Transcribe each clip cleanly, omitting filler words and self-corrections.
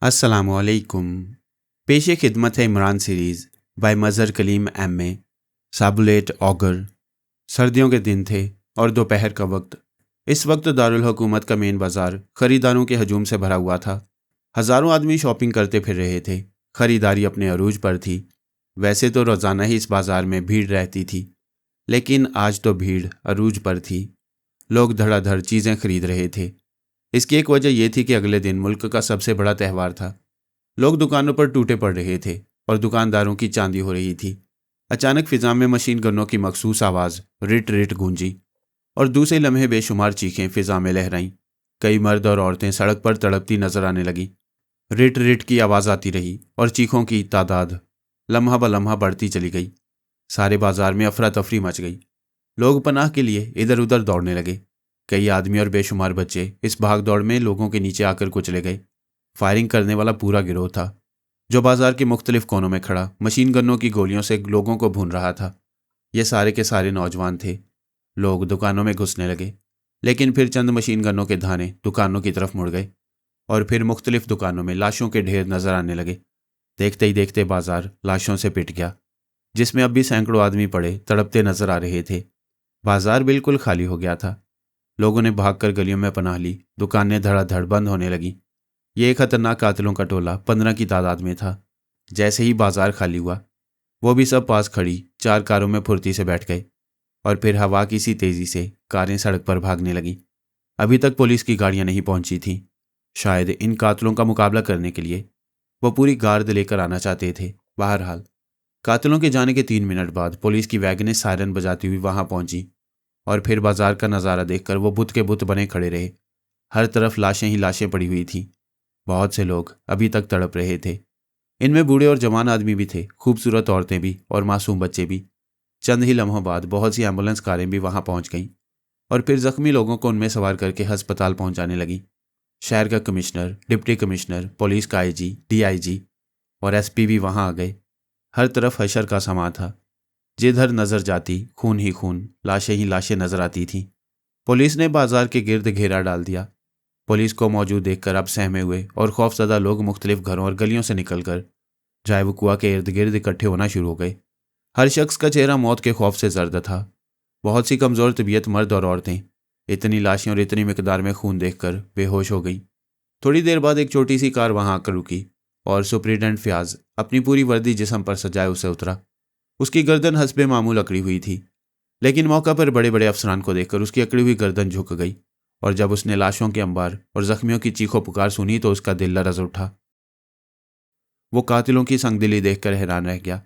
अस्सलामुअलैकुम। पेशे खिदमत है Imran series by Mazhar Kaleem M A. साबुलेट ऑगर। सर्दियों के दिन थे और दोपहर का वक्त। इस वक्त दारुल हुकूमत का मेन बाज़ार खरीदारों के हजूम से भरा हुआ था। हज़ारों आदमी शॉपिंग करते फिर रहे थे। खरीदारी अपने अरूज पर थी। वैसे तो रोज़ाना ही इस बाज़ार में भीड़ रहती थी, लेकिन आज तो भीड़ अरूज पर थी। लोग धड़ाधड़ चीज़ें खरीद रहे थे। इसकी एक वजह यह थी कि अगले दिन मुल्क का सबसे बड़ा त्यौहार था। लोग दुकानों पर टूटे पड़ रहे थे और दुकानदारों की चांदी हो रही थी। अचानक फिजा में मशीन गनों की मखसूस आवाज़ रिट रिट गूंजी और दूसरे लम्हे बेशुमार चीखें फिजा में लहराईं। कई मर्द और औरतें सड़क पर तड़पती नजर आने लगी। रिट रिट की आवाज़ आती रही और चीखों की तादाद लम्हा ब लम्हा बढ़ती चली गई। सारे बाजार में अफरा तफरी मच गई। लोग पनाह के लिए इधर उधर दौड़ने लगे। कई आदमी और बेशुमार बच्चे इस भाग दौड़ में लोगों के नीचे आकर कुचले गए। फायरिंग करने वाला पूरा गिरोह था, जो बाजार के मुख्तलिफ कोनों में खड़ा मशीन गनों की गोलियों से लोगों को भून रहा था। ये सारे के सारे नौजवान थे। लोग दुकानों में घुसने लगे, लेकिन फिर चंद मशीन गनों के धाने दुकानों की तरफ मुड़ गए और फिर मुख्तलिफ दुकानों में लाशों के ढेर नजर आने लगे। देखते ही देखते बाजार लाशों से पिट गया, जिसमें अब भी सैकड़ों आदमी पड़े तड़पते नजर आ रहे थे। बाजार बिल्कुल खाली हो गया था। लोगों ने भागकर गलियों में पनाह ली। दुकानें धड़ाधड़ बंद होने लगी। ये खतरनाक कातिलों का टोला 15 की तादाद में था। जैसे ही बाजार खाली हुआ, वो भी सब पास खड़ी 4 कारों में फुर्ती से बैठ गए और फिर हवा की सी तेजी से कारें सड़क पर भागने लगी। अभी तक पुलिस की गाड़ियां नहीं पहुंची थीं। शायद इन कातिलों का मुकाबला करने के लिए वो पूरी गार्ड लेकर आना चाहते थे। बहरहाल कातिलों के जाने के 3 मिनट बाद पुलिस की वैगनें सायरन बजाती हुई वहां पहुंची और फिर बाजार का नज़ारा देखकर वो बुत के बुत बने खड़े रहे। हर तरफ लाशें ही लाशें पड़ी हुई थीं। बहुत से लोग अभी तक तड़प रहे थे। इनमें बूढ़े और जवान आदमी भी थे, खूबसूरत औरतें भी और मासूम बच्चे भी। चंद ही लम्हों बाद बहुत सी एम्बुलेंस कारें भी वहां पहुंच गईं और फिर जख्मी लोगों को उनमें सवार करके अस्पताल पहुंचाने लगी। शहर का कमिश्नर, डिप्टी कमिश्नर, पुलिस का आईजी, डीआईजी और एसपी भी वहां आ गए। हर तरफ हशर का समा था। जिधर नजर जाती खून ही खून, लाशें ही लाशें नजर आती थीं। पुलिस ने बाजार के गिर्द घेरा डाल दिया। पुलिस को मौजूद देखकर अब सहमे हुए और खौफजदा लोग मुख्तलिफ घरों और गलियों से निकलकर ड्राइवकुआ के इर्द गिर्द इकट्ठे होना शुरू हो गए। हर शख्स का चेहरा मौत के खौफ से जर्द था। बहुत सी कमज़ोर तबीयत मर्द और औरतें इतनी लाशें और इतनी मिकदार में खून देखकर बेहोश हो गई। थोड़ी देर बाद एक छोटी सी कार वहां आकर रुकी और सुप्रीडेंट फयाज अपनी पूरी वर्दी जिस्म पर सजाए उसे उतरा। उसकी गर्दन हस्बे मामूल अकड़ी हुई थी, लेकिन मौका पर बड़े बड़े अफसरान को देखकर उसकी अकड़ी हुई गर्दन झुक गई और जब उसने लाशों के अंबार और जख्मियों की चीखों पुकार सुनी तो उसका दिल लरज उठा। वो कातिलों की संगदिली देखकर हैरान रह गया,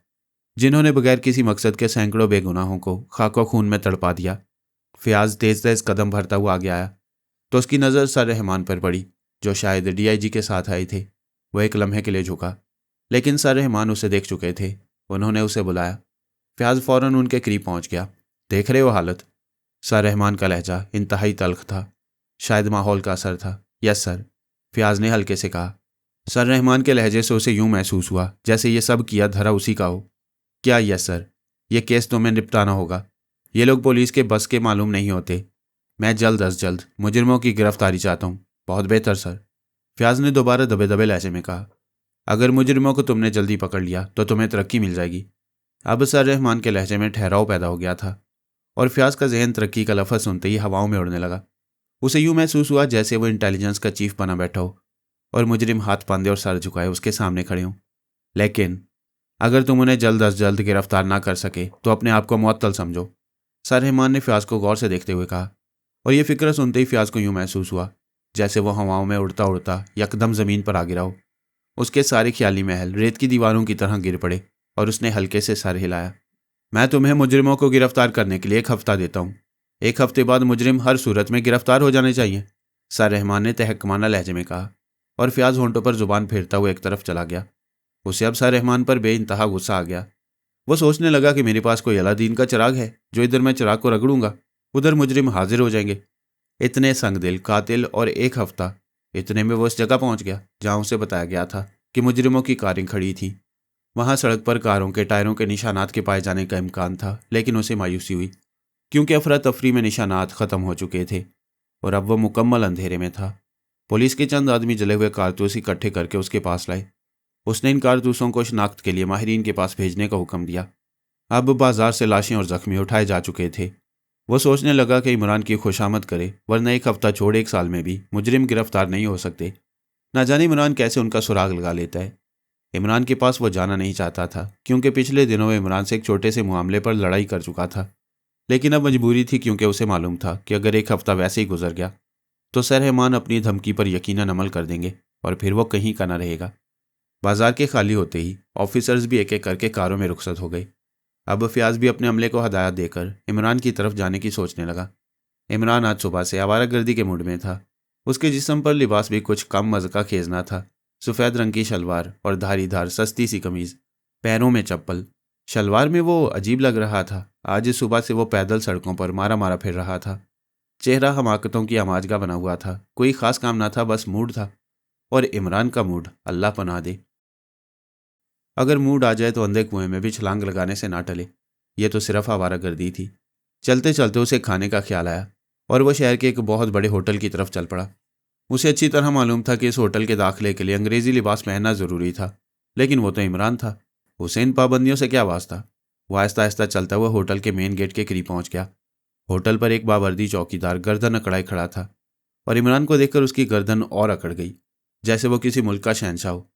जिन्होंने बगैर किसी मकसद के सैकड़ों बेगुनाहों को खाको खून में तड़पा दिया। फयाज तेज तेज कदम भरता हुआ आगे आया तो उसकी नज़र सर रहमान पर पड़ी, जो शायद डीआईजी के साथ आए थे। वो एक लम्हे के लिए झुका, लेकिन सर रहमान उसे देख चुके थे। उन्होंने उसे बुलाया। फयाज फौरन उनके करीब पहुंच गया। देख रहे हो हालत? सर रहमान का लहजा इंतहाई तल्ख था। शायद माहौल का असर था। यस सर, फयाज ने हल्के से कहा। सर रहमान के लहजे से उसे यूं महसूस हुआ जैसे ये सब किया धरा उसी का हो। क्या? यस सर, ये केस तुम्हें निपटाना होगा। ये लोग पुलिस के बस के मालूम नहीं होते। मैं जल्द अज जल्द मुजरिमों की गिरफ्तारी चाहता हूँ। बहुत बेहतर सर, फयाज ने दोबारा दबे दबे लहजे में कहा। अगर मुजरिमों को तुमने जल्दी पकड़ लिया तो तुम्हें तरक्की मिल जाएगी। अब सर रहमान के लहजे में ठहराव पैदा हो गया था और फयाज का जहन तरक्की का लफ्ज़ सुनते ही हवाओं में उड़ने लगा। उसे यूं महसूस हुआ जैसे वो इंटेलिजेंस का चीफ बना बैठा हो और मुजरिम हाथ बांधे और सर झुकाए उसके सामने खड़े हों। लेकिन अगर तुम उन्हें जल्द अज जल्द गिरफ्तार ना कर सके तो अपने आप को मुअत्तल समझो, सर रहमान ने फयाज को गौर से देखते हुए कहा। और ये फिक्र सुनते ही फयाज को यूं महसूस हुआ जैसे वो हवाओं में उड़ता उड़ता यकदम ज़मीन पर आ गिरा हो। उसके सारे ख्याली महल रेत की दीवारों की तरह गिर पड़े और उसने हल्के से सर हिलाया। मैं तुम्हें मुजरिमों को गिरफ्तार करने के लिए 1 हफ्ता देता हूँ। 1 हफ्ते बाद मुजरिम हर सूरत में गिरफ्तार हो जाने चाहिए, सर रहमान ने तहकमाना लहजे में कहा। और फयाज होंठों पर जुबान फेरता हुआ एक तरफ चला गया। उसे अब सर रहमान पर बेइंतहा गुस्सा आ गया। वो सोचने लगा कि मेरे पास कोई अलादीन का चिराग है, जो इधर मैं चिराग को रगड़ूंगा उधर मुजरिम हाजिर हो जाएंगे। इतने संगदिल कातिल और 1 हफ्ता। इतने में वो उस जगह पहुंच गया जहां उसे बताया गया था कि मुजरिमों की कारें खड़ी थीं। वहां सड़क पर कारों के टायरों के निशानात के पाए जाने का इम्कान था, लेकिन उसे मायूसी हुई क्योंकि अफरा तफरी में निशानात ख़त्म हो चुके थे और अब वह मुकम्मल अंधेरे में था। पुलिस के चंद आदमी जले हुए कारतूस इकट्ठे करके उसके पास लाए। उसने इन कारतूसों को शिनाख्त के लिए माहिरीन के पास भेजने का हुक्म दिया। अब बाजार से लाशें और जख्मी उठाए जा चुके थे। वो सोचने लगा कि इमरान की खुशामद करे, वरना एक हफ्ता छोड़ 1 साल में भी मुजरिम गिरफ्तार नहीं हो सकते। ना जाने इमरान कैसे उनका सुराग लगा लेता है। इमरान के पास वो जाना नहीं चाहता था, क्योंकि पिछले दिनों में इमरान से एक छोटे से मामले पर लड़ाई कर चुका था। लेकिन अब मजबूरी थी, क्योंकि उसे मालूम था कि अगर 1 हफ्ता वैसे ही गुजर गया तो सरहमान अपनी धमकी पर यकीनन अमल कर देंगे और फिर वो कहीं का न रहेगा। बाजार के खाली होते ही ऑफिसर्स भी एक एक करके कारों में रुखसत हो गए। अब फयाज भी अपने अमले को हदायत देकर इमरान की तरफ जाने की सोचने लगा। इमरान आज सुबह से आवारागर्दी के मूड में था। उसके जिस्म पर लिबास भी कुछ कम मज़ का खेजना था। सफ़ेद रंग की शलवार और धारीदार सस्ती सी कमीज़, पैरों में चप्पल। शलवार में वो अजीब लग रहा था। आज सुबह से वो पैदल सड़कों पर मारा मारा फिर रहा था। चेहरा हमाकतों की आमाज का बना हुआ था। कोई खास काम ना था, बस मूड था। और इमरान का मूड अल्लाह पनाह दे। अगर मूड आ जाए तो अंधे कुएं में भी छलांग लगाने से ना टले। यह तो सिर्फ आवारागर्दी थी। चलते चलते उसे खाने का ख्याल आया और वह शहर के एक बहुत बड़े होटल की तरफ चल पड़ा। उसे अच्छी तरह मालूम था कि इस होटल के दाखिले के लिए अंग्रेजी लिबास पहनना ज़रूरी था, लेकिन वो तो इमरान था। उसे इन पाबंदियों से क्या वास्ता। वो आहिस्ता आहिस्ता चलता हुआ होटल के मेन गेट के करीब पहुंच गया। होटल पर एक बावर्दी चौकीदार गर्दन अकड़ाए खड़ा था और इमरान को देखकर उसकी गर्दन और अकड़ गई, जैसे वो किसी मुल्क का शहंशाह हो।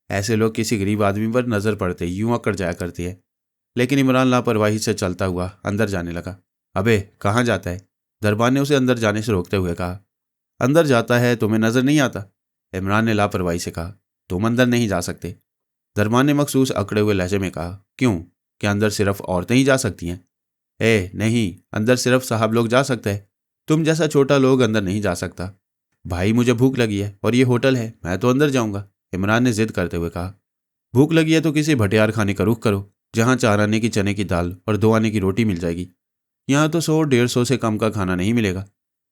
ऐसे लोग किसी गरीब आदमी पर नज़र पड़ते ही यूं अकड़ जाया करती है। लेकिन इमरान लापरवाही से चलता हुआ अंदर जाने लगा। अबे कहाँ जाता है? दरबान ने उसे अंदर जाने से रोकते हुए कहा। अंदर जाता है, तुम्हें नज़र नहीं आता? इमरान ने लापरवाही से कहा। तुम अंदर नहीं जा सकते। दरबान ने मखसूस अकड़े हुए लहजे में कहा। क्यों, क्या अंदर सिर्फ औरतें ही जा सकती हैं? नहीं, अंदर सिर्फ साहब लोग जा सकते हैं। तुम जैसा छोटा लोग अंदर नहीं जा सकता। भाई मुझे भूख लगी है और ये होटल है, मैं तो अंदर जाऊंगा, इमरान ने जिद करते हुए कहा। भूख लगी है तो किसी भटियार खाने का रुख करो, जहाँ 4 आने की चने की दाल और 2 आने की रोटी मिल जाएगी। यहाँ तो 100-150 से कम का खाना नहीं मिलेगा।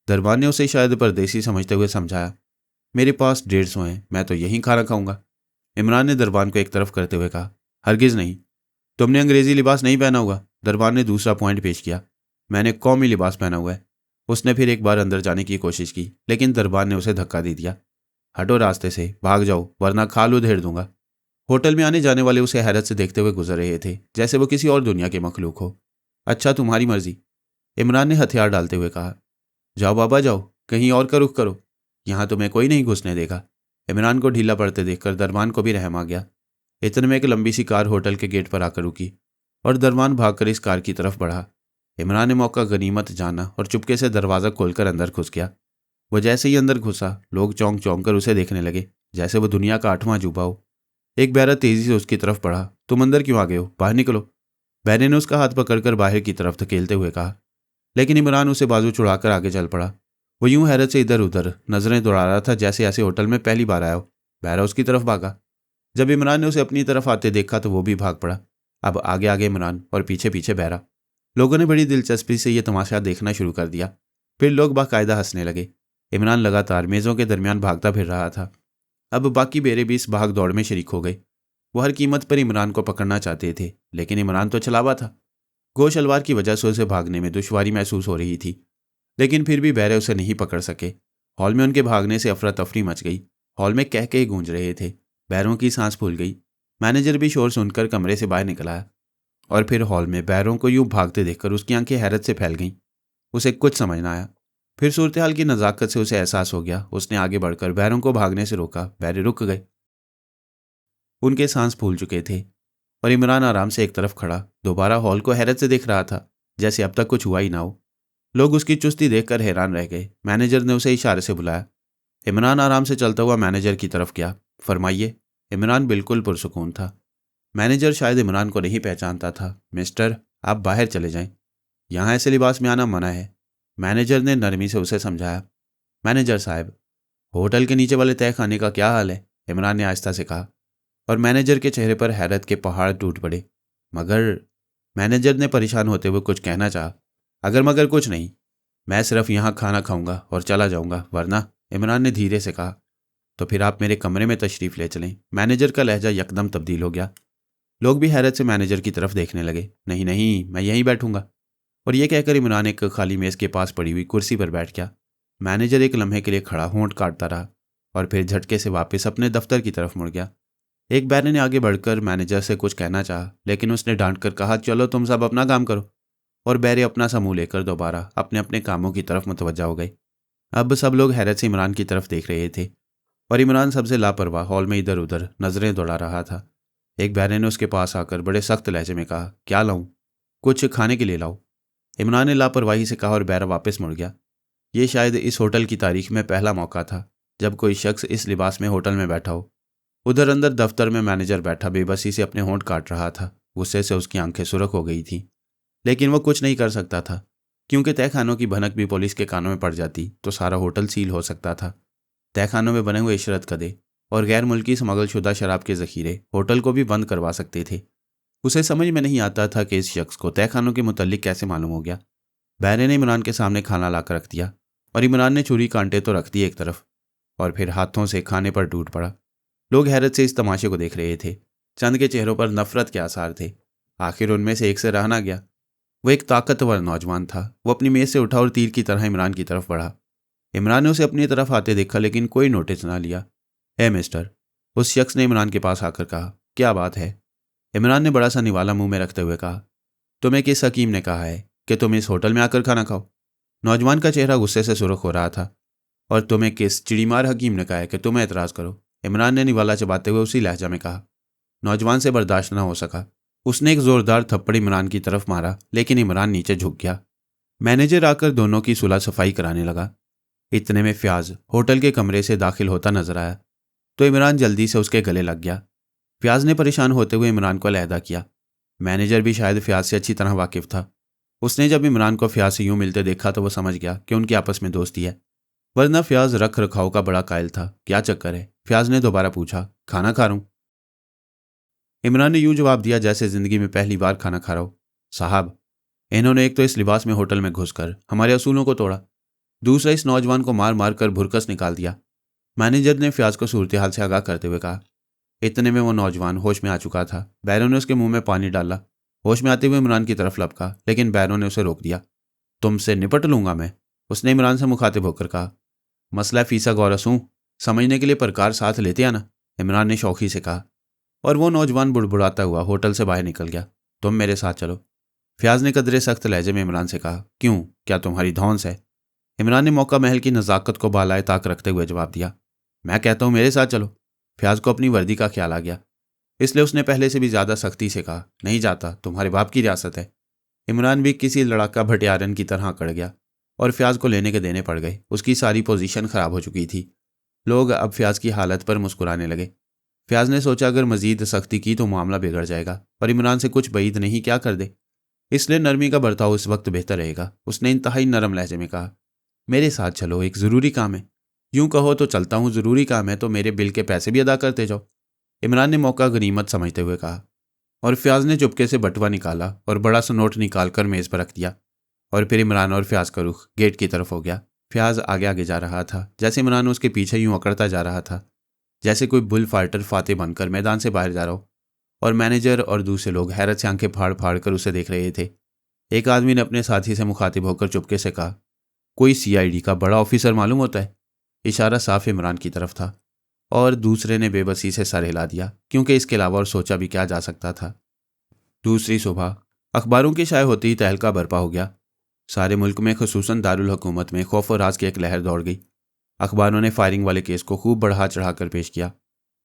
दरबान ने उसे शायद परदेसी समझते हुए समझाया। मेरे पास 150 हैं, मैं तो यहीं खाना खाऊंगा। इमरान ने दरबान को एक तरफ करते हुए कहा। हरगिज़ नहीं, तुमने अंग्रेजी लिबास नहीं पहना हुआ। दरबान ने दूसरा पॉइंट पेश किया। मैंने कौमी लिबास पहना हुआ है। उसने फिर एक बार अंदर जाने की कोशिश की, लेकिन दरबान ने उसे धक्का दे दिया। हटो रास्ते से, भाग जाओ, वरना खाल उधेड़ दूंगा। होटल में आने जाने वाले उसे हैरत से देखते हुए गुजर रहे थे, जैसे वो किसी और दुनिया के मखलूक हो। अच्छा, तुम्हारी मर्जी, इमरान ने हथियार डालते हुए कहा। जाओ बाबा जाओ, कहीं और का रुख करो, यहाँ तुम्हें कोई नहीं घुसने देगा। इमरान को ढीला पड़ते देखकर दरबान को भी रहम आ गया। इतने में एक लंबी सी कार होटल के गेट पर आकर रुकी और दरबान भागकर इस कार की तरफ बढ़ा। इमरान ने मौका गनीमत जाना और चुपके से दरवाज़ा खोलकर अंदर घुस गया। वो जैसे ही अंदर घुसा, लोग चौंक चौंक कर उसे देखने लगे, जैसे वो दुनिया का 8वां अजूबा हो। एक बहरा तेजी से उसकी तरफ बढ़ा। तुम अंदर क्यों आ गए हो? बाहर निकलो, बहरे ने उसका हाथ पकड़कर बाहर की तरफ धकेलते हुए कहा। लेकिन इमरान उसे बाजू छुड़ाकर आगे चल पड़ा। वो यूं हैरत से इधर उधर नजरें दौड़ा रहा था, जैसे ऐसे होटल में पहली बार आया हो। बहरा उसकी तरफ भागा। जब इमरान ने उसे अपनी तरफ आते देखा तो वो भी भाग पड़ा। अब आगे आगे इमरान और पीछे पीछे बहरा। लोगों ने बड़ी दिलचस्पी से यह तमाशा देखना शुरू कर दिया। फिर लोग बाकायदा हंसने लगे। इमरान लगातार मेज़ों के दरमियान भागता फिर रहा था। अब बाकी बेरे भी इस भाग दौड़ में शरीक हो गए। वो हर कीमत पर इमरान को पकड़ना चाहते थे, लेकिन इमरान तो छलावा था। गोश अलवार की वजह से उसे भागने में दुश्वारी महसूस हो रही थी, लेकिन फिर भी बहरे उसे नहीं पकड़ सके। हॉल में उनके भागने से अफरा तफरी मच गई। हॉल में कह के गूंज रहे थे। बहरों की सांस फूल गई। मैनेजर भी शोर सुनकर कमरे से बाहर निकल आया और फिर हॉल में बहरों को यूं भागते देखकर उसकी आंखें हैरत से फैल गईं। उसे कुछ समझ ना आया। फिर सूरत हाल की नज़ाकत से उसे एहसास हो गया। उसने आगे बढ़कर बहरों को भागने से रोका। बहरे रुक गए। उनके सांस फूल चुके थे और इमरान आराम से एक तरफ खड़ा दोबारा हॉल को हैरत से देख रहा था, जैसे अब तक कुछ हुआ ही ना हो। लोग उसकी चुस्ती देखकर हैरान रह गए। मैनेजर ने उसे इशारे से बुलाया। इमरान आराम से चलता हुआ मैनेजर की तरफ गया। फरमाइए। इमरान बिल्कुल पुरसुकून था। मैनेजर शायद इमरान को नहीं पहचानता था। मिस्टर, आप बाहर चले जाएं, यहाँ ऐसे लिबास में आना मना है, मैनेजर ने नरमी से उसे समझाया। मैनेजर साहब, होटल के नीचे वाले तय खाने का क्या हाल है? इमरान ने आहिस्ता से कहा और मैनेजर के चेहरे पर हैरत के पहाड़ टूट पड़े। मगर, मैनेजर ने परेशान होते हुए कुछ कहना चाहा। अगर मगर कुछ नहीं, मैं सिर्फ यहाँ खाना खाऊंगा और चला जाऊंगा, वरना, इमरान ने धीरे से कहा। तो फिर आप मेरे कमरे में तशरीफ़ ले चलें। मैनेजर का लहजा यकदम तब्दील हो गया। लोग भी हैरत से मैनेजर की तरफ देखने लगे। नहीं नहीं, मैं यहीं बैठूंगा। और यह कहकर इमरान एक खाली मेज़ के पास पड़ी हुई कुर्सी पर बैठ गया। मैनेजर एक लम्हे के लिए खड़ा होंठ काटता रहा। और फिर झटके से वापस अपने दफ्तर की तरफ मुड़ गया। एक बैरन ने आगे बढ़कर मैनेजर से कुछ कहना चाहा, लेकिन उसने डांट कर कहा, चलो तुम सब अपना काम करो। और बैरे अपना समूह लेकर दोबारा अपने अपने कामों की तरफ मुतवज्जा हो गए। अब सब लोग हैरत से इमरान की तरफ देख रहे थे और इमरान सबसे लापरवाह हॉल में इधर उधर नजरें दौड़ा रहा था। एक बैरन ने उसके पास आकर बड़े सख्त लहजे में कहा, क्या लाऊं? कुछ खाने के लिए लाओ। इमरान ने लापरवाही से कहा और बैरा वापस मुड़ गया। ये शायद इस होटल की तारीख में पहला मौका था जब कोई शख्स इस लिबास में होटल में बैठा हो। उधर अंदर दफ्तर में मैनेजर बैठा बेबसी से अपने होंठ काट रहा था। गुस्से से उसकी आंखें सुर्ख हो गई थी, लेकिन वो कुछ नहीं कर सकता था, क्योंकि तहखानों की भनक भी पुलिस के कानों में पड़ जाती तो सारा होटल सील हो सकता था। तहखानों में बने हुए इशरत कदे और गैर मुल्की स्मगलशुदा शराब के जखीरे होटल को भी बंद करवा सकते थे। उसे समझ में नहीं आता था कि इस शख्स को तहखानों के मुतल्लिक कैसे मालूम हो गया। बैरे ने इमरान के सामने खाना लाकर रख दिया और इमरान ने छुरी कांटे तो रख दी एक तरफ और फिर हाथों से खाने पर टूट पड़ा। लोग हैरत से इस तमाशे को देख रहे थे। चंद के चेहरों पर नफरत के आसार थे। आखिर उनमें से एक से रहा ना गया। वो एक ताकतवर नौजवान था। वो अपनी मेज से उठा और तीर की तरह इमरान की तरफ बढ़ा। इमरान ने उसे अपनी तरफ आते देखा, लेकिन कोई नोटिस ना लिया। ए मिस्टर, उस शख्स ने इमरान के पास आकर कहा, क्या बात है? इमरान ने बड़ा सा निवाला मुंह में रखते हुए कहा, तुम्हें किस हकीम ने कहा है कि तुम इस होटल में आकर खाना खाओ? नौजवान का चेहरा गुस्से से सुर्ख हो रहा था। और तुम्हें किस चिड़ीमार हकीम ने कहा है कि तुम्हें एतराज़ करो? इमरान ने निवाला चबाते हुए उसी लहजा में कहा। नौजवान से बर्दाश्त न हो सका। उसने एक जोरदार थप्पड़ इमरान की तरफ मारा, लेकिन इमरान नीचे झुक गया। मैनेजर आकर दोनों की सुलह सफाई कराने लगा। इतने में फ्याज होटल के कमरे से दाखिल होता नजर आया तो इमरान जल्दी से उसके गले लग गया। फ्याज ने परेशान होते हुए इमरान को अलहदा किया। मैनेजर भी शायद फ्याज से अच्छी तरह वाकिफ था। उसने जब इमरान को फ्याज से यूं मिलते देखा तो वो समझ गया कि उनकी आपस में दोस्ती है, वरना फ्याज रख रखाव का बड़ा कायल था। क्या चक्कर है? फ्याज ने दोबारा पूछा। खाना खा रहा हूं। इमरान ने यूं जवाब दिया जैसे जिंदगी में पहली बार खाना खा रहा हो। साहब, इन्होंने एक तो इस लिबास में होटल में घुसकर हमारे असूलों को तोड़ा, दूसरा इस नौजवान को मार मार कर भुरकस निकाल दिया। मैनेजर ने फ्याज को सूरत हाल से आगाह करते हुए कहा। इतने में वो नौजवान होश में आ चुका था। बैरों ने उसके मुंह में पानी डाला। होश में आते हुए इमरान की तरफ लपका, लेकिन बैरों ने उसे रोक दिया। तुमसे निपट लूंगा मैं, उसने इमरान से मुखातिब होकर कहा। मसला फीसा गौरस हूं, समझने के लिए प्रकार साथ लेते आना, इमरान ने शौकी से कहा। और वो नौजवान बुड़बुड़ाता हुआ होटल से बाहर निकल गया। तुम मेरे साथ चलो, फ्याज ने कदरे सख्त लहजे में इमरान से कहा। क्यों, क्या तुम्हारी धौंस है? इमरान ने मौका महल की नज़ाकत को बालाए ताक रखते हुए जवाब दिया। मैं कहता हूं मेरे साथ चलो। फ्याज को अपनी वर्दी का ख्याल आ गया, इसलिए उसने पहले से भी ज्यादा सख्ती से कहा। नहीं जाता, तुम्हारे बाप की रियासत है। इमरान भी किसी लड़ाका भटियारन की तरह अकड़ गया और फ्याज को लेने के देने पड़ गए। उसकी सारी पोजीशन खराब हो चुकी थी। लोग अब फ्याज की हालत पर मुस्कुराने लगे। फ्याज ने सोचा अगर मजीद सख्ती की तो मामला बिगड़ जाएगा, पर इमरान से कुछ बईद नहीं क्या कर दे, इसलिए नरमी का बर्ताव इस वक्त बेहतर रहेगा। उसने इंतहाई नरम लहजे में कहा। मेरे साथ चलो, एक ज़रूरी काम है। यूं कहो तो चलता हूं, ज़रूरी काम है तो मेरे बिल के पैसे भी अदा करते जाओ, इमरान ने मौका गनीमत समझते हुए कहा। और फ्याज ने चुपके से बटुआ निकाला और बड़ा सा नोट निकाल कर मेज़ पर रख दिया। और फिर इमरान और फ्याज का रुख गेट की तरफ हो गया। फ्याज आगे आगे जा रहा था, जैसे इमरान उसके पीछे यूं अकड़ता जा रहा था जैसे कोई बुल फाइटर फाते बनकर मैदान से बाहर जा रहा हो। और मैनेजर और दूसरे लोग हैरत से आंखें फाड़ फाड़ कर उसे देख रहे थे। एक आदमी ने अपने साथी से मुखातिब होकर चुपके से कहा, कोई सीआईडी का बड़ा ऑफिसर मालूम होता है? इशारा साफ इमरान की तरफ था। और दूसरे ने बेबसी से सर हिला दिया, क्योंकि इसके अलावा और सोचा भी क्या जा सकता था। दूसरी सुबह अखबारों की शाये होते ही तहलका बरपा हो गया। सारे मुल्क में, खुसूसन दारुल हुकूमत में खौफ और राज की एक लहर दौड़ गई। अखबारों ने फायरिंग वाले केस को खूब बढ़ा चढ़ाकर पेश किया।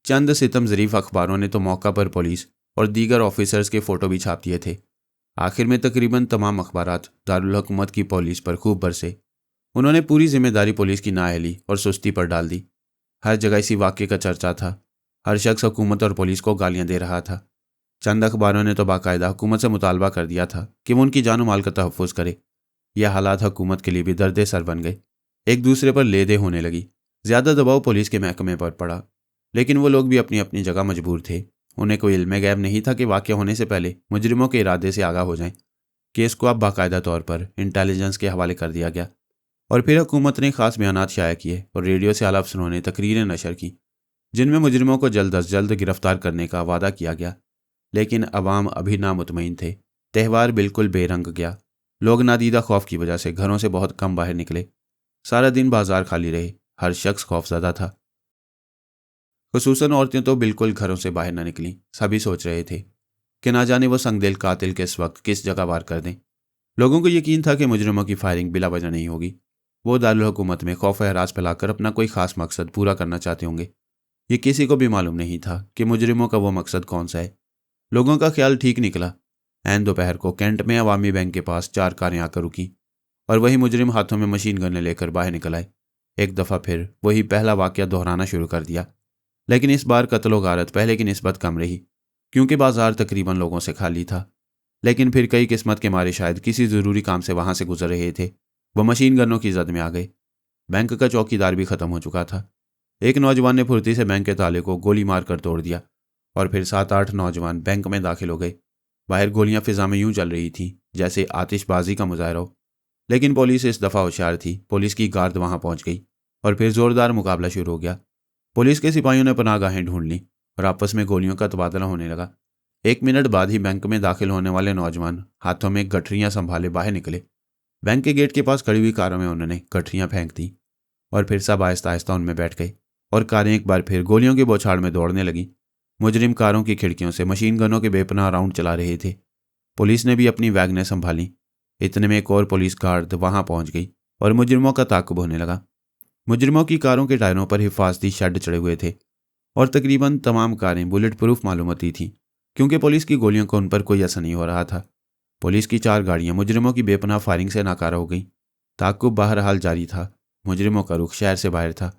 चंद सितम ज़रीफ अखबारों ने तो मौका पर पुलिस और दीगर ऑफिसर्स के फ़ोटो भी छाप दिए थे। आखिर में तकरीबन तमाम अखबारात दारुल हुकूमत की पुलिस पर खूब बरसे। उन्होंने पूरी जिम्मेदारी पुलिस की नाअहली और सुस्ती पर डाल दी। हर जगह इसी वाक़े का चर्चा था। हर शख्स हुकूमत और पुलिस को गालियां दे रहा था। चंद अखबारों ने तो बाकायदा हुकूमत से मुतालबा कर दिया था कि वो उनकी जान माल का तहफ़्फ़ुज़ करे। यह हालात हुकूमत के लिए भी दर्द सर बन गए। एक दूसरे पर ले दे होने लगी। ज़्यादा दबाव पुलिस के महकमे पर पड़ा, लेकिन वो लोग भी अपनी अपनी जगह मजबूर थे। उन्हें कोई इल्म गैब नहीं था कि वाक़या होने से पहले मुजरिमों के इरादे से आगाह हो जाएं। केस को अब बाकायदा तौर पर इंटेलिजेंस के हवाले कर दिया गया। और फिर हुकूमत ने ख़ास बयानात शाया किए और रेडियो से आला अफसरों ने तकरीरें नशर की, जिनमें मुजरिमों को जल्द अज जल्द गिरफ्तार करने का वादा किया गया। लेकिन अवाम अभी नामुतमईन थे। त्यौहार बिल्कुल बेरंग गया। लोग नादीदा खौफ की वजह से घरों से बहुत कम बाहर निकले। सारा दिन बाजार खाली रहे। हर शख्स खौफज़दा था। खुसूसन औरतें तो बिल्कुल घरों से बाहर न निकलीं। सभी सोच रहे थे कि ना जाने वो संगदिल कातिल किस वक्त किस जगह वार कर दें। लोगों को यकीन था कि मुजरिमों की फायरिंग बिला वजह नहीं होगी। वो दारुल हुकूमत में खौफ हरास फैलाकर अपना कोई खास मकसद पूरा करना चाहते होंगे। ये किसी को भी मालूम नहीं था कि मुजरिमों का वो मकसद कौन सा है। लोगों का ख्याल ठीक निकला। ऐन दोपहर को कैंट में अवामी बैंक के पास 4 कारें आकर रुकी और वही मुजरिम हाथों में मशीन गन्ने लेकर बाहर निकल आए। एक दफ़ा फिर वही पहला वाकया दोहराना शुरू कर दिया, लेकिन इस बार कत्लो गारत पहले की निस्बत कम रही, क्योंकि बाजार तकरीबन लोगों से खाली था। लेकिन फिर कई किस्मत के मारे शायद किसी ज़रूरी काम से वहां से गुजर रहे थे, वह मशीन गनों की जद में आ गए। बैंक का चौकीदार भी खत्म हो चुका था। एक नौजवान ने फुर्ती से बैंक के ताले को गोली मारकर तोड़ दिया और फिर 7-8 नौजवान बैंक में दाखिल हो गए। बाहर गोलियां फिजा में यूं चल रही थीं जैसे आतिशबाजी का मुजाहरा हो। लेकिन पुलिस इस दफ़ा होशियार थी। पुलिस की गार्ड वहां पहुंच गई और फिर जोरदार मुकाबला शुरू हो गया। पुलिस के सिपाहियों ने पनाहगाहें ढूंढ लीं और आपस में गोलियों का तबादला होने लगा। 1 मिनट बाद ही बैंक में दाखिल होने वाले नौजवान हाथों में गठरियां संभाले बाहर निकले। बैंक के गेट के पास खड़ी हुई कारों में उन्होंने गठरियां फेंक दी और फिर सब आहिस्ता आहिस्ता उनमें बैठ गए और कारें एक बार फिर गोलियों की बौछार में दौड़ने लगी। मुजरिम कारों की खिड़कियों से मशीन गनों के बेपनाह राउंड चला रहे थे। पुलिस ने भी अपनी वैगनें संभाली। इतने में एक और पुलिस गार्ड वहां पहुंच गई और मुजरिमों का ताक़ुब होने लगा। मुजरिमों की कारों के टायरों पर हिफाजती शेड चढ़े हुए थे और तकरीबन तमाम कारें बुलेट प्रूफ मालूम होती थीं, क्योंकि पुलिस की गोलियों को उन पर कोई असर नहीं हो रहा था। पुलिस की 4 गाड़ियां मुजरिमों की बेपनाह फायरिंग से नाकारा हो गईं। ताक़ुब बहरहाल जारी था। मुजरिमों का रुख शहर से बाहर था।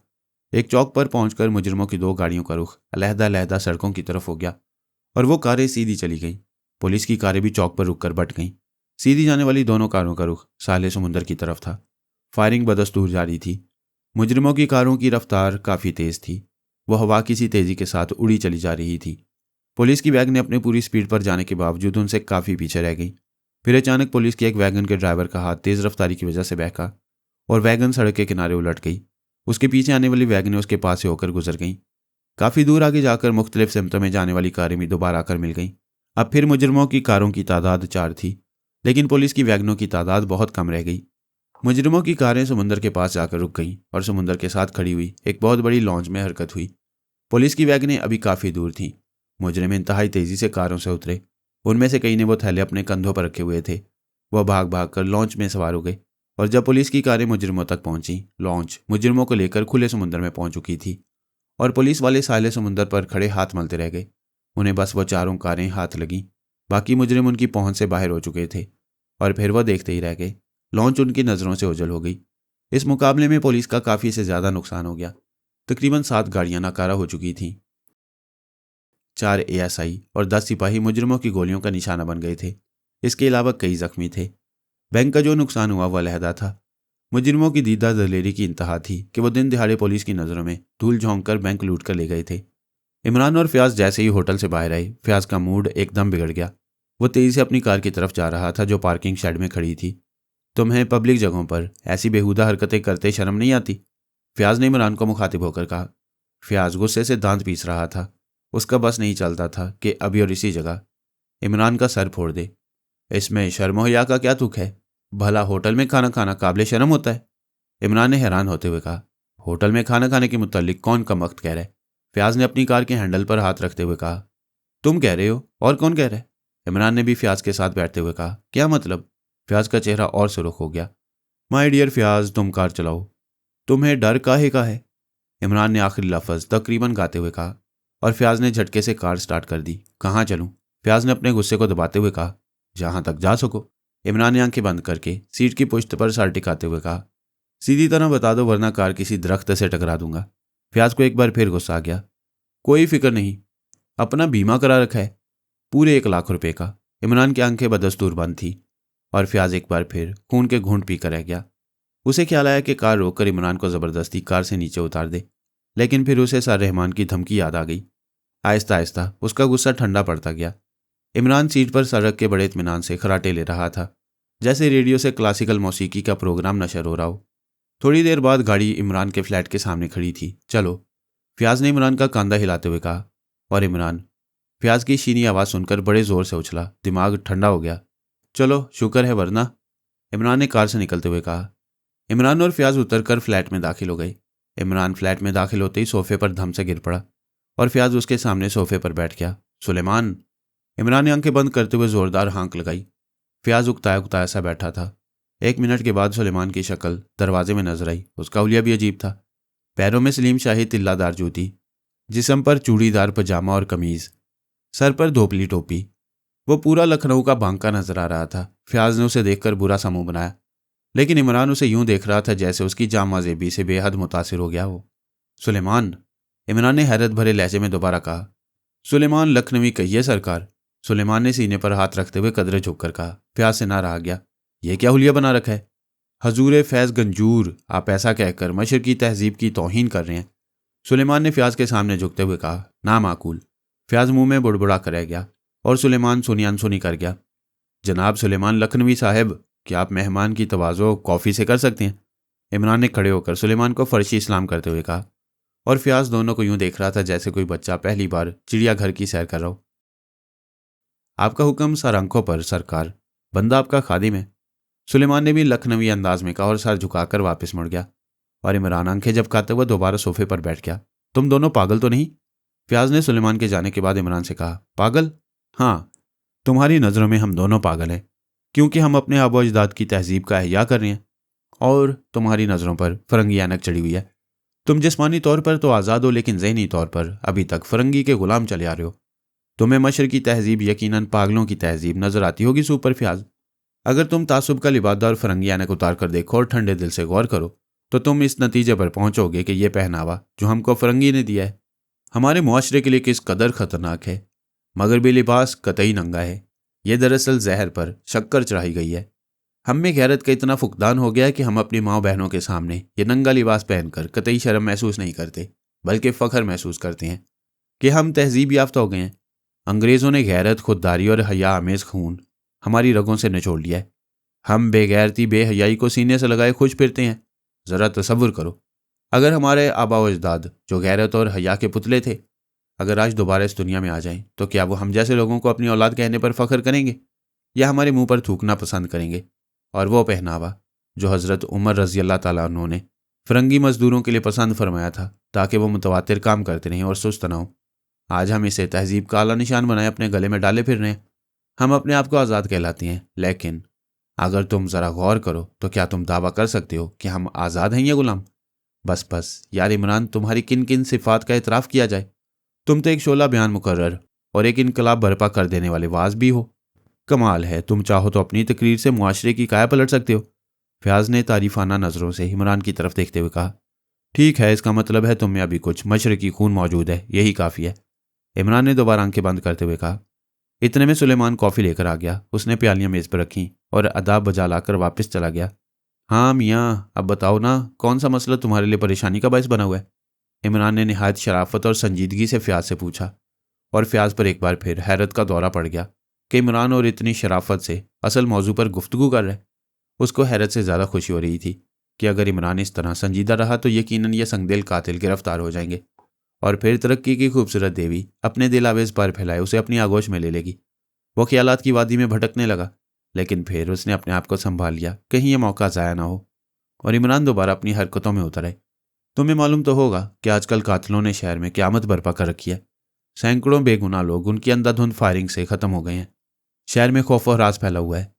एक चौक पर पहुंचकर मुजरिमों की 2 गाड़ियों का रुख अलहदा-अलहदा सड़कों की तरफ हो गया और वो कारें सीधी चली गईं। पुलिस की कारें भी चौक पर रुककर बट गईं। सीधी जाने वाली दोनों कारों का रुख साहिल समुंदर की तरफ था। फायरिंग बदस्तूर जारी थी। मुजरिमों की कारों की रफ्तार काफ़ी तेज़ थी। वह हवा की सी तेज़ी के साथ उड़ी चली जा रही थी। पुलिस की वैगन अपने पूरी स्पीड पर जाने के बावजूद उनसे काफ़ी पीछे रह गई। फिर अचानक पुलिस की एक वैगन के ड्राइवर का हाथ तेज़ रफ्तारी की वजह से बहका और वैगन सड़क के किनारे उलट गई। उसके पीछे आने वाली वैगनें उसके पास से होकर गुजर गईं। काफ़ी दूर आगे जाकर मुख्तलिफ सिमतों में जाने वाली कारें भी दोबारा आकर मिल गईं। अब फिर मुजरिमों की कारों की तादाद 4 थी, लेकिन पुलिस की वैगनों की तादाद बहुत कम रह गई। मुजरिमों की कारें समुंदर के पास जाकर रुक गईं और समुंदर के साथ खड़ी हुई एक बहुत बड़ी लॉन्च में हरकत हुई। पुलिस की वैगनें अभी काफ़ी दूर थीं। मुजरिम इंतहाई तेज़ी से कारों से उतरे। उनमें से कई ने वो थैले अपने कंधों पर रखे हुए थे। वह भाग भाग कर लॉन्च में सवार हो गए और जब पुलिस की कारें मुजरिमों तक पहुंची, लॉन्च मुजरिमों को लेकर खुले समुंदर में पहुंच चुकी थी और पुलिस वाले साहिल समुंदर पर खड़े हाथ मलते रह गए। उन्हें बस वो 4 कारें हाथ लगीं। बाकी मुजरिम उनकी पहुंच से बाहर हो चुके थे और फिर वह देखते ही रह गए। लॉन्च उनकी नज़रों से ओझल हो गई। इस मुकाबले में पुलिस का काफ़ी से ज़्यादा नुकसान हो गया। तकरीबन 7 गाड़ियां नाकारा हो चुकी थीं। 4 एएसआई और 10 सिपाही मुजरिमों की गोलियों का निशाना बन गए थे। इसके अलावा कई जख्मी थे। बैंक का जो नुकसान हुआ वह अलहदा था। मुजरिमों की दीदा दलेरी की इंतहा थी कि वो दिन दिहाड़े पुलिस की नज़रों में धूल झोंक कर बैंक लूट कर ले गए थे। इमरान और फयाज जैसे ही होटल से बाहर आए, फयाज का मूड एकदम बिगड़ गया। वो तेज़ी से अपनी कार की तरफ जा रहा था जो पार्किंग शेड में खड़ी थी। तुम्हें पब्लिक जगहों पर ऐसी बेहुदा हरकतें करते शर्म नहीं आती? फयाज ने इमरान को मुखातिब होकर कहा। फयाज गुस्से से दांत पीस रहा था। उसका बस नहीं चलता था कि अभी और इसी जगह इमरान का सर फोड़ दे। इसमें शर्म हया का क्या तुक है? भला होटल में खाना खाना काबिल शर्म होता है? इमरान ने हैरान होते हुए कहा। होटल में खाना खाने के मुतालिक कौन कमबख्त कह रहा है? फयाज ने अपनी कार के हैंडल पर हाथ रखते हुए कहा। तुम कह रहे हो, और कौन कह रहा है? इमरान ने भी फयाज के साथ बैठते हुए कहा। क्या मतलब? फयाज का चेहरा और सुर्ख हो गया। माय डियर फयाज, तुम कार चलाओ। तुम्हें डर काहे का है? इमरान ने आखिरी लफ्ज़ तकरीबन गाते हुए कहा और फयाज ने झटके से कार स्टार्ट कर दी। कहाँ चलूं? फयाज ने अपने गुस्से को दबाते हुए कहा। जहां तक जा सको। इमरान ने आंखें बंद करके सीट की पुश्त पर सर टिकाते हुए कहा। सीधी तरह बता दो वरना कार किसी दरख्त से टकरा दूंगा। फयाज को एक बार फिर गुस्सा आ गया। कोई फिक्र नहीं, अपना बीमा करा रखा है, पूरे 1 लाख रुपए का। इमरान की आंखें बदस्तूर बंद थी और फयाज एक बार फिर खून के घूंट पीकर रह गया। उसे ख्याल आया कि कार रोककर इमरान को ज़बरदस्ती कार से नीचे उतार दे, लेकिन फिर उसे सर रहमान की धमकी याद आ गई। आहिस्ता आहिस्ता उसका गुस्सा ठंडा पड़ता गया। इमरान सीट पर सड़क के बड़े इत्मीनान से खराटे ले रहा था, जैसे रेडियो से क्लासिकल मौसीकी का प्रोग्राम नशर हो रहा हो। थोड़ी देर बाद गाड़ी इमरान के फ्लैट के सामने खड़ी थी। चलो, फयाज ने इमरान का कंधा हिलाते हुए कहा और इमरान फयाज की शीनी आवाज़ सुनकर बड़े ज़ोर से उछला। दिमाग ठंडा हो गया। चलो, शुक्र है, वरना, इमरान ने कार से निकलते हुए कहा। इमरान और फयाज उतरकर फ्लैट में दाखिल हो गए। इमरान फ्लैट में दाखिल होते ही सोफे पर धम से गिर पड़ा और फ्याज उसके सामने सोफे पर बैठ गया। सुलेमान, इमरान ने आंखें बंद करते हुए जोरदार हाँक लगाई। फ्याज उकताया उकताया सा बैठा था। 1 मिनट के बाद सुलेमान की शक्ल दरवाजे में नजर आई। उसका हुलिया भी अजीब था। पैरों में सलीम शाही तिल्लादार जूती, जिस्म पर चूड़ीदार पजामा और कमीज, सर पर धोपली टोपी। वो पूरा लखनऊ का बांका नजर आ रहा था। फ्याज ने उसे देखकर बुरा सा मुंह बनाया, लेकिन इमरान उसे यूं देख रहा था जैसे उसकी जामा जेबी से बेहद मुतासिर हो गया हो। सुलेमान, इमरान ने हैरत भरे लहजे में दोबारा कहा। सुलेमान लखनवी कहिए सरकार, सुलेमान ने सीने पर हाथ रखते हुए कदरे झुककर कहा। फ्याज से ना रहा गया। यह क्या हुलिया बना रखा है? हजूर फैज गंजूर, आप ऐसा कहकर मशरकी तहजीब की तौहीन कर रहे हैं। सुलेमान ने फ्याज के सामने झुकते हुए कहा। ना माकूल। फ्याज मुंह में बुड़बुड़ा कर रह गया और सुलेमान सुनी अनसुनी कर गया। जनाब सुलेमान लखनवी साहब, क्या आप मेहमान की तवाज़ो कॉफ़ी से कर सकते हैं? इमरान ने खड़े होकर सुलेमान को फर्शी सलाम करते हुए कहा, और फ्याज दोनों को यूं देख रहा था जैसे कोई बच्चा पहली बार चिड़ियाघर की सैर कर रहा हो। आपका हुक्म सर आंखों पर सरकार, बंदा आपका खादिम है। सुलेमान ने भी लखनवी अंदाज में कहा और सर झुकाकर वापस मुड़ गया। और इमरान आंखें झपकाते हुए दोबारा सोफे पर बैठ गया। तुम दोनों पागल तो नहीं? फ्याज ने सुलेमान के जाने के बाद इमरान से कहा। पागल? हाँ, तुम्हारी नज़रों में हम दोनों पागल हैं, क्योंकि हम अपने आबो अजदाद की तहजीब का एहया कर रहे हैं, और तुम्हारी नज़रों पर फरंगी ऐनक चढ़ी हुई है। तुम जिस्मानी तौर पर तो आज़ाद हो, लेकिन ज़हनी तौर पर अभी तक फरंगी के गुलाम चले आ रहे हो। तुम्हें मशरकी तहजीब यकीनन पागलों की तहजीब नजर आती होगी सुपर फ्याज। अगर तुम तासुब का लिबासदार फरंगी ऐनक उतार कर देखो और ठंडे दिल से गौर करो, तो तुम इस नतीजे पर पहुंचोगे कि यह पहनावा जो हमको फरंगी ने दिया है हमारे मुआशरे के लिए किस कदर खतरनाक है। मगरबी लिबास कतई नंगा है। यह दरअसल जहर पर शक्कर चढ़ाई गई है। हम में गैरत का इतना फुकदान हो गया है कि हम अपनी माँ बहनों के सामने ये नंगा लिबास पहनकर कतई शर्म महसूस नहीं करते, बल्कि फ़ख्र महसूस करते हैं कि हम तहजीब याफ्ता हो गए हैं। अंग्रेज़ों ने गैरत, खुददारी और हया आमेज़ खून हमारी रगों से निचोड़ लिया है। हम बेगैरती बेहयाई को सीने से लगाए खुश फिरते हैं। ज़रा तसव्वुर करो, अगर हमारे आबा व अजदाद जो गैरत और हया के पुतले थे, अगर आज दोबारा इस दुनिया में आ जाएं, तो क्या वो हम जैसे लोगों को अपनी औलाद कहने पर फ़ख्र करेंगे, या हमारे मुंह पर थूकना पसंद करेंगे? और वो पहनावा जो हज़रत उमर रज़ी अल्लाह ताला अन्हु ने फ़िरंगी मज़दूरों के लिए पसंद फरमाया था, ताकि वो मुतवातिर काम करते रहें और सुस्त ना हो, आज हम इसे तहजीब का आला निशान बनाए अपने गले में डाले फिर रहे हैं। हम अपने आप को आज़ाद कहलाते हैं, लेकिन अगर तुम ज़रा गौर करो तो क्या तुम दावा कर सकते हो कि हम आज़ाद हैं या गुलाम? बस बस यार इमरान, तुम्हारी किन किन सिफ़ात का इतराफ़ किया जाए? तुम तो एक शोला बयान मुकर्रर और एक इनकलाब बर्पा कर देने वाले वाज भी हो। कमाल है, तुम चाहो तो अपनी तकरीर से मुआशरे की काया पलट सकते हो। फ्याज ने तारीफाना नज़रों से इमरान की तरफ देखते हुए कहा। ठीक है, इसका मतलब है तुम में अभी कुछ मशरकी खून मौजूद है, यही काफ़ी है। इमरान ने दोबारा आंखें बंद करते हुए कहा। इतने में सुलेमान कॉफ़ी लेकर आ गया। उसने प्यालियाँ मेज़ पर रखीं और अदाब बजा लाकर वापस चला गया। हाँ मियाँ, अब बताओ ना, कौन सा मसला तुम्हारे लिए परेशानी का बायस बना हुआ है? इमरान ने निहायत शराफत और संजीदगी से फ्याज से पूछा, और फ्याज पर एक बार फिर हैरत का दौरा पड़ गया कि इमरान और इतनी शराफत से असल मौजू पर गुफ्तगू कर रहे। उसको हैरत से ज़्यादा खुशी हो रही थी कि अगर इमरान इस तरह संजीदा रहा तो यकीनन ये संगदिल कातिल गिरफ्तार हो जाएंगे, और फिर तरक्की की खूबसूरत देवी अपने दिल आवेज पर फैलाए उसे अपनी आगोश में ले लेगी। वो ख्यालात की वादी में भटकने लगा, लेकिन फिर उसने अपने आप को संभाल लिया, कहीं यह मौका ज़ाया ना हो, और इमरान दोबारा अपनी हरकतों में उतर आए। तुम्हें मालूम तो होगा कि आजकल कातिलों ने शहर में क़यामत बर्पा कर रखी है। सैकड़ों बेगुनाह लोग उनकी अंधाधुंध फायरिंग से ख़त्म हो गए हैं। शहर में खौफ और राज फैला हुआ है।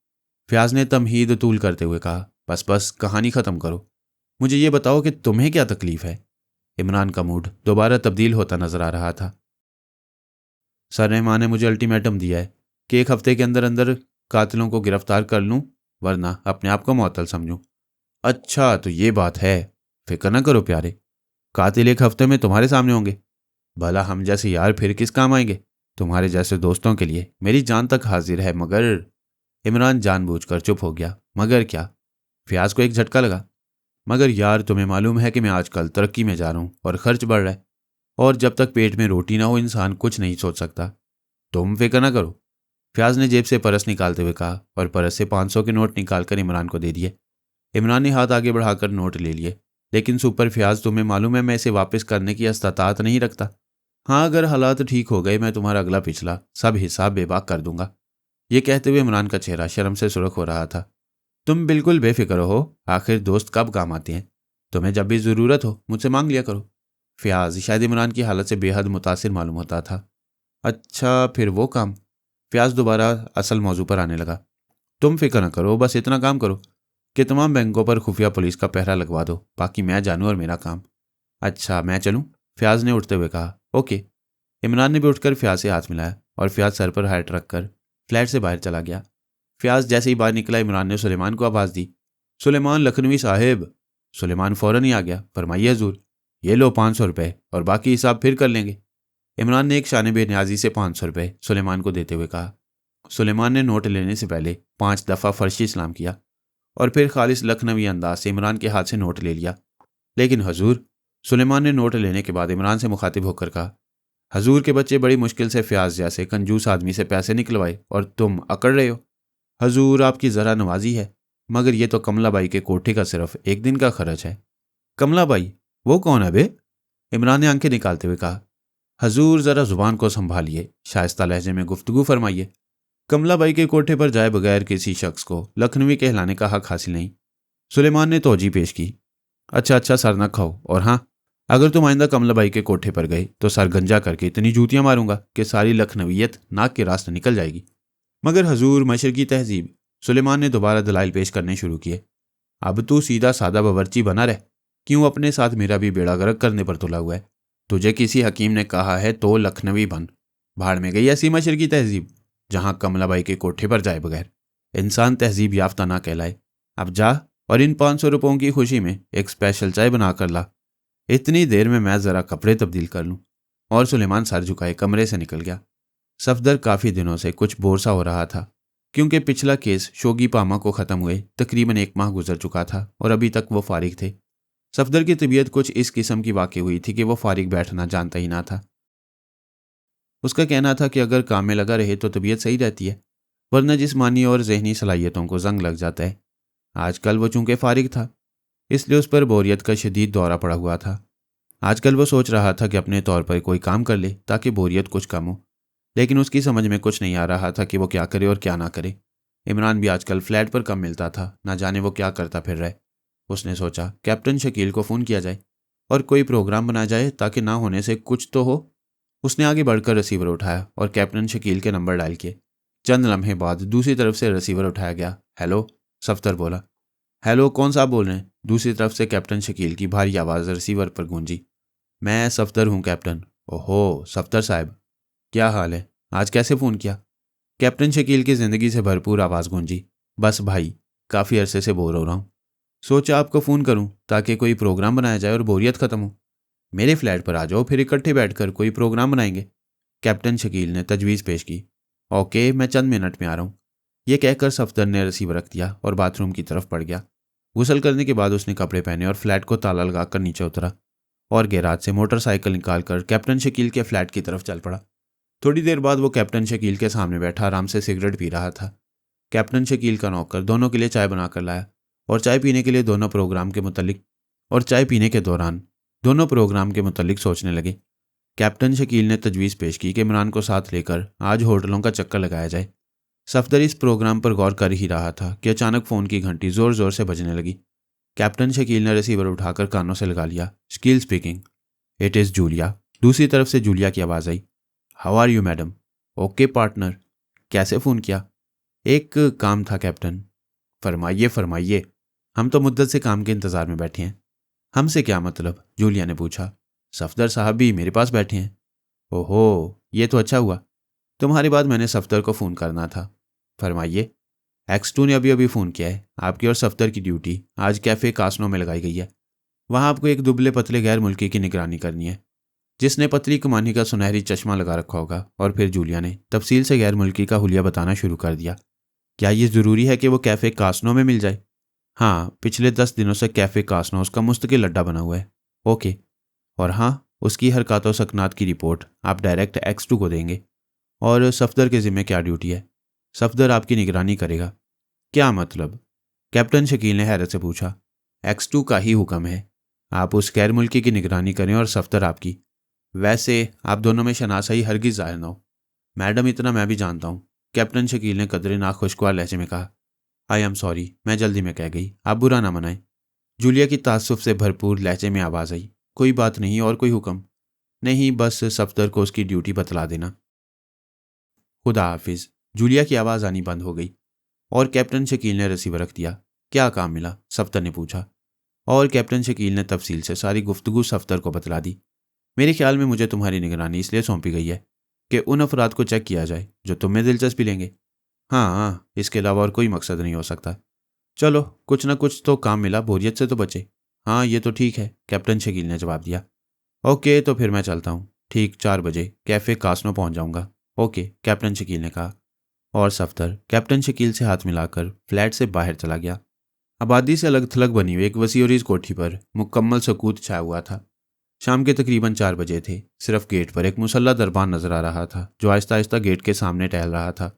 फ्याज ने तमहीद तूल करते हुए कहा। बस बस कहानी ख़त्म करो, मुझे ये बताओ कि तुम्हें क्या तकलीफ़ है? इमरान का मूड दोबारा तब्दील होता नजर आ रहा था। सर रहमान ने मुझे अल्टीमेटम दिया है कि 1 हफ्ते के अंदर अंदर कातिलों को गिरफ्तार कर लूं, वरना अपने आप को मुअत्तल समझूं। अच्छा तो ये बात है, फिक्र न करो प्यारे, कातिल 1 हफ्ते में तुम्हारे सामने होंगे। भला हम जैसे यार फिर किस काम आएंगे? तुम्हारे जैसे दोस्तों के लिए मेरी जान तक हाजिर है। मगर इमरान जानबूझकर चुप हो गया। मगर क्या? फ्याज को एक झटका लगा। मगर यार, तुम्हें मालूम है कि मैं आजकल तरक्की में जा रहा हूं और खर्च बढ़ रहा है, और जब तक पेट में रोटी ना हो इंसान कुछ नहीं सोच सकता। तुम फिक्र ना करो, फ्याज ने जेब से परस निकालते हुए कहा, और परस से 500 के नोट निकालकर इमरान को दे दिए। इमरान ने हाथ आगे बढ़ाकर नोट ले लिए। लेकिन सुपर फ्याज, तुम्हें मालूम है मैं इसे वापस करने की इस्तात नहीं रखता। हाँ, अगर हालात ठीक हो गए मैं तुम्हारा अगला पिछला सब हिसाब बेबाक कर दूंगा। ये कहते हुए इमरान का चेहरा शर्म से सुर्ख हो रहा था। तुम बिल्कुल बेफिक्र हो, आखिर दोस्त कब काम आते हैं? तुम्हें जब भी ज़रूरत हो मुझसे मांग लिया करो। फ़याज़ शायद इमरान की हालत से बेहद मुतासिर मालूम होता था। अच्छा, फिर वो काम? फ़याज़ दोबारा असल मौजू पर आने लगा। तुम फिक्र न करो, बस इतना काम करो कि तमाम बैंकों पर खुफिया पुलिस का पहरा लगवा दो, बाकी मैं जानूँ और मेरा काम। अच्छा, मैं चलूँ? फ़याज़ ने उठते हुए कहा। ओके। इमरान ने भी उठकर फ़याज़ से हाथ मिलाया और फ़याज़ सर पर हैट रखकर फ्लैट से बाहर चला गया। फ़याज़ जैसे ही बाहर निकला, इमरान ने सुलेमान को आवाज़ दी, सुलेमान लखनवी साहिब। सुलेमान फ़ौरन ही आ गया। फरमाइए हुज़ूर। ये लो 500 रुपये और बाकी हिसाब फिर कर लेंगे। इमरान ने एक शाने बेनियाजी से 500 रुपये सुलेमान को देते हुए कहा। सुलेमान ने नोट लेने से पहले 5 दफ़ा फर्शी सलाम किया और फिर खालिस लखनवी अंदाज से इमरान के हाथ से नोट ले लिया। लेकिन हजूर, सुलेमान ने नोट लेने के बाद इमरान से मुखातिब होकर कहा, हजूर के बच्चे बड़ी मुश्किल से फ़याज़ जैसे कंजूस आदमी से पैसे निकलवाए और तुम अकड़ रहे हो। हजूर आपकी ज़रा नवाजी है, मगर ये तो कमला बाई के कोठे का सिर्फ एक दिन का खर्च है। कमला बाई? वो कौन है बे? इमरान ने आंखें निकालते हुए कहा। हजूर ज़रा ज़ुबान को संभालिए, शाइस्ता लहजे में गुफ्तगू फरमाइए। कमला बाई के कोठे पर जाए बगैर किसी शख्स को लखनवी कहलाने का हक हासिल नहीं। सुलेमान ने तोजी पेश की। अच्छा अच्छा, सर न खाओ, और हाँ, अगर तुम आइंदा कमला बाई के कोठे पर गए तो सर गंजा करके इतनी जूतियां मारूंगा कि सारी लखनवीयत नाक के रास्ते निकल जाएगी। मगर हजूर, मशरकी तहजीब। सुलेमान ने दोबारा दलाइल पेश करने शुरू किए। अब तू सीधा सादा बावर्ची बना रह, क्यों अपने साथ मेरा भी बेड़ा गर्क करने पर तुला हुआ है? तुझे किसी हकीम ने कहा है तो लखनवी बन। भाड़ में गई ऐसी मशरकी तहजीब जहां कमलाबाई के कोठे पर जाए बगैर इंसान तहजीब याफ्ता ना कहलाए। अब जा और इन 500 रुपयों की खुशी में एक स्पेशल चाय बना कर ला। इतनी देर में मैं ज़रा कपड़े तब्दील कर लूँ। और सुलेमान सर झुकाए कमरे से निकल गया। सफदर काफ़ी दिनों से कुछ बोर सा हो रहा था, क्योंकि पिछला केस शोगी पामा को ख़त्म हुए तकरीबन 1 माह गुजर चुका था और अभी तक वो फारिग थे। सफदर की तबीयत कुछ इस किस्म की वाक़ई हुई थी कि वो फारिग बैठना जानता ही ना था। उसका कहना था कि अगर काम में लगा रहे तो तबीयत सही रहती है, वरना जिस्मानी और जहनी सलाहियतों को जंग लग जाता है। आजकल वो चूंकि फारिग था, इसलिए उस पर बोरियत का शदीद दौरा पड़ा हुआ था। आजकल वो सोच रहा था कि अपने तौर पर कोई काम कर ले ताकि बोरियत कुछ कम हो, लेकिन उसकी समझ में कुछ नहीं आ रहा था कि वो क्या करे और क्या ना करे। इमरान भी आजकल फ्लैट पर कम मिलता था, ना जाने वो क्या करता फिर रहे। उसने सोचा कैप्टन शकील को फ़ोन किया जाए और कोई प्रोग्राम बना जाए ताकि ना होने से कुछ तो हो। उसने आगे बढ़कर रिसीवर उठाया और कैप्टन शकील के नंबर डायल किए। चंद लम्हे बाद दूसरी तरफ से रिसीवर उठाया गया। हेलो, सफ्तर बोला। हेलो, कौन साहब बोल रहे हैं? दूसरी तरफ से कैप्टन शकील की भारी आवाज़ रिसीवर पर गूंजी। मैं सफ्तर हूँ कैप्टन। ओहो सफ्तर साहब, क्या हाल है? आज कैसे फ़ोन किया? कैप्टन शकील की ज़िंदगी से भरपूर आवाज़ गूंजी। बस भाई, काफ़ी अरसे से बोर हो रहा हूँ, सोचा आपको फ़ोन करूं ताकि कोई प्रोग्राम बनाया जाए और बोरियत ख़त्म हो। मेरे फ्लैट पर आ जाओ, फिर इकट्ठे बैठकर कोई प्रोग्राम बनाएंगे। कैप्टन शकील ने तजवीज़ पेश की। ओके, मैं चंद मिनट में आ रहा हूँ। यह कहकर सफदर ने रिसीवर रख दिया और बाथरूम की तरफ पड़ गया। गुसल करने के बाद उसने कपड़े पहने और फ्लैट को ताला लगाकर नीचे उतरा और गैराज से मोटरसाइकिल निकालकर कैप्टन शकील के फ्लैट की तरफ चल पड़ा। थोड़ी देर बाद वो कैप्टन शकील के सामने बैठा आराम से सिगरेट पी रहा था। कैप्टन शकील का नौकर दोनों के लिए चाय बनाकर लाया और चाय पीने के लिए दोनों प्रोग्राम के मुतल्लिक चाय पीने के दौरान दोनों प्रोग्राम के मुतल्लिक सोचने लगे। कैप्टन शकील ने तजवीज़ पेश की कि इमरान को साथ लेकर आज होटलों का चक्कर लगाया जाए। सफदर इस प्रोग्राम पर गौर कर ही रहा था कि अचानक फ़ोन की घंटी ज़ोर ज़ोर से बजने लगी। कैप्टन शकील ने रिसीवर उठाकर कानों से लगा लिया। Shakeel speaking. It is Julia. दूसरी तरफ से जूलिया की आवाज़ आई। How are you madam? Okay partner. कैसे फ़ोन किया? एक काम था कैप्टन। फरमाइए फरमाइए, हम तो मुद्दत से काम के इंतज़ार में बैठे हैं। हमसे क्या मतलब? जूलिया ने पूछा। सफदर साहब भी मेरे पास बैठे हैं। ओहो, ये तो अच्छा हुआ। तुम्हारे बाद मैंने सफदर को फ़ोन करना था। फरमाइए। X2 ने अभी अभी फ़ोन किया है। आपकी और सफदर की ड्यूटी आज कैफ़े कासनो में लगाई गई है। वहाँ आपको एक दुबले पतले गैर मुल्की की निगरानी करनी है, जिसने पतली कमानी का सुनहरी चश्मा लगा रखा होगा। और फिर जूलिया ने तफसील से गैर मुल्की का हुलिया बताना शुरू कर दिया। क्या ये ज़रूरी है कि वो कैफ़े कासनो में मिल जाए? हाँ, पिछले 10 दिनों से कैफ़े कासनो उसका मुस्तकिल अड्डा बना हुआ है। ओके। और हाँ, उसकी हरकत और सकनात की रिपोर्ट आप डायरेक्ट X2 को देंगे। और सफदर के ज़िम्मे क्या ड्यूटी है? सफदर आपकी निगरानी करेगा। क्या मतलब? कैप्टन शकील ने हैरत से पूछा। X2 का ही हुक्म है, आप उस गैर मुल्की की निगरानी करें और सफदर आपकी। वैसे आप दोनों में शनासाई हरगिज़ ज़ाहिर ना हो। मैडम, इतना मैं भी जानता हूँ, कैप्टन शकील ने कदरे नाखुशगवार लहजे में कहा। आई एम सॉरी, मैं जल्दी में कह गई, आप बुरा ना मनाएं। जूलिया की तासुफ से भरपूर लहजे में आवाज़ आई। कोई बात नहीं, और कोई हुक्म? नहीं, बस सफदर को उसकी ड्यूटी बतला देना। खुदा हाफिज। जूलिया की आवाज़ आनी बंद हो गई और कैप्टन शकील ने रिसीवर रख दिया। क्या काम मिला? सफदर ने पूछा। और कैप्टन शकील ने तफसील से सारी गुफ्तगू सफदर को बतला दी। मेरे ख्याल में मुझे तुम्हारी निगरानी इसलिए सौंपी गई है कि उन अफराद को चेक किया जाए जो तुम में दिलचस्पी लेंगे। हाँ, इसके अलावा और कोई मकसद नहीं हो सकता। चलो, कुछ ना कुछ तो काम मिला, बोरियत से तो बचे। हाँ, ये तो ठीक है, कैप्टन शकील ने जवाब दिया। ओके, तो फिर मैं चलता हूँ। ठीक 4 बजे कैफ़े कास्नो पहुँच जाऊँगा। ओके, कैप्टन शकील ने कहा। और सफदर कैप्टन शकील से हाथ मिलाकर फ्लैट से बाहर चला गया। आबादी से अलग थलग बनी हुई एक वसी और इस कोठी पर मुकम्मल सकूत छाया हुआ था। शाम के तकरीबन 4 बजे थे। सिर्फ गेट पर एक मुसल्ला दरबान नजर आ रहा था जो आहिस्ता आहिस्ता गेट के सामने टहल रहा था।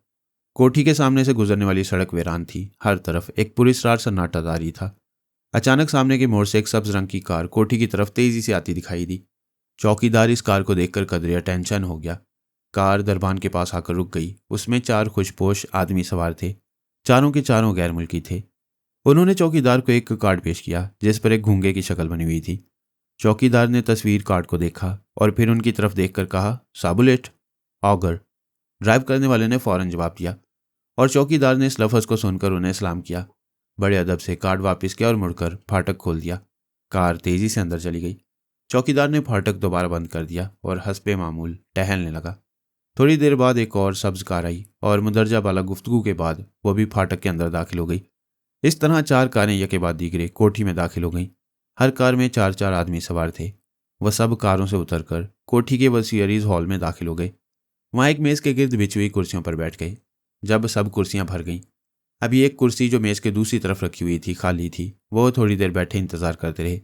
कोठी के सामने से गुजरने वाली सड़क वीरान थी। हर तरफ एक पुरस्कार सन्नाटा जारी था। अचानक सामने के मोड़ से एक सब्ज रंग की कार कोठी की तरफ तेजी से आती दिखाई दी। चौकीदार इस कार को देखकर कदरे अटेंशन हो गया। कार दरबान के पास आकर रुक गई। उसमें 4 खुशपोश आदमी सवार थे। चारों के चारों गैर मुल्की थे। उन्होंने चौकीदार को एक कार्ड पेश किया जिस पर एक घूंगे की शक्ल बनी हुई थी। चौकीदार ने तस्वीर कार्ड को देखा और फिर उनकी तरफ देखकर कहा, साबुलेट ऑगर। ड्राइव करने वाले ने फौरन जवाब दिया और चौकीदार ने इस लफ्ज़ को सुनकर उन्हें सलाम किया। बड़े अदब से कार्ड वापस किया और मुड़कर फाटक खोल दिया। कार तेजी से अंदर चली गई। चौकीदार ने फाटक दोबारा बंद कर दिया और हस्बे मामूल टहलने लगा। थोड़ी देर बाद एक और सब्ज कार आई और मुदरजा बाला गुफ्तगू के बाद वो भी फाटक के अंदर दाखिल हो गई। इस तरह 4 कारें यके बाद दीगरे कोठी में दाखिल हो गईं। हर कार में 4-4 आदमी सवार थे। वह सब कारों से उतरकर कोठी के वसीयरीज हॉल में दाखिल हो गए। वहाँ एक मेज़ के गिर्द बिछी हुई कुर्सियों पर बैठ गए। जब सब कुर्सियां भर गईं, अभी एक कुर्सी जो मेज़ के दूसरी तरफ रखी हुई थी खाली थी। वो थोड़ी देर बैठे इंतजार करते रहे।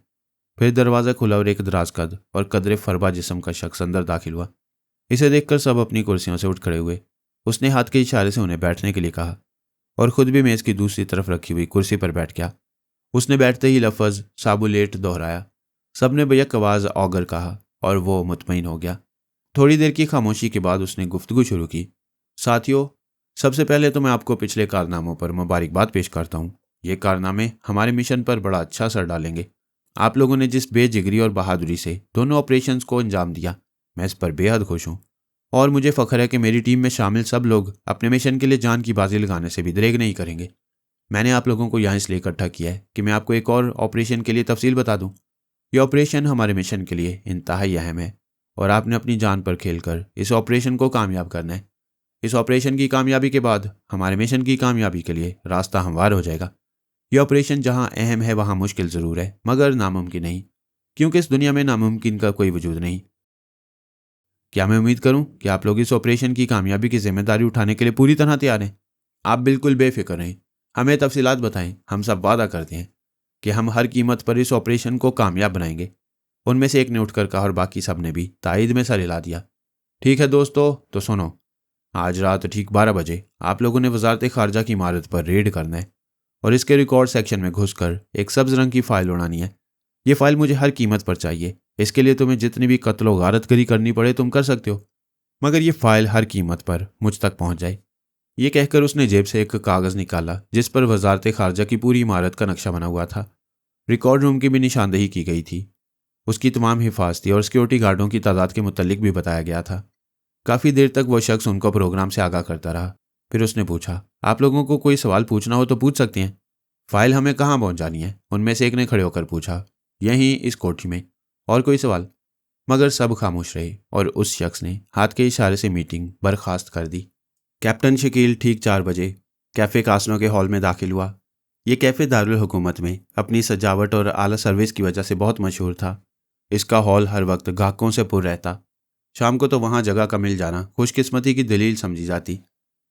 फिर दरवाज़ा खुला और एक दराज कद और कदरे फरबा जिस्म का शख्स अंदर दाखिल हुआ। इसे देखकर सब अपनी कुर्सियों से उठ खड़े हुए। उसने हाथ के इशारे से उन्हें बैठने के लिए कहा और खुद भी मेज़ की दूसरी तरफ रखी हुई कुर्सी पर बैठ गया। उसने बैठते ही लफ्ज़ साबुलेट दोहराया। सबने बैक आवाज़ ऑगर कहा और वो मुतमईन हो गया। थोड़ी देर की खामोशी के बाद उसने गुफ्तगू शुरू की। साथियों, सबसे पहले तो मैं आपको पिछले कारनामों पर मुबारकबाद पेश करता हूँ। ये कारनामे हमारे मिशन पर बड़ा अच्छा असर डालेंगे। आप लोगों ने जिस बेजिगरी और बहादुरी से दोनों ऑपरेशंस को अंजाम दिया, मैं इस पर बेहद खुश हूँ। और मुझे फ़ख्र है कि मेरी टीम में शामिल सब लोग अपने मिशन के लिए जान की बाजी लगाने से भी दरेग नहीं करेंगे। मैंने आप लोगों को यहाँ इसलिए इकट्ठा किया है कि मैं आपको एक और ऑपरेशन के लिए तफसील बता दूँ। ये ऑपरेशन हमारे मिशन के लिए इंतहाई अहम है और आपने अपनी जान पर खेलकर इस ऑपरेशन को कामयाब करना है। इस ऑपरेशन की कामयाबी के बाद हमारे मिशन की कामयाबी के लिए रास्ता हमवार हो जाएगा। ये ऑपरेशन जहाँ अहम है वहाँ मुश्किल ज़रूर है, मगर नामुमकिन नहीं, क्योंकि इस दुनिया में नामुमकिन का कोई वजूद नहीं। क्या मैं उम्मीद करूं कि आप लोग इस ऑपरेशन की कामयाबी की जिम्मेदारी उठाने के लिए पूरी तरह तैयार हैं? आप बिल्कुल बेफिक्र रहें, हमें तफसीलात बताएं। हम सब वादा करते हैं कि हम हर कीमत पर इस ऑपरेशन को कामयाब बनाएंगे। उनमें से एक ने उठकर कहा और बाकी सब ने भी तायद में सर हिला दिया। ठीक है दोस्तों, तो सुनो, आज रात ठीक 12 बजे आप लोगों ने वजारत खारजा की इमारत पर रेड करना है और इसके रिकॉर्ड सेक्शन में घुसकर एक सब्ज रंग की फ़ाइल उड़ानी है। ये फ़ाइल मुझे हर कीमत पर चाहिए। इसके लिए तुम्हें जितनी भी कत्ल व गारतगरी करनी पड़े तुम कर सकते हो, मगर ये फ़ाइल हर कीमत पर मुझ तक पहुंच जाए। ये कहकर उसने जेब से एक कागज़ निकाला जिस पर वजारत खारजा की पूरी इमारत का नक्शा बना हुआ था। रिकॉर्ड रूम की भी निशानदेही की गई थी। उसकी तमाम हिफाजती और सिक्योरिटी गार्डों की तादाद के मुतल्लिक भी बताया गया था। काफ़ी देर तक वह शख्स उनको प्रोग्राम से आगाह करता रहा। फिर उसने पूछा, आप लोगों को कोई सवाल पूछना हो तो पूछ सकते हैं। फ़ाइल हमें कहाँ पहुँचानी है? उनमें से एक ने खड़े होकर पूछा। यहीं इस कोठी में। और कोई सवाल? मगर सब खामोश रहे और उस शख्स ने हाथ के इशारे से मीटिंग बर्खास्त कर दी। कैप्टन शकील ठीक 4 बजे कैफ़े कास्नो के हॉल में दाखिल हुआ। ये कैफ़े दारुल हुकूमत में अपनी सजावट और आला सर्विस की वजह से बहुत मशहूर था। इसका हॉल हर वक्त ग्राहकों से पुर रहता। शाम को तो वहाँ जगह का मिल जाना खुशकिस्मती की दलील समझी जाती।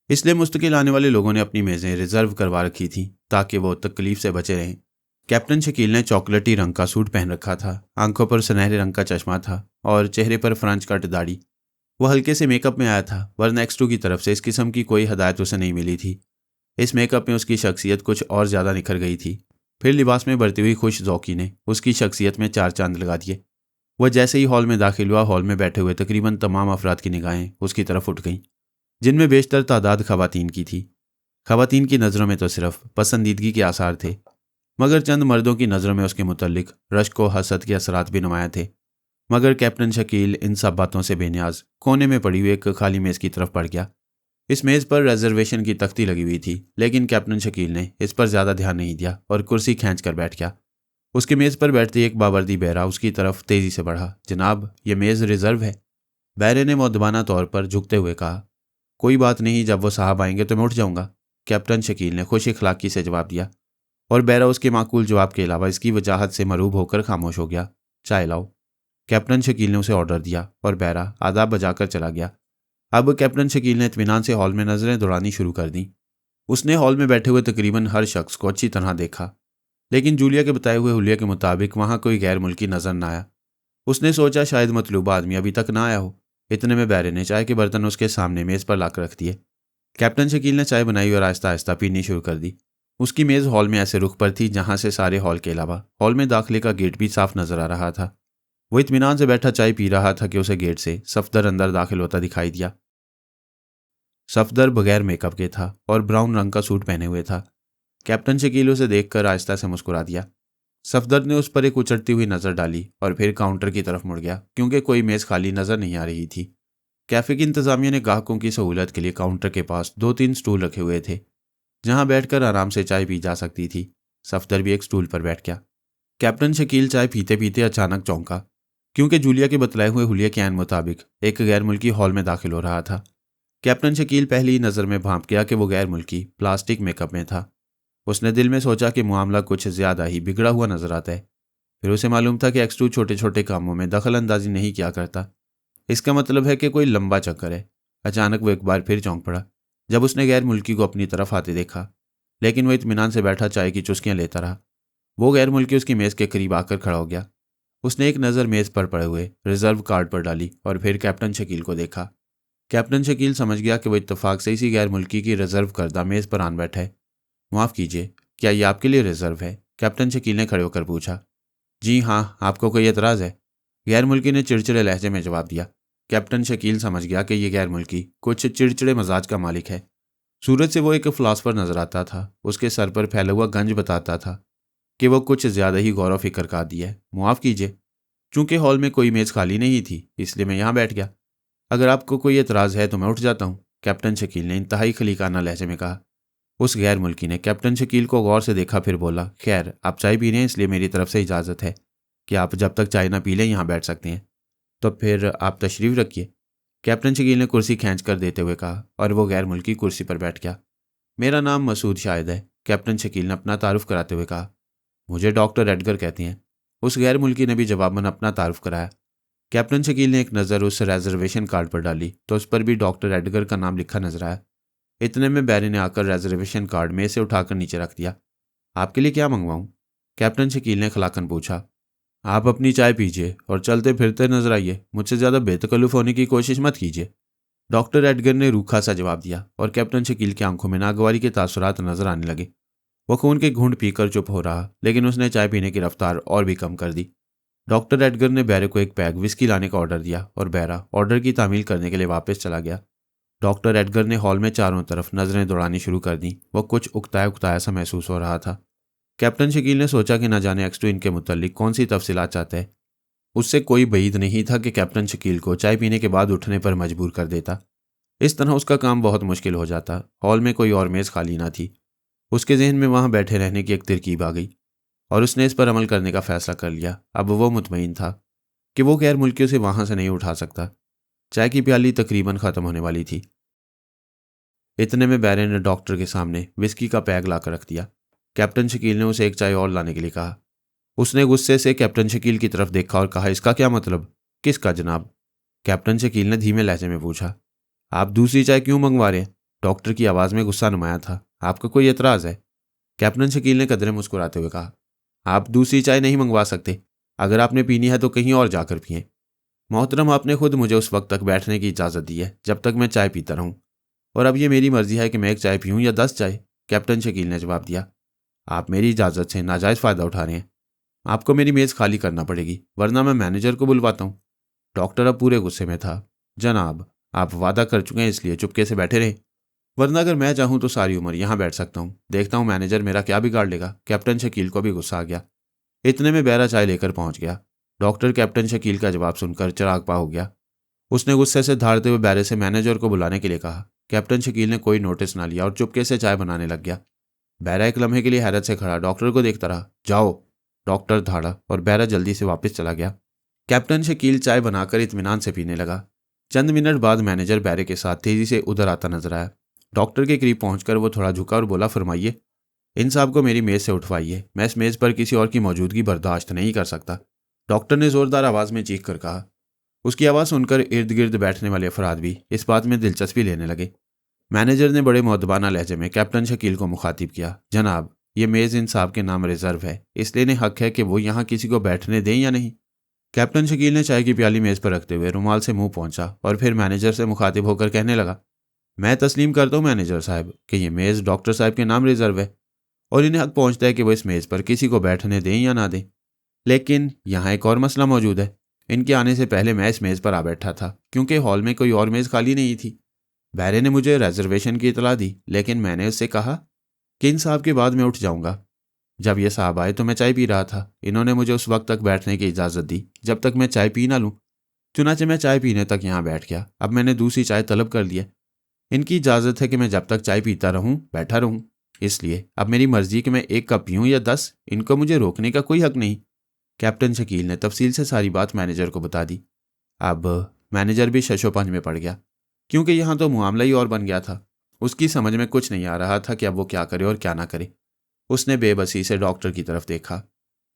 इसलिए मुस्तकिल आने वाले लोगों ने अपनी मेज़ें रिजर्व करवा रखी थी ताकि वो तकलीफ से बचे रहें। कैप्टन शकील ने चॉकलेटी रंग का सूट पहन रखा था, आंखों पर सुनहरे रंग का चश्मा था और चेहरे पर फ्रेंच कट दाढ़ी। वह हल्के से मेकअप में आया था, वरना एक्स2 की तरफ से इस किस्म की कोई हदायत उसे नहीं मिली थी। इस मेकअप में उसकी शख्सियत कुछ और ज़्यादा निखर गई थी। फिर लिबास में बढ़ती हुई खुश ज़ौकी ने उसकी शख्सियत में 4 चांद लगा दिए। वह जैसे ही हॉल में दाखिल हुआ, हॉल में बैठे हुए तकरीबन तमाम अफराद की निगाहें उसकी तरफ उठ गईं, जिनमें बेशतर तादाद खवातीन की थी। खवातीन की नज़रों में तो सिर्फ पसंदीदगी के आसार थे, मगर चंद मर्दों की नज़रों में उसके मुतल्लिक रश्क व हसद के असरात भी नुमाया थे। मगर कैप्टन शकील इन सब बातों से बेनियाज कोने में पड़ी हुई एक खाली मेज़ की तरफ बढ़ गया। इस मेज़ पर रिजर्वेशन की तख्ती लगी हुई थी, लेकिन कैप्टन शकील ने इस पर ज़्यादा ध्यान नहीं दिया और कुर्सी खींच कर बैठ गया। उसकी मेज़ पर बैठते एक बावर्दी बहरा उसकी तरफ तेज़ी से बढ़ा। जनाब, ये मेज़ रिजर्व है। बहरे ने मुअद्दबाना तौर पर झुकते हुए कहा। कोई बात नहीं, जब वो साहब आएंगे तो मैं उठ जाऊंगा, कैप्टन शकील ने खुश इखलाकी से जवाब दिया। और बहरा उसके माकूल जवाब के अलावा इसकी वजाहत से मरूब होकर खामोश हो गया। चाय लाओ, कैप्टन शकील ने उसे ऑर्डर दिया और बहरा आदाब बजाकर चला गया। अब कैप्टन शकील ने इत्मीनान से हॉल में नजरें दौड़ानी शुरू कर दी। उसने हॉल में बैठे हुए तकरीबन हर शख्स को अच्छी तरह देखा, लेकिन जूलिया के बताए हुए हुलिया के मुताबिक वहां कोई गैर मुल्की नजर न आया। उसने सोचा शायद मतलूबा आदमी अभी तक ना आया हो। इतने में बहरे ने चाय के बर्तन उसके सामने मेज़ पर लाकर रख दिए। कैप्टन शकील ने चाय बनाई और आहिस्ता आहिस्ता पीनी शुरू कर दी। उसकी मेज़ हॉल में ऐसे रुख पर थी जहां से सारे हॉल के अलावा हॉल में दाखिले का गेट भी साफ नजर आ रहा था। वो इत्मीनान से बैठा चाय पी रहा था कि उसे गेट से सफदर अंदर दाखिल होता दिखाई दिया। सफदर बगैर मेकअप के था और ब्राउन रंग का सूट पहने हुए था। कैप्टन शकील उसे देखकर आहिस्ता से मुस्कुरा दिया। सफदर ने उस पर एक उचटती हुई नजर डाली और फिर काउंटर की तरफ मुड़ गया, क्योंकि कोई मेज खाली नजर नहीं आ रही थी। कैफे की इंतजामिया ने ग्राहकों की सहूलत के लिए काउंटर के पास 2-3 स्टूल रखे हुए थे, जहां बैठकर आराम से चाय पी जा सकती थी। सफदर भी एक स्टूल पर बैठ गया। कैप्टन शकील चाय पीते पीते अचानक चौंका, क्योंकि जूलिया के बतलाए हुए हुलिया के ऐन मुताबिक एक गैर मुल्की हॉल में दाखिल हो रहा था। कैप्टन शकील पहली नज़र में भांप गया कि वो गैर मुल्की प्लास्टिक मेकअप में था। उसने दिल में सोचा कि मामला कुछ ज्यादा ही बिगड़ा हुआ नजर आता है। फिर उसे मालूम था कि एक्स2 छोटे छोटे कामों में दखल अंदाजी नहीं किया करता। इसका मतलब है कि कोई लंबा चक्कर है। अचानक वो एक बार फिर चौंक पड़ा जब उसने गैर मुल्की को अपनी तरफ आते देखा, लेकिन वो इत्मीनान से बैठा चाय की चुस्कियां लेता रहा। वो गैर मुल्की उसकी मेज़ के करीब आकर खड़ा हो गया। उसने एक नज़र मेज़ पर पड़े हुए रिजर्व कार्ड पर डाली और फिर कैप्टन शकील को देखा। कैप्टन शकील समझ गया कि वो इत्तेफाक से इसी गैर मुल्की की रिजर्व करदा मेज़ पर आन बैठा है। माफ़ कीजिए, क्या ये आपके लिए रिजर्व है? कैप्टन शकील ने खड़े होकर पूछा। जी हाँ, आपको कोई एतराज़ है? गैर मुल्की ने चिड़चिड़े लहजे में जवाब दिया। कैप्टन शकील समझ गया कि यह गैर मुल्की कुछ चिड़चिड़े मजाज का मालिक है। सूरत से वो एक फ़िलासफ़र नजर आता था। उसके सर पर फैला हुआ गंज बताता था कि वो कुछ ज़्यादा ही गौर व फिक्र का आदी है। माफ़ कीजिए, चूंकि हॉल में कोई मेज़ खाली नहीं थी इसलिए मैं यहाँ बैठ गया। अगर आपको कोई एतराज़ है तो मैं उठ जाता हूँ, कैप्टन शकील ने इंतहाई खलीकाना लहजे में कहा। उस गैर मुल्की ने कैप्टन शकील को गौर से देखा, फिर बोला, खैर आप चाय पी रहे हैं इसलिए मेरी तरफ से इजाज़त है कि आप जब तक चाय ना पी लें यहाँ बैठ सकते हैं। तो फिर आप तशरीफ़ रखिए, कैप्टन शकील ने कुर्सी खींच कर देते हुए कहा और वो गैर मुल्की कुर्सी पर बैठ गया। मेरा नाम मसूद शाहिद है, कैप्टन शकील ने अपना तारुफ कराते हुए कहा। मुझे डॉक्टर एडगर कहते हैं, उस गैर मुल्की ने भी जवाबन अपना तारुफ कराया। कैप्टन शकील ने एक नज़र उस रिजर्वेशन कार्ड पर डाली तो उस पर भी डॉक्टर एडगर का नाम लिखा नजर आया। इतने में बैरी ने आकर रिजर्वेशन कार्ड में से उठाकर नीचे रख दिया। आपके लिए क्या मंगवाऊं? कैप्टन शकील ने खलाकन पूछा। आप अपनी चाय पीजिए और चलते फिरते नजर आइए, मुझसे ज़्यादा बेतकल्लुफ़ होने की कोशिश मत कीजिए, डॉक्टर एडगर ने रूखा सा जवाब दिया। और कैप्टन शकील की आंखों में नागवारी के तासुरात नजर आने लगे। वो खून के घूंट पीकर चुप हो रहा, लेकिन उसने चाय पीने की रफ्तार और भी कम कर दी। डॉक्टर एडगर ने बैरे को एक पैग विस्की लाने का ऑर्डर दिया और बैरा ऑर्डर की तामील करने के लिए वापस चला गया। डॉक्टर एडगर ने हॉल में चारों तरफ नजरें दौड़ानी शुरू कर दी। वो कुछ उकताया उकताया सा महसूस हो रहा था। कैप्टन शकील ने सोचा कि न जाने एक्स2 इनके मुतल्लिक कौन सी तफसीलात चाहता है। उससे कोई बईद नहीं था कि कैप्टन शकील को चाय पीने के बाद उठने पर मजबूर कर देता। इस तरह उसका काम बहुत मुश्किल हो जाता। हॉल में कोई और मेज़ खाली ना थी। उसके जहन में वहां बैठे रहने की एक तरकीब आ गई और उसने इस पर अमल करने का फैसला कर लिया। अब वो मुतमईन था कि वो गैर मुल्कियों से वहां से नहीं उठा सकता। चाय की प्याली तकरीबन ख़त्म होने वाली थी। इतने में बैरे ने डॉक्टर के सामने विस्की का पैग लाकर रख दिया। कैप्टन शकील ने उसे एक चाय और लाने के लिए कहा। उसने गुस्से से कैप्टन शकील की तरफ देखा और कहा, इसका क्या मतलब? किसका जनाब? कैप्टन शकील ने धीमे लहजे में पूछा। आप दूसरी चाय क्यों मंगवा रहे हैं? डॉक्टर की आवाज़ में गुस्सा नुमाया था। आपका कोई एतराज़ है? कैप्टन शकील ने कदरे मुस्कुराते हुए कहा। आप दूसरी चाय नहीं मंगवा सकते। अगर आपने पीनी है तो कहीं और जाकर पिएं। मोहतरम, आपने खुद मुझे उस वक्त तक बैठने की इजाज़त दी है जब तक मैं चाय पीता रहूं, और अब ये मेरी मर्जी है कि मैं एक चाय पीऊं या 10 चाय, कैप्टन शकील ने जवाब दिया। आप मेरी इजाज़त से नाजायज़ फ़ायदा उठा रहे हैं। आपको मेरी मेज़ खाली करना पड़ेगी, वरना मैं मैनेजर को बुलवाता हूँ। डॉक्टर अब पूरे गुस्से में था। जनाब, आप वादा कर चुके हैं इसलिए चुपके से बैठे रहे, वरना अगर मैं चाहूँ तो सारी उम्र यहाँ बैठ सकता हूँ। देखता हूँ मैनेजर मेरा क्या बिगाड़ लेगा। कैप्टन शकील को भी गुस्सा आ गया। इतने में बैरा चाय लेकर पहुँच गया। डॉक्टर कैप्टन शकील का जवाब सुनकर चिरागपा हो गया। उसने गुस्से से धारते हुए बैरे से मैनेजर को बुलाने के लिए कहा। कैप्टन शकील ने कोई नोटिस ना लिया और चुपके से चाय बनाने लग गया। बैरा एक लम्हे के लिए हैरत से खड़ा डॉक्टर को देखता रहा। जाओ, डॉक्टर धाड़ा और बैरा जल्दी से वापस चला गया। कैप्टन शकील चाय बनाकर इत्मीनान से पीने लगा। चंद मिनट बाद मैनेजर बैरे के साथ तेजी से उधर आता नजर आया। डॉक्टर के करीब पहुंचकर वो थोड़ा झुका और बोला, फरमाइए। इन साहब को मेरी मेज से उठवाइए, मैं इस मेज पर किसी और की मौजूदगी बर्दाश्त नहीं कर सकता, डॉक्टर ने जोरदार आवाज में चीख कर कहा। उसकी आवाज़ सुनकर इर्द गिर्द बैठने वाले अफराद भी इस बात में दिलचस्पी लेने लगे। मैनेजर ने बड़े मुअद्दबाना लहजे में कैप्टन शकील को मुखातिब किया। जनाब, ये मेज़ इन साहब के नाम रिजर्व है, इसलिए इन्हें हक है कि वो यहाँ किसी को बैठने दें या नहीं। कैप्टन शकील ने चाय की प्याली मेज़ पर रखते हुए रुमाल से मुंह पहुंचा और फिर मैनेजर से मुखातिब होकर कहने लगा, मैं तस्लीम करता हूँ मैनेजर साहब कि ये मेज़ डॉक्टर साहब के नाम रिजर्व है और इन्हें हक पहुँचता है कि वो इस मेज़ पर किसी को बैठने दें या ना दें। लेकिन यहाँ एक और मसला मौजूद है। इनके आने से पहले मैं इस मेज़ पर आ बैठा था क्योंकि हॉल में कोई और मेज़ खाली नहीं थी। बैरे ने मुझे रिजर्वेशन की इतला दी, लेकिन मैंने उससे कहा कि इन साहब के बाद मैं उठ जाऊंगा। जब ये साहब आए तो मैं चाय पी रहा था। इन्होंने मुझे उस वक्त तक बैठने की इजाज़त दी जब तक मैं चाय पी ना लूँ। चुनाचे मैं चाय पीने तक यहाँ बैठ गया। अब मैंने दूसरी चाय तलब कर ली है। इनकी इजाज़त है कि मैं जब तक चाय पीता रहूँ बैठा रहूँ, इसलिए अब मेरी मर्जी कि मैं 1 कप पीऊँ या 10, इनको मुझे रोकने का कोई हक नहीं। कैप्टन शकील ने तफसील से सारी बात मैनेजर को बता दी। अब मैनेजर भी शशोपंज में पड़ गया क्योंकि यहाँ तो मामला ही और बन गया था। उसकी समझ में कुछ नहीं आ रहा था कि अब वो क्या करे और क्या ना करे। उसने बेबसी से डॉक्टर की तरफ देखा।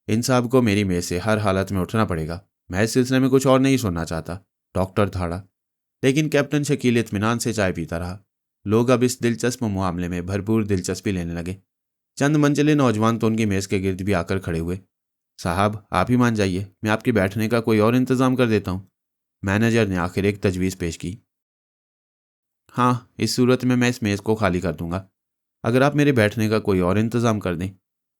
इन साहब को मेरी मेज से हर हालत में उठना पड़ेगा। मैं इस सिलसिले में कुछ और नहीं सुनना चाहता, डॉक्टर धाड़ा। लेकिन कैप्टन शकील इत्मीनान से चाय पीता रहा। लोग अब इस दिलचस्प मामले में भरपूर दिलचस्पी लेने लगे। चंद मंजिले नौजवान तो उनकी मेज़ के गिर्द भी आकर खड़े हुए। साहब, आप ही मान जाइए, मैं आपके बैठने का कोई और इंतज़ाम कर देता हूँ। मैनेजर ने आखिर एक तजवीज़ पेश की। हाँ, इस सूरत में मैं इस मेज़ को खाली कर दूंगा अगर आप मेरे बैठने का कोई और इंतज़ाम कर दें,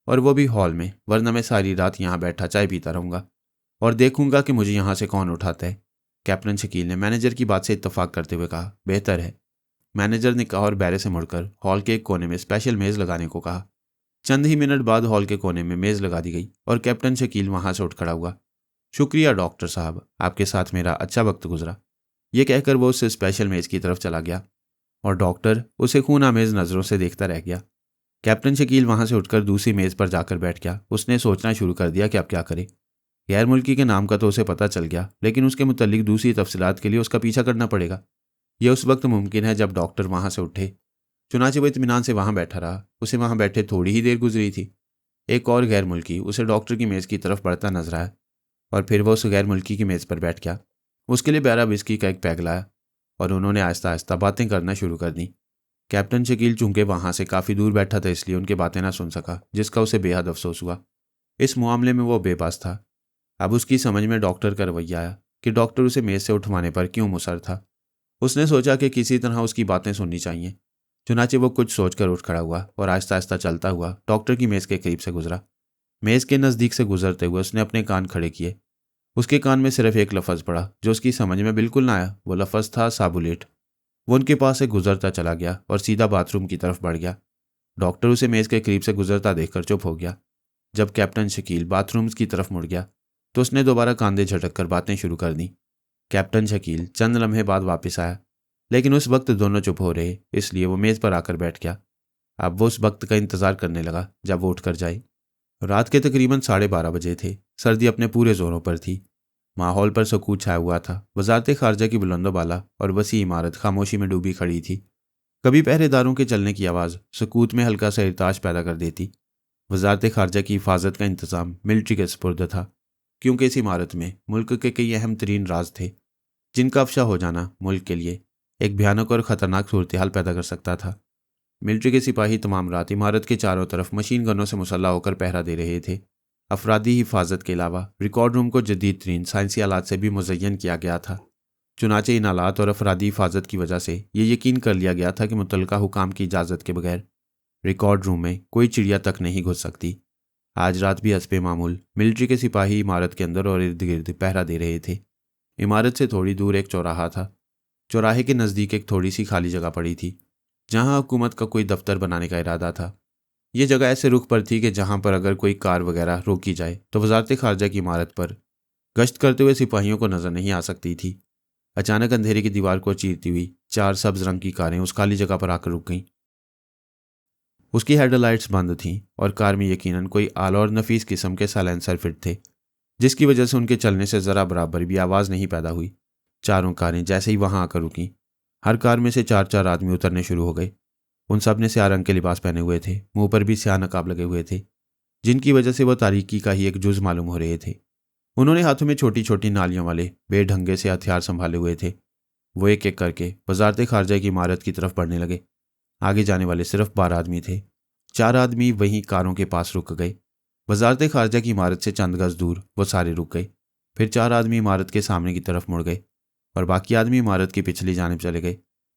और वो भी हॉल में, वरना मैं सारी रात यहाँ बैठा चाय पीता रहूँगा और देखूंगा कि मुझे यहाँ से कौन उठाता है। कैप्टन शकील ने मैनेजर की बात से इत्तफाक करते हुए कहा। बेहतर है, मैनेजर ने कहा और बैरे से मुड़कर हॉल के एक कोने में स्पेशल मेज़ लगाने को कहा। चंद ही मिनट बाद हॉल के कोने में मेज़ लगा दी गई और कैप्टन शकील वहां से उठ खड़ा हुआ। शुक्रिया डॉक्टर साहब, आपके साथ मेरा अच्छा वक्त गुजरा। यह कहकर वो उस स्पेशल मेज़ की तरफ चला गया और डॉक्टर उसे खून आमेज नज़रों से देखता रह गया। कैप्टन शकील वहां से उठकर दूसरी मेज़ पर जाकर बैठ गया। उसने सोचना शुरू कर दिया कि अब क्या करे। गैर मुल्की के नाम का तो उसे पता चल गया, लेकिन उसके मुतल्लिक दूसरी तफसीलात के लिए उसका पीछा करना पड़ेगा। यह उस वक्त मुमकिन है जब डॉक्टर वहां से उठे। चुनाचे वो इत्मीनान से वहां बैठा रहा। उसे वहां बैठे थोड़ी ही देर गुजरी थी। एक और गैर मुल्की उसे डॉक्टर की मेज़ की तरफ बढ़ता नजर आया और फिर वह उस गैर मुल्की की मेज़ पर बैठ गया। उसके लिए 12 विस्की का एक पैग लाया और उन्होंने आहिस्ता आहिस्ता बातें करना शुरू कर दी। कैप्टन शकील चूंकि वहां से काफ़ी दूर बैठा था इसलिए उनकी बातें ना सुन सका, जिसका उसे बेहद अफसोस हुआ। इस मामले में वो बेबस था। अब उसकी समझ में डॉक्टर का रवैया आया कि डॉक्टर उसे मेज़ से उठवाने पर क्यों मुसर था। उसने सोचा कि किसी तरह उसकी बातें सुननी चाहिए। चुनाचे वो कुछ सोचकर उठ खड़ा हुआ और आहिस्ता आहिस्ता चलता हुआ डॉक्टर की मेज़ के करीब से गुजरा। मेज़ के नज़दीक से गुजरते हुए उसने अपने कान खड़े किए। उसके कान में सिर्फ एक लफ्ज़ पड़ा जो उसकी समझ में बिल्कुल ना आया। वो लफ्ज़ था साबुलेट। वो उनके पास से गुजरता चला गया और सीधा बाथरूम की तरफ बढ़ गया। डॉक्टर उसे मेज़ के करीब से गुजरता देखकर चुप हो गया। जब कैप्टन शकील बाथरूम्स की तरफ मुड़ गया तो उसने दोबारा कांधे झटक कर बातें शुरू कर दी। कैप्टन शकील चंद लम्हे बाद वापस आया, लेकिन उस वक्त दोनों चुप हो रहे, इसलिए वो मेज़ पर आकर बैठ गया। अब वो उस वक्त का इंतज़ार करने लगा जब वो उठकर जाए। रात के तकरीबन 12:30 बजे थे। सर्दी अपने पूरे जोरों पर थी। माहौल पर सुकून छाया हुआ था। वजारत खारजा की बुलंदोबाला और वसी इमारत खामोशी में डूबी खड़ी थी। कभी पहरेदारों के चलने की आवाज़ सुकूत में हल्का सा इरताज पैदा कर देती। वजारत खारजा की हिफाजत का इंतज़ाम मिलिट्री के सुपुर्द था, क्योंकि इस इमारत में मुल्क के कई अहम तरीन राज थे जिनका अफशा हो जाना मुल्क के लिए एक भयानक और ख़तरनाक सूरत हाल पैदा कर सकता था। मिलिट्री के सिपाही तमाम रात इमारत के चारों तरफ मशीन गनों से मुसल्ला होकर पहरा दे रहे थे। अफरादी हिफाजत के अलावा रिकॉर्ड रूम को जदीद तरीन साइंसी आलात से भी मुज़य्यन किया गया था। चुनाचे इन आलात और अफरादी हिफाजत की वजह से ये यकीन कर लिया गया था कि मुतल्लिका हुकाम की इजाज़त के बगैर रिकॉर्ड रूम में कोई चिड़िया तक नहीं घुस सकती। आज रात भी हस्बे मामूल मिलिट्री के सिपाही इमारत के अंदर और इर्द गिर्द पहरा दे रहे थे। इमारत से थोड़ी दूर एक चौराहा था। चौराहे के नज़दीक एक थोड़ी सी खाली जगह पड़ी थी जहां हुकूमत का कोई दफ्तर बनाने का इरादा था। ये जगह ऐसे रुख पर थी कि जहां पर अगर कोई कार वगैरह रोकी जाए तो वजारत खारजा की इमारत पर गश्त करते हुए सिपाहियों को नजर नहीं आ सकती थी। अचानक अंधेरे की दीवार को चीरती हुई 4 सब्ज रंग की कारें उस खाली जगह पर आकर रुक गईं। उसकी हेडलाइट्स बंद थीं और कार में यकीनन कोई आला और नफीस किस्म के साइलेंसर फिट थे, जिसकी वजह से उनके चलने से जरा बराबर भी आवाज़ नहीं पैदा हुई। चारों कारें जैसे ही वहां आकर रुकीं, हर कार में से 4-4 आदमी उतरने शुरू हो गए। उन सब ने स्याह रंग के लिबास पहने हुए थे, मुंह पर भी स्याह नकाब लगे हुए थे, जिनकी वजह से वह तारीकी का ही एक जुज मालूम हो रहे थे। उन्होंने हाथों में छोटी छोटी नालियों वाले बेढंगे से हथियार संभाले हुए थे। वो एक एक करके वजारत खारजा की इमारत की तरफ बढ़ने लगे। आगे जाने वाले सिर्फ 12 आदमी थे। 4 आदमी वहीं कारों के पास रुक गए। वजारत खारजा की इमारत से चंद गज दूर वो सारे रुक गए। फिर 4 आदमी इमारत के सामने की तरफ मुड़ गए और बाकी आदमी इमारत की पिछली जानिब चले गए।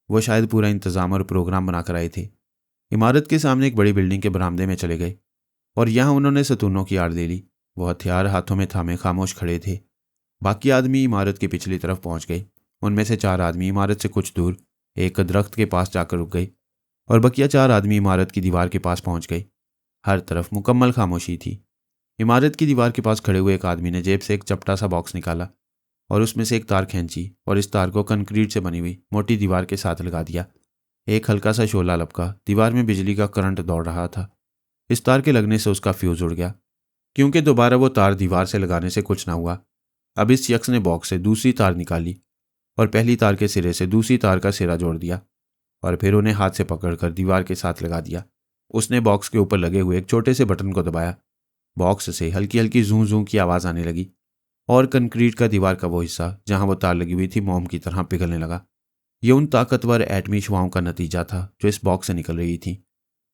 वो शायद पूरा इंतजाम और प्रोग्राम बनाकर आए थे। इमारत के सामने एक बड़ी बिल्डिंग के बरामदे में चले गए और यहाँ उन्होंने सतूनों की आड़ ले ली। वो हथियार हाथों में थामे खामोश खड़े थे। बाकी आदमी इमारत की पिछली तरफ पहुंच गए। उनमें से 4 आदमी इमारत से कुछ दूर एक दरख्त के पास जाकर रुक गए और बकिया 4 आदमी इमारत की दीवार के पास पहुंच गए। हर तरफ मुकम्मल खामोशी थी। इमारत की दीवार के पास खड़े हुए एक आदमी ने जेब से एक चपटा सा बॉक्स निकाला और उसमें से एक तार खींची और इस तार को कंक्रीट से बनी हुई मोटी दीवार के साथ लगा दिया। एक हल्का सा शोला लपका, दीवार में बिजली का करंट दौड़ रहा था। इस तार के लगने से उसका फ्यूज उड़ गया, क्योंकि दोबारा वो तार दीवार से लगाने से कुछ ना हुआ। अब इस शख्स ने बॉक्स से दूसरी तार निकाली और पहली तार के सिरे से दूसरी तार का सिरा जोड़ दिया और फिर उन्हें हाथ से पकड़कर दीवार के साथ लगा दिया। उसने बॉक्स के ऊपर लगे हुए एक छोटे से बटन को दबाया। बॉक्स से हल्की हल्की जूं जूं की आवाज़ आने लगी और कंक्रीट का दीवार का वो हिस्सा जहां वो तार लगी हुई थी मोम की तरह पिघलने लगा। ये उन ताकतवर एटमी शुआओं का नतीजा था जो इस बॉक्स से निकल रही थी।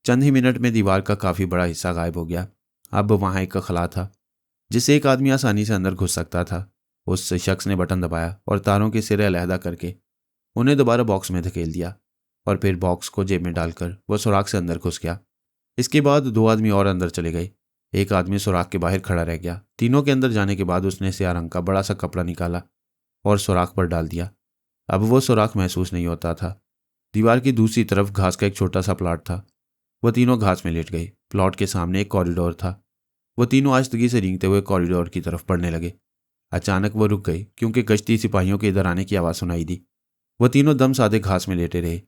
चंद ही मिनट में दीवार का काफ़ी बड़ा हिस्सा गायब हो गया। अब वहां एक खला था जिससे एक आदमी आसानी से अंदर घुस सकता था। उस शख्स ने बटन दबाया और तारों के सिरे अलहदा करके उन्हें दोबारा बॉक्स में धकेल दिया और फिर बॉक्स को जेब में डालकर वह सुराख से अंदर घुस गया। इसके बाद 2 आदमी और अंदर चले गए। एक आदमी सुराख के बाहर खड़ा रह गया। तीनों के अंदर जाने के बाद उसने स्याह रंग का बड़ा सा कपड़ा निकाला और सुराख पर डाल दिया। अब वो सुराख महसूस नहीं होता था। दीवार की दूसरी तरफ घास का एक छोटा सा प्लॉट था। वह तीनों घास में लेट गए। प्लॉट के सामने एक कॉरिडोर था। वो तीनों आहिस्तगी से रेंगते हुए कॉरिडोर की तरफ बढ़ने लगे। अचानक वो रुक गए क्योंकि गश्ती सिपाहियों के इधर आने की आवाज़ सुनाई दी। वो तीनों दम साधे घास में लेटे रहे।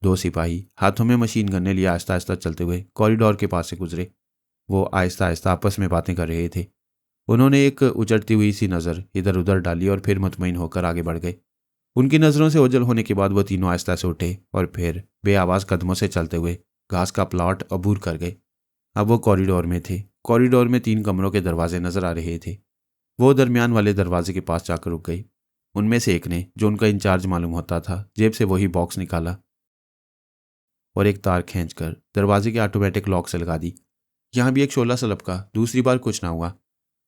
2 सिपाही हाथों में मशीन गन्ने लिए आहिस्ता आहिस्ता चलते हुए कॉरिडोर के पास से गुजरे। वो आहिस्ता आहिस्ता आपस में बातें कर रहे थे। उन्होंने एक उचटती हुई सी नज़र इधर उधर डाली और फिर मुतमईन होकर आगे बढ़ गए। उनकी नज़रों से ओझल होने के बाद वो तीनों आहिस्ता से उठे और फिर बेआवाज़ कदमों से चलते हुए घास का प्लॉट अबूर कर गए। अब वो कॉरिडोर में थे। कॉरिडोर में 3 कमरों के दरवाजे नजर आ रहे थे। वो दरमियान वाले दरवाजे के पास जाकर रुक गई। उनमें से एक ने, जो उनका इंचार्ज मालूम होता था, जेब से वही बॉक्स निकाला और एक तार खींचकर दरवाजे के ऑटोमेटिक लॉक से लगा दी। यहाँ भी एक शोला सा लपका। दूसरी बार कुछ ना हुआ।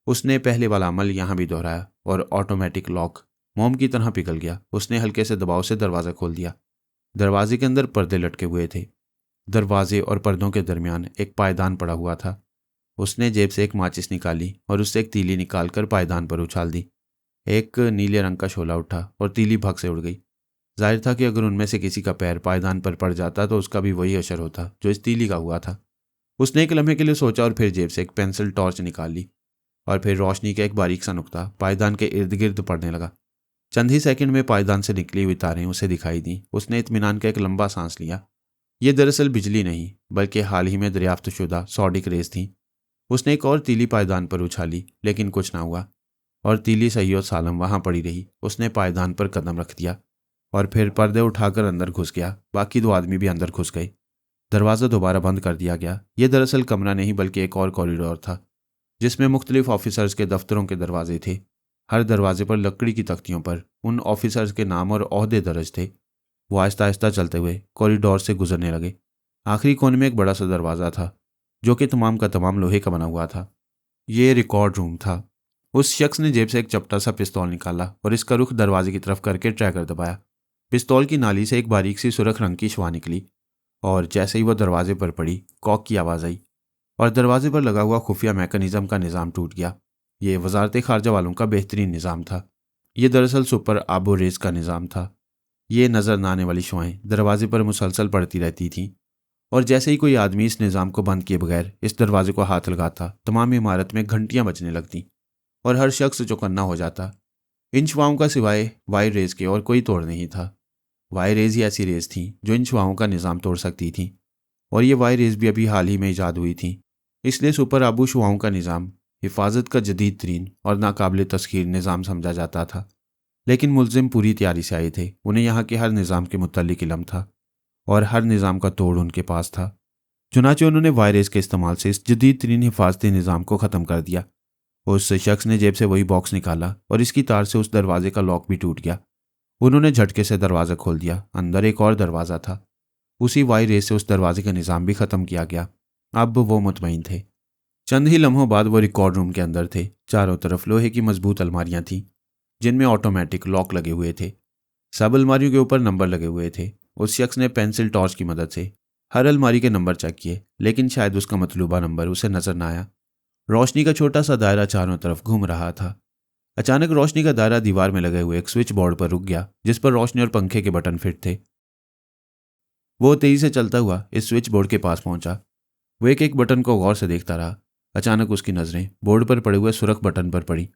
उसने पहले वाला अमल यहाँ भी दोहराया और ऑटोमेटिक लॉक मोम की तरह पिघल गया। उसने हल्के से दबाव से दरवाज़ा खोल दिया। दरवाजे के अंदर पर्दे लटके हुए थे। दरवाजे और पर्दों के दरमियान एक पायदान पड़ा हुआ था। उसने जेब से एक माचिस निकाली और उससे एक तीली निकालकर पायदान पर उछाल दी। एक नीले रंग का शोला उठा और तीली भग से उड़ गई। जाहिर था कि अगर उनमें से किसी का पैर पायदान पर पड़ जाता तो उसका भी वही असर होता जो इस तीली का हुआ था। उसने एक लम्हे के लिए सोचा और फिर जेब से एक पेंसिल टॉर्च निकाल ली और फिर रोशनी का एक बारीक सा नुक्ता पायदान के इर्द गिर्द पड़ने लगा। चंद ही सेकंड में पायदान से निकली हुई तारें उसे दिखाई दी। उसने इत्मीनान का एक लंबा सांस लिया। ये दरअसल बिजली नहीं बल्कि हाल ही में दरियाफ्त शुदा सॉडिक रेस थी। उसने एक और तीली पायदान पर उछाली लेकिन कुछ ना हुआ और तीली सही और सालम वहां पड़ी रही। उसने पायदान पर कदम रख दिया और फिर पर्दे उठाकर अंदर घुस गया। बाकी 2 आदमी भी अंदर घुस गए। दरवाज़ा दोबारा बंद कर दिया गया। यह दरअसल कमरा नहीं बल्कि एक और कॉरिडोर था जिसमें मुख्तलिफ ऑफिसर्स के दफ्तरों के दरवाजे थे। हर दरवाजे पर लकड़ी की तख्तियों पर उन ऑफिसर्स के नाम और ओहदे दर्ज थे। वो आहिस्ता आहिस्ता चलते हुए कॉरिडोर से गुजरने लगे। आखिरी कोने में एक बड़ा सा दरवाज़ा था जो कि तमाम का तमाम लोहे का बना हुआ था। ये रिकॉर्ड रूम था। उस शख्स ने जेब से एक चपटा सा पिस्तौल निकाला और इसका रुख दरवाजे की तरफ करके ट्रैकर दबाया। पिस्तौल की नाली से एक बारीक सी सुर्ख रंग की शुआ निकली और जैसे ही वह दरवाजे पर पड़ी कॉक की आवाज़ आई और दरवाजे पर लगा हुआ खुफिया मैकेनिज्म का निज़ाम टूट गया। ये वजारत खारजा वालों का बेहतरीन निज़ाम था। ये दरअसल सुपर आबो रेस का निज़ाम था। ये नज़र न आने वाली शुआएं दरवाजे पर मुसलसल पड़ती रहती थीं और जैसे ही कोई आदमी इस निज़ाम को बंद किए बगैर इस दरवाजे को हाथ लगाता तमाम इमारत में घंटियां बजने लगतीं और हर शख्स चौकन्ना हो जाता। इन छुआओं का सिवाय वाई रेज के और कोई तोड़ नहीं था। वाई रेज ही ऐसी रेज थी जो इन छुआओं का निज़ाम तोड़ सकती थी, और ये वाई रेज भी अभी हाल ही में ईजाद हुई थी। इसलिए सुपर आबू छुआओं का निज़ाम हिफाजत का जदीद तरीन और नाकाबिल तस्खीर निज़ाम समझा जाता था। लेकिन मुलजिम पूरी तैयारी से आए थे। उन्हें यहाँ के हर निज़ाम के मुतल्लिक इल्म था और हर निज़ाम का तोड़ उनके पास था। चुनाचे उन्होंने वायरस के इस्तेमाल से इस जदीद तरीन हिफाजती निज़ाम को ख़त्म कर दिया। उस शख्स ने जेब से वही बॉक्स निकाला और इसकी तार से उस दरवाजे का लॉक भी टूट गया। उन्होंने झटके से दरवाज़ा खोल दिया। अंदर एक और दरवाज़ा था। उसी वायरस से उस दरवाजे का निज़ाम भी ख़त्म किया गया। अब वो मुतमईन थे। चंद ही लम्हों बाद वो रिकॉर्ड रूम के अंदर थे। चारों तरफ लोहे की मजबूत अलमारियां थीं जिनमें ऑटोमेटिक लॉक लगे हुए थे। सब अलमारियों के ऊपर नंबर लगे हुए थे। उस शख्स ने पेंसिल टॉर्च की मदद से हर अलमारी के नंबर चेक किए, लेकिन शायद उसका मतलूबा नंबर उसे नजर न आया। रोशनी का छोटा सा दायरा चारों तरफ घूम रहा था। अचानक रोशनी का दायरा दीवार में लगे हुए एक स्विच बोर्ड पर रुक गया, जिस पर रोशनी और पंखे के बटन फिट थे। वो तेजी से चलता हुआ इस स्विच बोर्ड के पास पहुंचा। वो एक एक बटन को गौर से देखता रहा। अचानक उसकी नजरें बोर्ड पर पड़े हुए सुरख बटन पर पड़ी।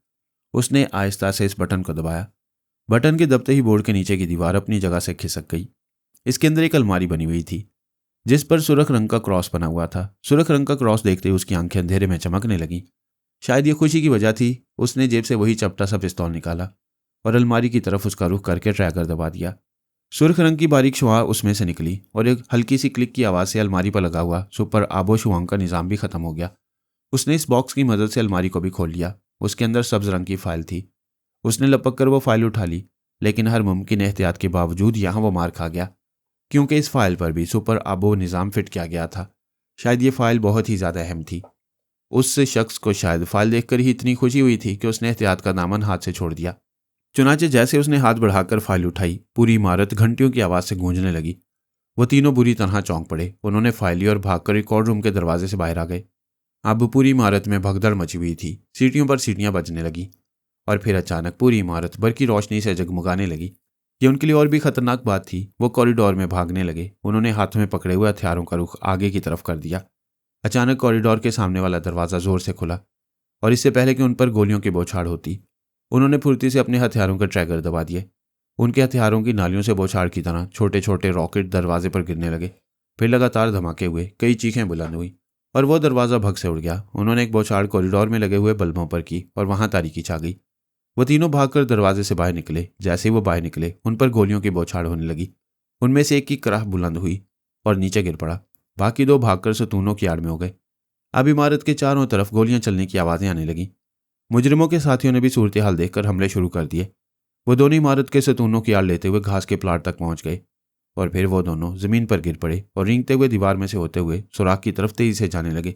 उसने आहिस्ता से इस बटन को दबाया। बटन के दबते ही बोर्ड के नीचे की दीवार अपनी जगह से खिसक गई। इसके अंदर एक अलमारी बनी हुई थी जिस पर सुरख रंग का क्रॉस बना हुआ था। सुरख रंग का क्रॉस देखते ही उसकी आंखें अंधेरे में चमकने लगीं। शायद ये खुशी की वजह थी। उसने जेब से वही चपटा सा पिस्तौल निकाला और अलमारी की तरफ उसका रुख करके ट्रैगर दबा दिया। सुर्ख रंग की बारीक शुआ उसमें से निकली और एक हल्की सी क्लिक की आवाज़ से अलमारी पर लगा हुआ सुपर आबो शुआओं का निज़ाम भी खत्म हो गया। उसने इस बॉक्स की मदद से अलमारी को भी खोल लिया। उसके अंदर सब्ज रंग की फाइल थी। उसने लपक कर वो फाइल उठा ली, लेकिन हर मुमकिन एहतियात के बावजूद यहाँ वो मार खा गया, क्योंकि इस फाइल पर भी सुपर आबो निज़ाम फिट किया गया था। शायद ये फाइल बहुत ही ज़्यादा अहम थी। उस शख्स को शायद फाइल देखकर ही इतनी खुशी हुई थी कि उसने एहतियात का दामन हाथ से छोड़ दिया। चुनाचे जैसे उसने हाथ बढ़ाकर फाइल उठाई, पूरी इमारत घंटियों की आवाज़ से गूंजने लगी। वो तीनों बुरी तरह चौंक पड़े। उन्होंने फाइल ली और भागकर रिकॉर्ड रूम के दरवाजे से बाहर आ गए। अब पूरी इमारत में भगदड़ मची हुई थी। सीटियों पर सीटियां बजने लगी और फिर अचानक पूरी इमारत बरकी रोशनी से जगमगाने लगी। ये उनके लिए और भी खतरनाक बात थी। वो कॉरिडोर में भागने लगे। उन्होंने हाथ में पकड़े हुए हथियारों का रुख आगे की तरफ कर दिया। अचानक कॉरिडोर के सामने वाला दरवाज़ा जोर से खुला और इससे पहले कि उन पर गोलियों की बौछार होती, उन्होंने फुर्ती से अपने हथियारों के ट्रैगर दबा दिए। उनके हथियारों की नालियों से बौछार की तरह छोटे छोटे रॉकेट दरवाजे पर गिरने लगे। फिर लगातार धमाके हुए, कई चीखें बुलंद हुई और वो दरवाज़ा भग से उड़ गया। उन्होंने एक बौछार कॉरिडोर में लगे हुए बल्बों पर की और वहां तारीकी छा गई। वो तीनों भागकर दरवाजे से बाहर निकले। जैसे ही वो बाहर निकले, उन पर गोलियों की बौछार होने लगी। उनमें से एक की कराह बुलंद हुई और नीचे गिर पड़ा। बाकी दो भागकर सतूनों की आड़ में हो गए। अब इमारत के चारों तरफ गोलियां चलने की आवाज़ें आने लगीं। मुजरिमों के साथियों ने भी सूरत हाल देखकर हमले शुरू कर दिए। वो दोनों इमारत के सतूनों की आड़ लेते हुए घास के प्लाट तक पहुंच गए और फिर वो दोनों जमीन पर गिर पड़े और रेंगते हुए दीवार में से होते हुए सुराख की तरफ तेजी से जाने लगे।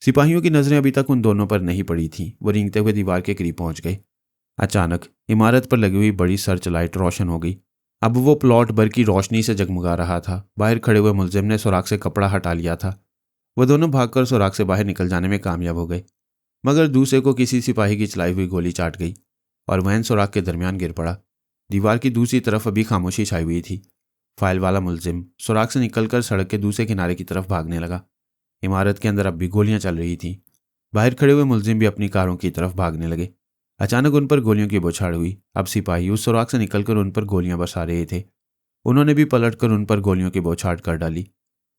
सिपाहियों की नजरें अभी तक उन दोनों पर नहीं पड़ी थीं। वो रेंगते हुए दीवार के करीब पहुंच गए। अचानक इमारत पर लगी हुई बड़ी सर्च लाइट रोशन हो गई। अब वो प्लॉट भर की रोशनी से जगमगा रहा था। बाहर खड़े हुए मुलजिम ने सुराख से कपड़ा हटा लिया था। वो दोनों भागकर सुराख से बाहर निकल जाने में कामयाब हो गए, मगर दूसरे को किसी सिपाही की चलाई हुई गोली चाट गई और वहन सुराख के दरमियान गिर पड़ा। दीवार की दूसरी तरफ अभी खामोशी छाई हुई थी। फाइल वाला मुलजिम सुराख से निकलकर सड़क के दूसरे किनारे की तरफ भागने लगा। इमारत के अंदर अब भी गोलियां चल रही थीं। बाहर खड़े हुए मुलजिम भी अपनी कारों की तरफ भागने लगे। अचानक उन पर गोलियों की बौछार हुई। अब सिपाही उस सुराख से निकलकर उन पर गोलियां बरसा रहे थे। उन्होंने भी पलटकर उन पर गोलियों की बौछार कर डाली।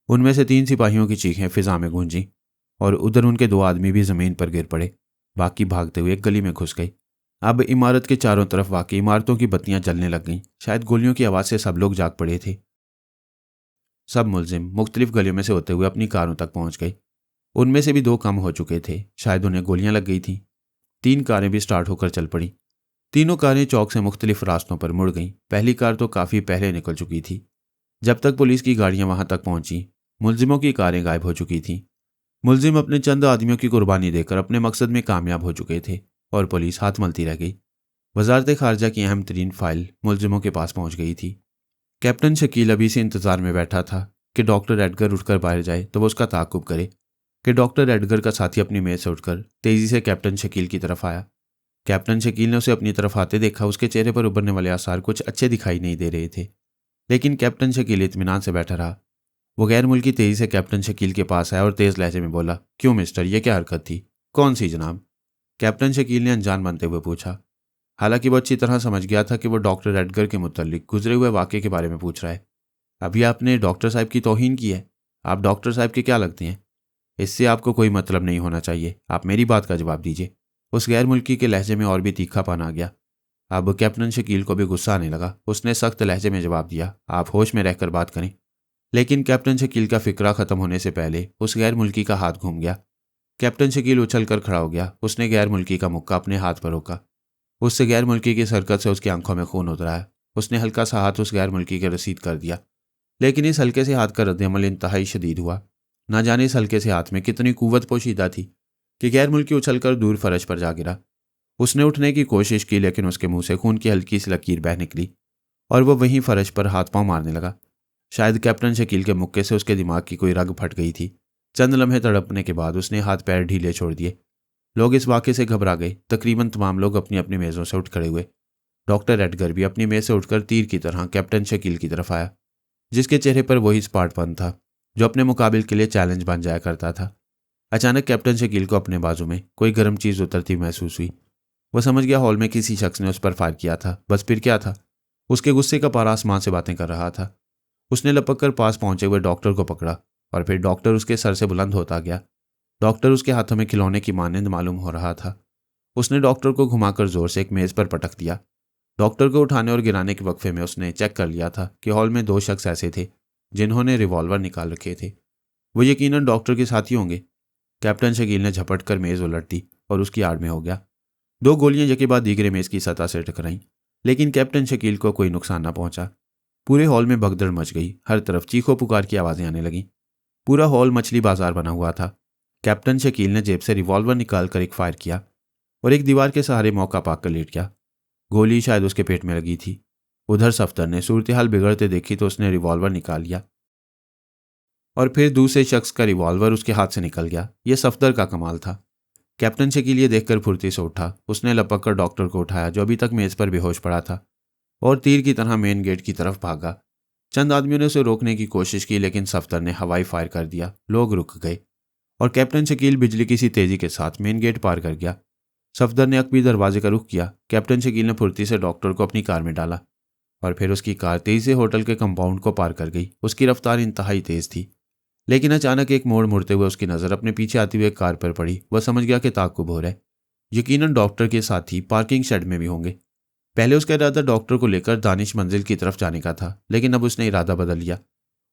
उनमें से 3 सिपाहियों की चीखें फिजा में गूंजी और उधर उनके 2 आदमी भी जमीन पर गिर पड़े। बाकी भागते हुए एक गली में घुस गए। अब इमारत के चारों तरफ वाकई इमारतों की बत्तियां जलने लग गईं। शायद गोलियों की आवाज़ से सब लोग जाग पड़े थे। सब मुलजिम मुख्तलिफ गलियों में से होते हुए अपनी कारों तक पहुंच गए। उनमें से भी 2 कम हो चुके थे। शायद उन्हें गोलियां लग गई थीं। 3 कारें भी स्टार्ट होकर चल पड़ी। तीनों कारें चौक से मुख्तलिफ रास्तों पर मुड़ गईं। पहली कार तो काफ़ी पहले निकल चुकी थी। जब तक पुलिस की गाड़ियां वहां तक पहुंची, मुलजिमों की कारें गायब हो चुकी थीं। मुलजिम अपने चंद आदमियों की कुर्बानी देकर अपने मकसद में कामयाब हो चुके थे और पुलिस हाथ मलती रह गई। वजारत खारजा की अहम तरीन फाइल मुलजिमों के पास पहुंच गई थी। कैप्टन शकील अभी से इंतजार में बैठा था कि डॉक्टर एडगर उठकर बाहर जाए तो वो उसका ताक़ुब करे कि डॉक्टर एडगर का साथी अपनी मेज से उठकर तेजी से कैप्टन शकील की तरफ आया। कैप्टन शकील ने उसे अपनी तरफ आते देखा। उसके चेहरे पर उभरने वाले आसार कुछ अच्छे दिखाई नहीं दे रहे थे, लेकिन कैप्टन शकील इत्मीनान से बैठा रहा। वो गैर मुल्की तेजी से कैप्टन शकील के पास आया और तेज लहजे में बोला, क्यों मिस्टर, ये क्या हरकत थी? कौन सी जनाब? कैप्टन शकील ने अनजान बनते हुए पूछा। हालांकि वो अच्छी तरह समझ गया था कि वो डॉक्टर एडगर के मुतल्लिक गुजरे हुए वाक़े के बारे में पूछ रहा है। अभी आपने डॉक्टर साहब की तौहीन की है। आप डॉक्टर साहब के क्या लगते हैं? इससे आपको कोई मतलब नहीं होना चाहिए। आप मेरी बात का जवाब दीजिए। उस गैर मुल्की के लहजे में और भी तीखापन आ गया। अब कैप्टन शकील को भी गुस्सा आने लगा। उसने सख्त लहजे में जवाब दिया, आप होश में रहकर बात करें। लेकिन कैप्टन शकील का फिक्रा खत्म होने से पहले उस गैर मुल्की का हाथ घूम गया। कैप्टन शकील उछल कर खड़ा हो गया। उसने गैर मुल्की का मुक्का अपने हाथ पर रोका। उससे गैर मुल्की की सरकत से उसकी आंखों में खून उतर आया। उसने हल्का सा हाथ उस गैर मुल्की के रसीद कर दिया। लेकिन इस हल्के से हाथ का रद्दअमल इंतहाई शदीद हुआ। ना जाने इस हल्के से हाथ में कितनी कुव्वत पोशीदा थी कि गैर मुल्की उछलकर दूर फर्श पर जा गिरा। उसने उठने की कोशिश की, लेकिन उसके मुंह से खून की हल्की सी लकीर बह निकली और वह वहीं फर्श पर हाथ पांव मारने लगा। शायद कैप्टन शकील के मुक्के से उसके दिमाग की कोई रग फट गई थी। चंद लम्हे तड़पने के बाद उसने हाथ पैर ढीले छोड़ दिए। लोग इस वाक़े से घबरा गए। तकरीबन तमाम लोग अपनी अपनी मेज़ों से उठ खड़े हुए। डॉक्टर एडगर भी अपनी मेज़ से उठकर तीर की तरह कैप्टन शकील की तरफ आया, जिसके चेहरे पर वही स्पार्टपन था जो अपने मुकाबिल के लिए चैलेंज बन जाया करता था। अचानक कैप्टन शकील को अपने बाजू में कोई गर्म चीज़ उतरती महसूस हुई। वह समझ गया हॉल में किसी शख्स ने उस पर फायर किया था। बस फिर क्या था? उसके गुस्से का पारा आसमान से बातें कर रहा था। उसने लपक कर पास पहुंचे हुए डॉक्टर को पकड़ा और फिर डॉक्टर उसके सर से बुलंद होता गया। डॉक्टर उसके हाथों में खिलौने की मानंद मालूम हो रहा था। उसने डॉक्टर को घुमाकर जोर से एक मेज़ पर पटक दिया। डॉक्टर को उठाने और गिराने के वक्फे में उसने चेक कर लिया था कि हॉल में 2 शख्स ऐसे थे जिन्होंने रिवॉल्वर निकाल रखे थे। वो यकीनन डॉक्टर के साथी होंगे। कैप्टन शकील ने झपट कर मेज़ उलट दी और उसकी आड़ में हो गया। 2 गोलियां यके बाद दीगरे मेज़ की सतह से टकराईं, लेकिन कैप्टन शकील को कोई नुकसान न पहुंचा। पूरे हॉल में भगदड़ मच गई। हर तरफ चीखों पुकार की आवाज़ें आने लगीं। पूरा हॉल मछली बाजार बना हुआ था। कैप्टन शकील ने जेब से रिवॉल्वर निकालकर एक फायर किया और एक दीवार के सहारे मौका पाकर लेट गया। गोली शायद उसके पेट में लगी थी। उधर सफदर ने सूरत हाल बिगड़ते देखी तो उसने रिवॉल्वर निकाल लिया और फिर दूसरे शख्स का रिवॉल्वर उसके हाथ से निकल गया। यह सफदर का कमाल था। कैप्टन शकील ये देखकर फुर्ती से उठा। उसने लपक कर डॉक्टर को उठाया जो अभी तक मेज़ पर बेहोश पड़ा था और तीर की तरह मेन गेट की तरफ भागा। चंद आदमियों ने उसे रोकने की कोशिश की, लेकिन सफदर ने हवाई फायर कर दिया। लोग रुक गए और कैप्टन शकील बिजली की सी तेजी के साथ मेन गेट पार कर गया। सफदर ने अकबी दरवाजे का रुख किया। कैप्टन शकील ने फुर्ती से डॉक्टर को अपनी कार में डाला और फिर उसकी कार तेजी से होटल के कंपाउंड को पार कर गई। उसकी रफ्तार इंतहाई तेज थी, लेकिन अचानक एक मोड़ मुड़ते हुए उसकी नज़र अपने पीछे आती हुई कार पर पड़ी। वह समझ गया कि ताक़ुब हो रहा है। यकीनन डॉक्टर के साथी पार्किंग शेड में भी होंगे। पहले उसका इरादा डॉक्टर को लेकर दानिश मंजिल की तरफ जाने का था, लेकिन अब उसने इरादा बदल लिया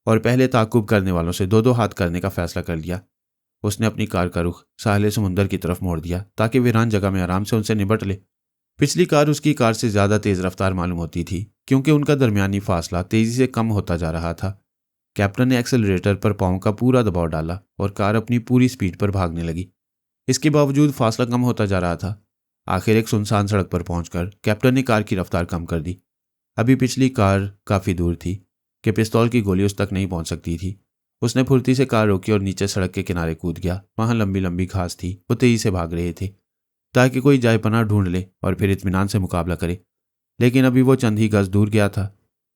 और पहले ताक़ुब करने वालों से 2-2 हाथ करने का फैसला कर लिया। उसने अपनी कार का रुख साहिल समुंदर की तरफ मोड़ दिया ताकि वीरान जगह में आराम से उनसे निपट ले। पिछली कार उसकी कार से ज़्यादा तेज़ रफ्तार मालूम होती थी क्योंकि उनका दरमियानी फासला तेज़ी से कम होता जा रहा था। कैप्टन ने एक्सेलरेटर पर पाँव का पूरा दबाव डाला और कार अपनी पूरी स्पीड पर भागने लगी। इसके बावजूद फासला कम होता जा रहा था। आखिर एक सुनसान सड़क पर पहुंचकर कैप्टन ने कार की रफ्तार कम कर दी। अभी पिछली कार काफ़ी दूर थी कि पिस्तौल की गोली उस तक नहीं पहुंच सकती थी। उसने फुर्ती से कार रोकी और नीचे सड़क के किनारे कूद गया। वहां लंबी लंबी घास थी। वो तेजी से भाग रहे थे ताकि कोई जाए पनाह ढूंढ ले और फिर इत्मीनान से मुकाबला करे। लेकिन अभी वो चंद ही गज दूर गया था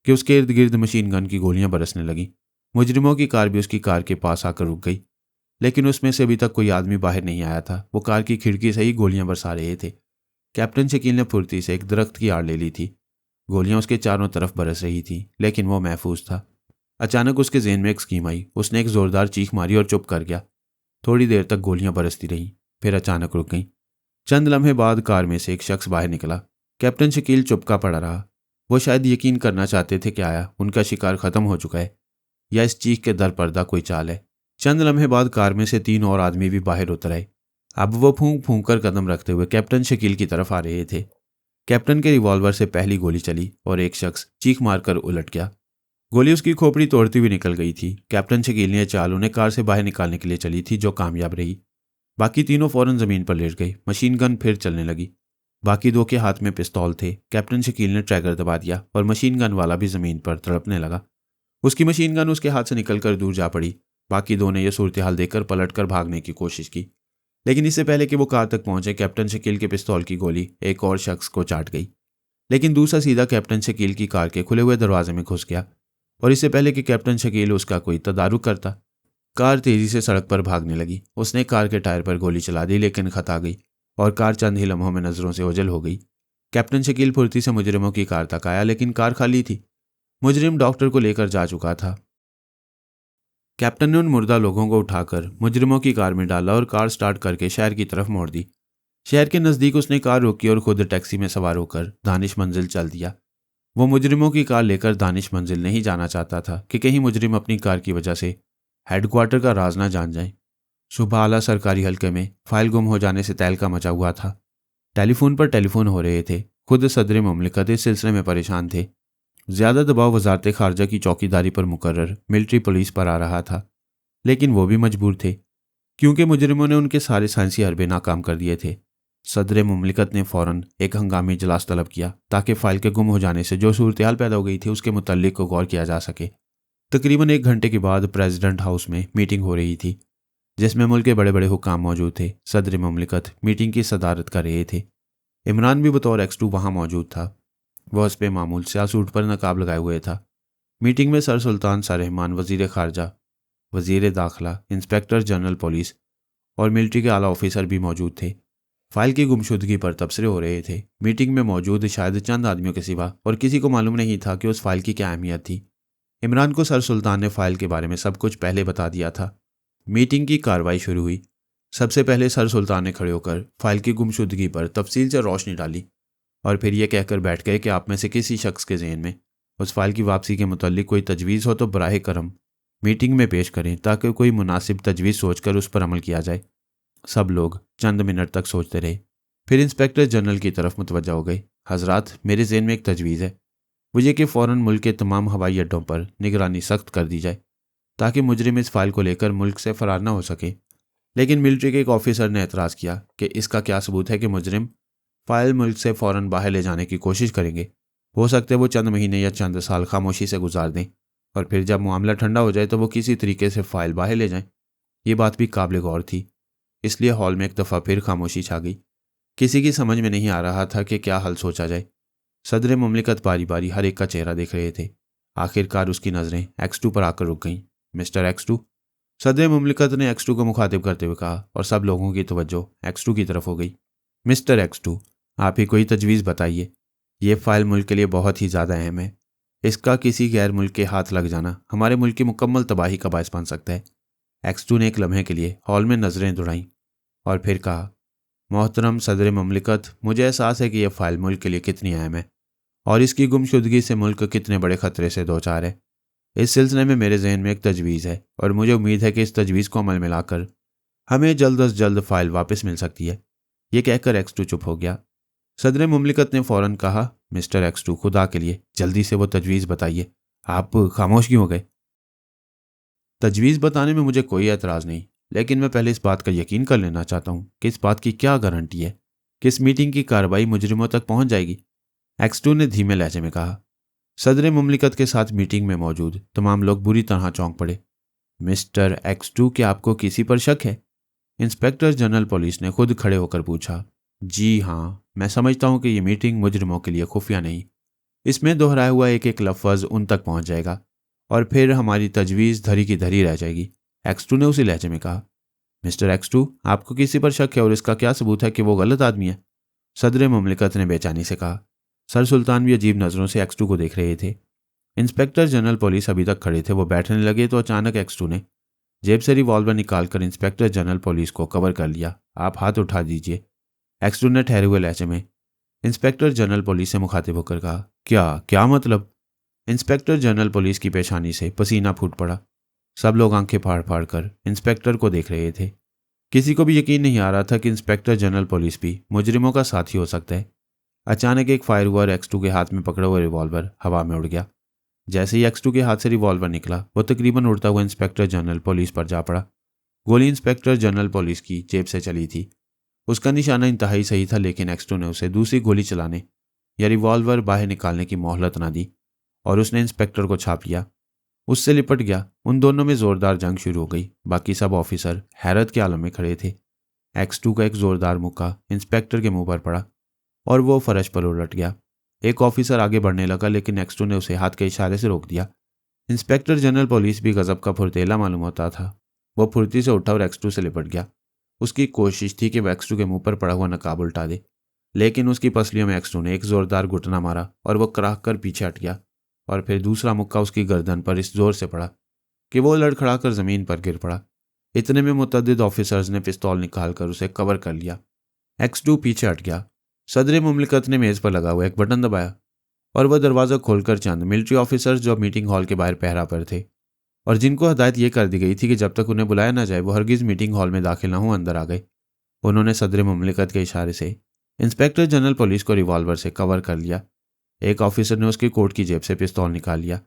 कि उसके इर्द गिर्द मशीन गन की गोलियां बरसने लगीं। मुजरिमों की कार भी उसकी कार के पास आकर रुक गई, लेकिन उसमें से अभी तक कोई आदमी बाहर नहीं आया था। वो कार की खिड़की से ही गोलियां बरसा रहे थे। कैप्टन शकील ने फुर्ती से एक दरख्त की आड़ ले ली थी। गोलियां उसके चारों तरफ बरस रही थी, लेकिन वो महफूज था। अचानक उसके ज़हन में एक स्कीम आई। उसने एक ज़ोरदार चीख मारी और चुप कर गया। थोड़ी देर तक गोलियां बरसती रहीं, फिर अचानक रुक गईं। चंद लम्हे बाद कार में से एक शख्स बाहर निकला। कैप्टन शकील चुपका पड़ा रहा। वो शायद यकीन करना चाहते थे कि आया उनका शिकार खत्म हो चुका है या इस चीख के दरपर्दा कोई चाल है। चंद लम्हे बाद कार में से 3 और आदमी भी बाहर उतर आए। अब वो फूंक फूंक कर कदम रखते हुए कैप्टन शकील की तरफ आ रहे थे। कैप्टन के रिवॉल्वर से पहली गोली चली और एक शख्स चीख मारकर उलट गया। गोली उसकी खोपड़ी तोड़ती हुई निकल गई थी। कैप्टन शकील ने चाल उन्हें कार से बाहर निकालने के लिए चली थी, जो कामयाब रही। बाकी तीनों फौरन जमीन पर लेट गए। मशीन गन फिर चलने लगी। बाकी 2 के हाथ में पिस्तौल थे। कैप्टन शकील ने ट्रैगर दबा दिया और मशीन गन वाला भी जमीन पर तड़पने लगा। उसकी मशीन गन उसके हाथ से निकलकर दूर जा पड़ी। बाकी 2 ने यह सूरत हाल देखकर पलटकर भागने की कोशिश की, लेकिन इससे पहले कि वो कार तक पहुंचे कैप्टन शकील के पिस्तौल की गोली एक और शख्स को चाट गई। लेकिन दूसरा सीधा कैप्टन शकील की कार के खुले हुए दरवाजे में घुस गया और इससे पहले कि कैप्टन शकील उसका कोई तदारुक करता, कार तेजी से सड़क पर भागने लगी। उसने कार के टायर पर गोली चला दी, लेकिन खत आ गई और कार चंद ही लम्हों में नजरों से ओझल हो गई। कैप्टन शकील फुर्ती से मुजरिमों की कार तक आया, लेकिन कार खाली थी। मुजरिम डॉक्टर को लेकर जा चुका था। कैप्टन ने उन मुर्दा लोगों को उठाकर मुजरिमों की कार में डाला और कार स्टार्ट करके शहर की तरफ मोड़ दी। शहर के नज़दीक उसने कार रोकी और खुद टैक्सी में सवार होकर दानिश मंजिल चल दिया। वो मुजरिमों की कार लेकर दानिश मंजिल नहीं जाना चाहता था कि कहीं मुजरिम अपनी कार की वजह से हेडक्वार्टर का राज ना जान जाए। सुबह आला सरकारी हल्के में फाइल गुम हो जाने से तहलका मचा हुआ था। टेलीफोन पर टेलीफोन हो रहे थे। खुद सदर मुमलिकत इस सिलसिले में परेशान थे। ज़्यादा दबाव वजारत खारजा की चौकीदारी पर मुकर्रर मिलिट्री पुलिस पर आ रहा था, लेकिन वो भी मजबूर थे क्योंकि मुजरिमों ने उनके सारे साइंसी हरबे नाकाम कर दिए थे। सदर मुमलिकत ने फ़ौरन एक हंगामी इजलास तलब किया ताकि फ़ाइल के गुम हो जाने से जो सूरत हाल पैदा हो गई थी उसके मुतल्लिक को गौर किया जा सके। तकरीबन 1 घंटे के बाद प्रेसिडेंट हाउस में मीटिंग हो रही थी, जिसमें मुल्क के बड़े बड़े हुक्काम मौजूद थे। सदर मुमलिकत मीटिंग की सदारत कर रहे थे। इमरान भी बतौर X2 वहाँ मौजूद था। वह उस पे मामूल स्याह सूट पर नकाब लगाए हुए था। मीटिंग में सर सुल्तान सरहमान, वजीर खारजा, वजीर दाखिला, इंस्पेक्टर जनरल पुलिस और मिलिट्री के आला ऑफिसर भी मौजूद थे। फाइल की गुमशुदगी पर तबसरे हो रहे थे। मीटिंग में मौजूद शायद चंद आदमियों के सिवा और किसी को मालूम नहीं था कि उस फाइल की क्या अहमियत थी। इमरान को सर सुल्तान ने फाइल के बारे में सब कुछ पहले बता दिया था। मीटिंग की कार्रवाई शुरू हुई। सबसे पहले सर सुल्तान ने खड़े होकर फाइल की गुमशुदगी पर तफसील से रोशनी डाली और फिर यह कहकर बैठ गए कि आप में से किसी शख्स के ज़हन में उस फाइल की वापसी के मुतल्लिक कोई तजवीज़ हो तो बराह करम मीटिंग में पेश करें ताकि कोई मुनासिब तजवीज़ सोचकर उस पर अमल किया जाए। सब लोग चंद मिनट तक सोचते रहे, फिर इंस्पेक्टर जनरल की तरफ मुतवज्जा हो गए। हजरात, मेरे ज़हन में एक तजवीज़ है। वो ये कि फ़ौरन मुल्क के तमाम हवाई अड्डों पर निगरानी सख्त कर दी जाए ताकि मुजरिम इस फाइल को लेकर मुल्क से फरार न हो सके। लेकिन मिलिट्री के एक ऑफिसर ने एतराज़ किया कि इसका क्या सबूत है कि मुजरिम फाइल मुल्क से फ़ौरन बाहर ले जाने की कोशिश करेंगे। हो सकता है वो चंद महीने या चंद साल खामोशी से गुजार दें और फिर जब मामला ठंडा हो जाए तो वो किसी तरीके से फ़ाइल बाहर ले जाएं। ये बात भी काबिल गौर थी, इसलिए हॉल में एक दफ़ा फिर खामोशी छा गई। किसी की समझ में नहीं आ रहा था कि क्या हल सोचा जाए। सदर मुमलिकत बारी बारी हर एक का चेहरा देख रहे थे। आखिरकार उसकी नज़रें X2 पर आकर रुक गईं। मिस्टर X2, सदर मुमलिकत ने X2 को मुखातिब करते हुए कहा और सब लोगों की तवज्जो X2 की तरफ हो गई। मिस्टर X2, आप ही कोई तजवीज़ बताइए। ये फ़ाइल मुल्क के लिए बहुत ही ज़्यादा अहम है। इसका किसी गैर मुल्क के हाथ लग जाना हमारे मुल्क की मुकम्मल तबाही का बायस बन सकता है। X2 ने एक लम्हे के लिए हॉल में नज़रें दौड़ाईं और फिर कहा, मोहतरम सदर मुमलिकत, मुझे एहसास है कि यह फ़ाइल मुल्क के लिए कितनी अहम है और इसकी गुमशुदगी से मुल्क कितने बड़े ख़तरे से दो चार है। इस सिलसिले में मेरे जहन में एक तजवीज़ है और मुझे उम्मीद है कि इस तजवीज़ को अमल में लाकर हमें जल्द अज जल्द फ़ाइल वापस मिल सकती है। ये कहकर X2 चुप हो गया। सदर मुमलिकत ने फ़ौरन कहा, मिस्टर X2, खुदा के लिए जल्दी से वो तजवीज़ बताइए। आप खामोश क्यों हो गए? तजवीज़ बताने में मुझे कोई एतराज़ नहीं, लेकिन मैं पहले इस बात का यकीन कर लेना चाहता हूँ कि इस बात की क्या गारंटी है कि इस मीटिंग की कार्रवाई मुजरिमों तक पहुँच जाएगी। X2 ने धीमे लहजे में कहा। सदर मुमलिकत के साथ मीटिंग में मौजूद तमाम लोग बुरी तरह चौंक पड़े। मिस्टर X2, क्या आपको किसी पर शक है? इंस्पेक्टर जनरल पुलिस ने खुद खड़े होकर पूछा। जी हाँ, मैं समझता हूँ कि ये मीटिंग मुजरिमों के लिए खुफिया नहीं, इसमें दोहराया हुआ एक एक लफ्ज़ उन तक पहुँच जाएगा और फिर हमारी तजवीज़ धरी की धरी रह जाएगी। X2 ने उसी लहजे में कहा। मिस्टर X2, आपको किसी पर शक है और इसका क्या सबूत है कि वो गलत आदमी है? सदर मुमलिकत ने बेचैनी से कहा। सर सुल्तान भी अजीब नज़रों से X2 को देख रहे थे। इंस्पेक्टर जनरल पुलिस अभी तक खड़े थे। वो बैठने लगे तो अचानक X2 ने जेब से रिवॉल्वर निकालकर इंस्पेक्टर जनरल पुलिस को कवर कर लिया। आप हाथ उठा दीजिए। X2 ने ठहरे हुए लहजे में इंस्पेक्टर जनरल पुलिस से मुखातिब होकर कहा। क्या मतलब? इंस्पेक्टर जनरल पुलिस की पेशानी से पसीना फूट पड़ा। सब लोग आंखें फाड़ फाड़ कर इंस्पेक्टर को देख रहे थे। किसी को भी यकीन नहीं आ रहा था कि इंस्पेक्टर जनरल पुलिस भी मुजरिमों का साथी हो सकता है। अचानक एक फायर हुआ और X2 के हाथ में पकड़ा हुआ रिवॉल्वर हवा में उड़ गया। जैसे ही X2 के हाथ से रिवॉल्वर निकला, वो तकरीबन उड़ता हुआ इंस्पेक्टर जनरल पुलिस पर जा पड़ा। गोली इंस्पेक्टर जनरल पुलिस की जेब से चली थी। उसका निशाना इंतहाई सही था, लेकिन X2 ने उसे दूसरी गोली चलाने या रिवॉल्वर बाहर निकालने की मोहलत ना दी और उसने इंस्पेक्टर को छाप लिया। उससे लिपट गया। उन दोनों में ज़ोरदार जंग शुरू हो गई। बाकी सब ऑफिसर हैरत के आलम में खड़े थे। X2 का एक ज़ोरदार मुक्का इंस्पेक्टर के मुंह पर पड़ा और वो फर्श पर उलट गया। एक ऑफिसर आगे बढ़ने लगा, लेकिन X2 ने उसे हाथ के इशारे से रोक दिया। इंस्पेक्टर जनरल पुलिस भी गजब का फुर्तेला मालूम होता था। वो फुर्ती से उठा और X2 से लिपट गया। उसकी कोशिश थी कि वह एक्सटू के मुंह पर पड़ा हुआ नकाब उल्टा दे, लेकिन उसकी पसलियों में एक्सटू ने एक जोरदार घुटना मारा और वह कराह कर पीछे हट गया और फिर दूसरा मुक्का उसकी गर्दन पर इस जोर से पड़ा कि वो लड़खड़ाकर जमीन पर गिर पड़ा। इतने में मुतअद्दिद ऑफिसर्स ने पिस्तौल निकालकर उसे कवर कर लिया। एक्सटू पीछे हट गया। सदर मुमलिकत ने मेज पर लगा हुआ एक बटन दबाया और वह दरवाज़ा खोलकर चंद मिलिट्री ऑफिसर्स जो मीटिंग हॉल के बाहर पहरा पर थे और जिनको हदायत यह कर दी गई थी कि जब तक उन्हें बुलाया ना जाए वो हरगिज़ मीटिंग हॉल में दाखिल न हो, अंदर आ गए। उन्होंने सदर मुमलिकत के इशारे से इंस्पेक्टर जनरल पुलिस को रिवॉल्वर से कवर कर लिया। एक ऑफिसर ने उसके कोट की जेब से पिस्तौल निकाल लिया।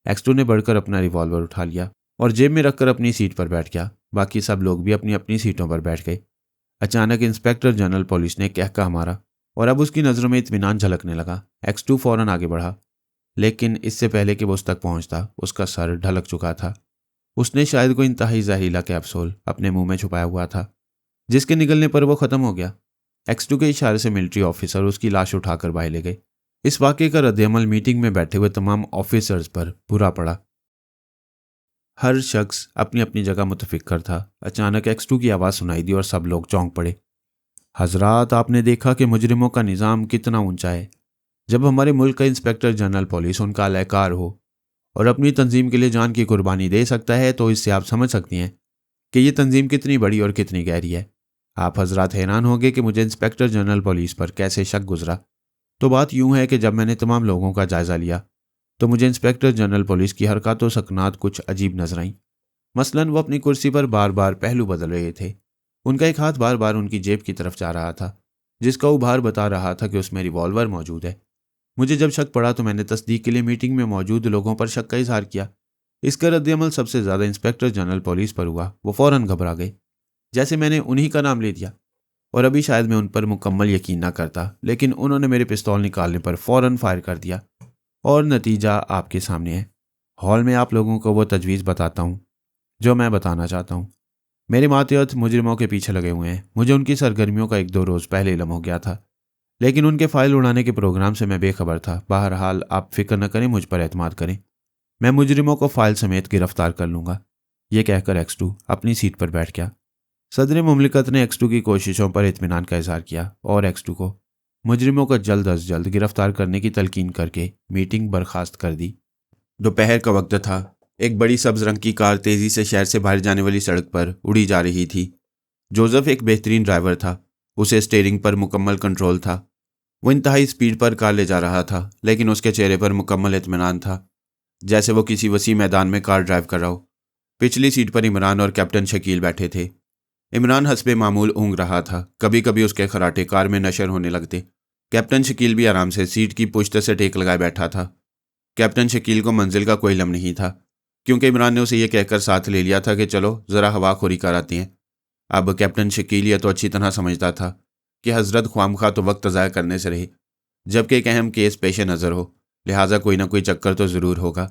एक्सटू ने बढ़कर अपना रिवॉल्वर उठा लिया और जेब में रखकर अपनी सीट पर बैठ गया। बाकी सब लोग भी अपनी अपनी सीटों पर बैठ गए। अचानक इंस्पेक्टर जनरल पुलिस ने कहका मारा और अब उसकी नज़रों में इत्मीनान झलकने लगा। एक्सटू फौरन आगे बढ़ा, लेकिन इससे पहले कि वो उस तक पहुंचता उसका सर ढलक चुका था। उसने शायद कोई इंतहाई जहरीला कैप्सूल अपने मुंह में छुपाया हुआ था, जिसके निकलने पर वो खत्म हो गया। एक्सटू के इशारे से मिलिट्री ऑफिसर उसकी लाश उठाकर बाहर ले गए। इस वाक़े का रद्द-ए-अमल मीटिंग में बैठे हुए तमाम ऑफिसर्स पर बुरा पड़ा। हर शख्स अपनी अपनी जगह मुतफिक्र था। अचानक एक्सटू की आवाज़ सुनाई दी और सब लोग चौंक पड़े। हजरात, आपने देखा कि मुजरिमों का निज़ाम कितना ऊंचा है। जब हमारे मुल्क का इंस्पेक्टर जनरल पुलिस उनका अलहकार हो और अपनी तंजीम के लिए जान की कुर्बानी दे सकता है, तो इससे आप समझ सकती हैं कि ये तंजीम कितनी बड़ी और कितनी गहरी है। आप हजरात हैरान होंगे कि मुझे इंस्पेक्टर जनरल पुलिस पर कैसे शक गुजरा। तो बात यूं है कि जब मैंने तमाम लोगों का जायज़ा लिया तो मुझे इंस्पेक्टर जनरल पुलिस की हरकत व सकनात कुछ अजीब नजर आईं। मसलन वो अपनी कुर्सी पर बार बार पहलू बदल रहे थे। उनका एक हाथ बार बार उनकी जेब की तरफ जा रहा था, जिसका उभार बता रहा था कि उसमें रिवॉल्वर मौजूद है। मुझे जब शक पड़ा तो मैंने तस्दीक के लिए मीटिंग में मौजूद लोगों पर शक का इजहार किया। इसका रद्द-ए-अमल सबसे ज़्यादा इंस्पेक्टर जनरल पुलिस पर हुआ। वो फ़ौरन घबरा गए, जैसे मैंने उन्हीं का नाम ले दिया। और अभी शायद मैं उन पर मुकम्मल यकीन ना करता, लेकिन उन्होंने मेरे पिस्तौल निकालने पर फ़ौरन फायर कर दिया और नतीजा आपके सामने है। हॉल में आप लोगों को वो तजवीज़ बताता हूँ जो मैं बताना चाहता हूँ। मेरे मातहत मुजरिमों के पीछे लगे हुए हैं। मुझे उनकी सरगर्मियों का 1-2 रोज़ पहले इल्म हो गया था, लेकिन उनके फाइल उड़ाने के प्रोग्राम से मैं बेखबर था। बहरहाल आप फिक्र न करें, मुझ पर एतमाद करें। मैं मुजरिमों को फाइल समेत गिरफ्तार कर लूँगा। ये कहकर एक्सटू अपनी सीट पर बैठ गया। सदर मुमलिकत ने एक्सटू की कोशिशों पर इत्मीनान का इजहार किया और एक्सटू को मुजरिमों को जल्द अज जल्द गिरफ्तार करने की तलकीन करके मीटिंग बर्खास्त कर दी। दोपहर का वक्त था। एक बड़ी सब्ज रंग की कार तेजी से शहर से बाहर जाने वाली सड़क पर उड़ी जा रही थी। जोसेफ एक बेहतरीन ड्राइवर था। उसे स्टीयरिंग पर मुकम्मल कंट्रोल था। वो इंतहाई स्पीड पर कार ले जा रहा था, लेकिन उसके चेहरे पर मुकम्मल इत्मीनान था, जैसे वो किसी वसी मैदान में कार ड्राइव कर रहा हो। पिछली सीट पर इमरान और कैप्टन शकील बैठे थे। इमरान हस्बे मामूल ऊँग रहा था। कभी कभी उसके खराटे कार में नशर होने लगते। कैप्टन शकील भी आराम से सीट की पुश्त से टेक लगाए बैठा था। कैप्टन शकील को मंजिल का कोई इल्म नहीं था, क्योंकि इमरान ने उसे यह कहकर साथ ले लिया था कि चलो ज़रा हवाखोरी कर आते हैं। अब कैप्टन शकील यह तो अच्छी तरह समझता था कि हजरत ख्वामखा तो वक्त ज़ाया करने से रहे, जबकि एक अहम केस पेश नज़र हो, लिहाजा कोई ना कोई चक्कर तो ज़रूर होगा।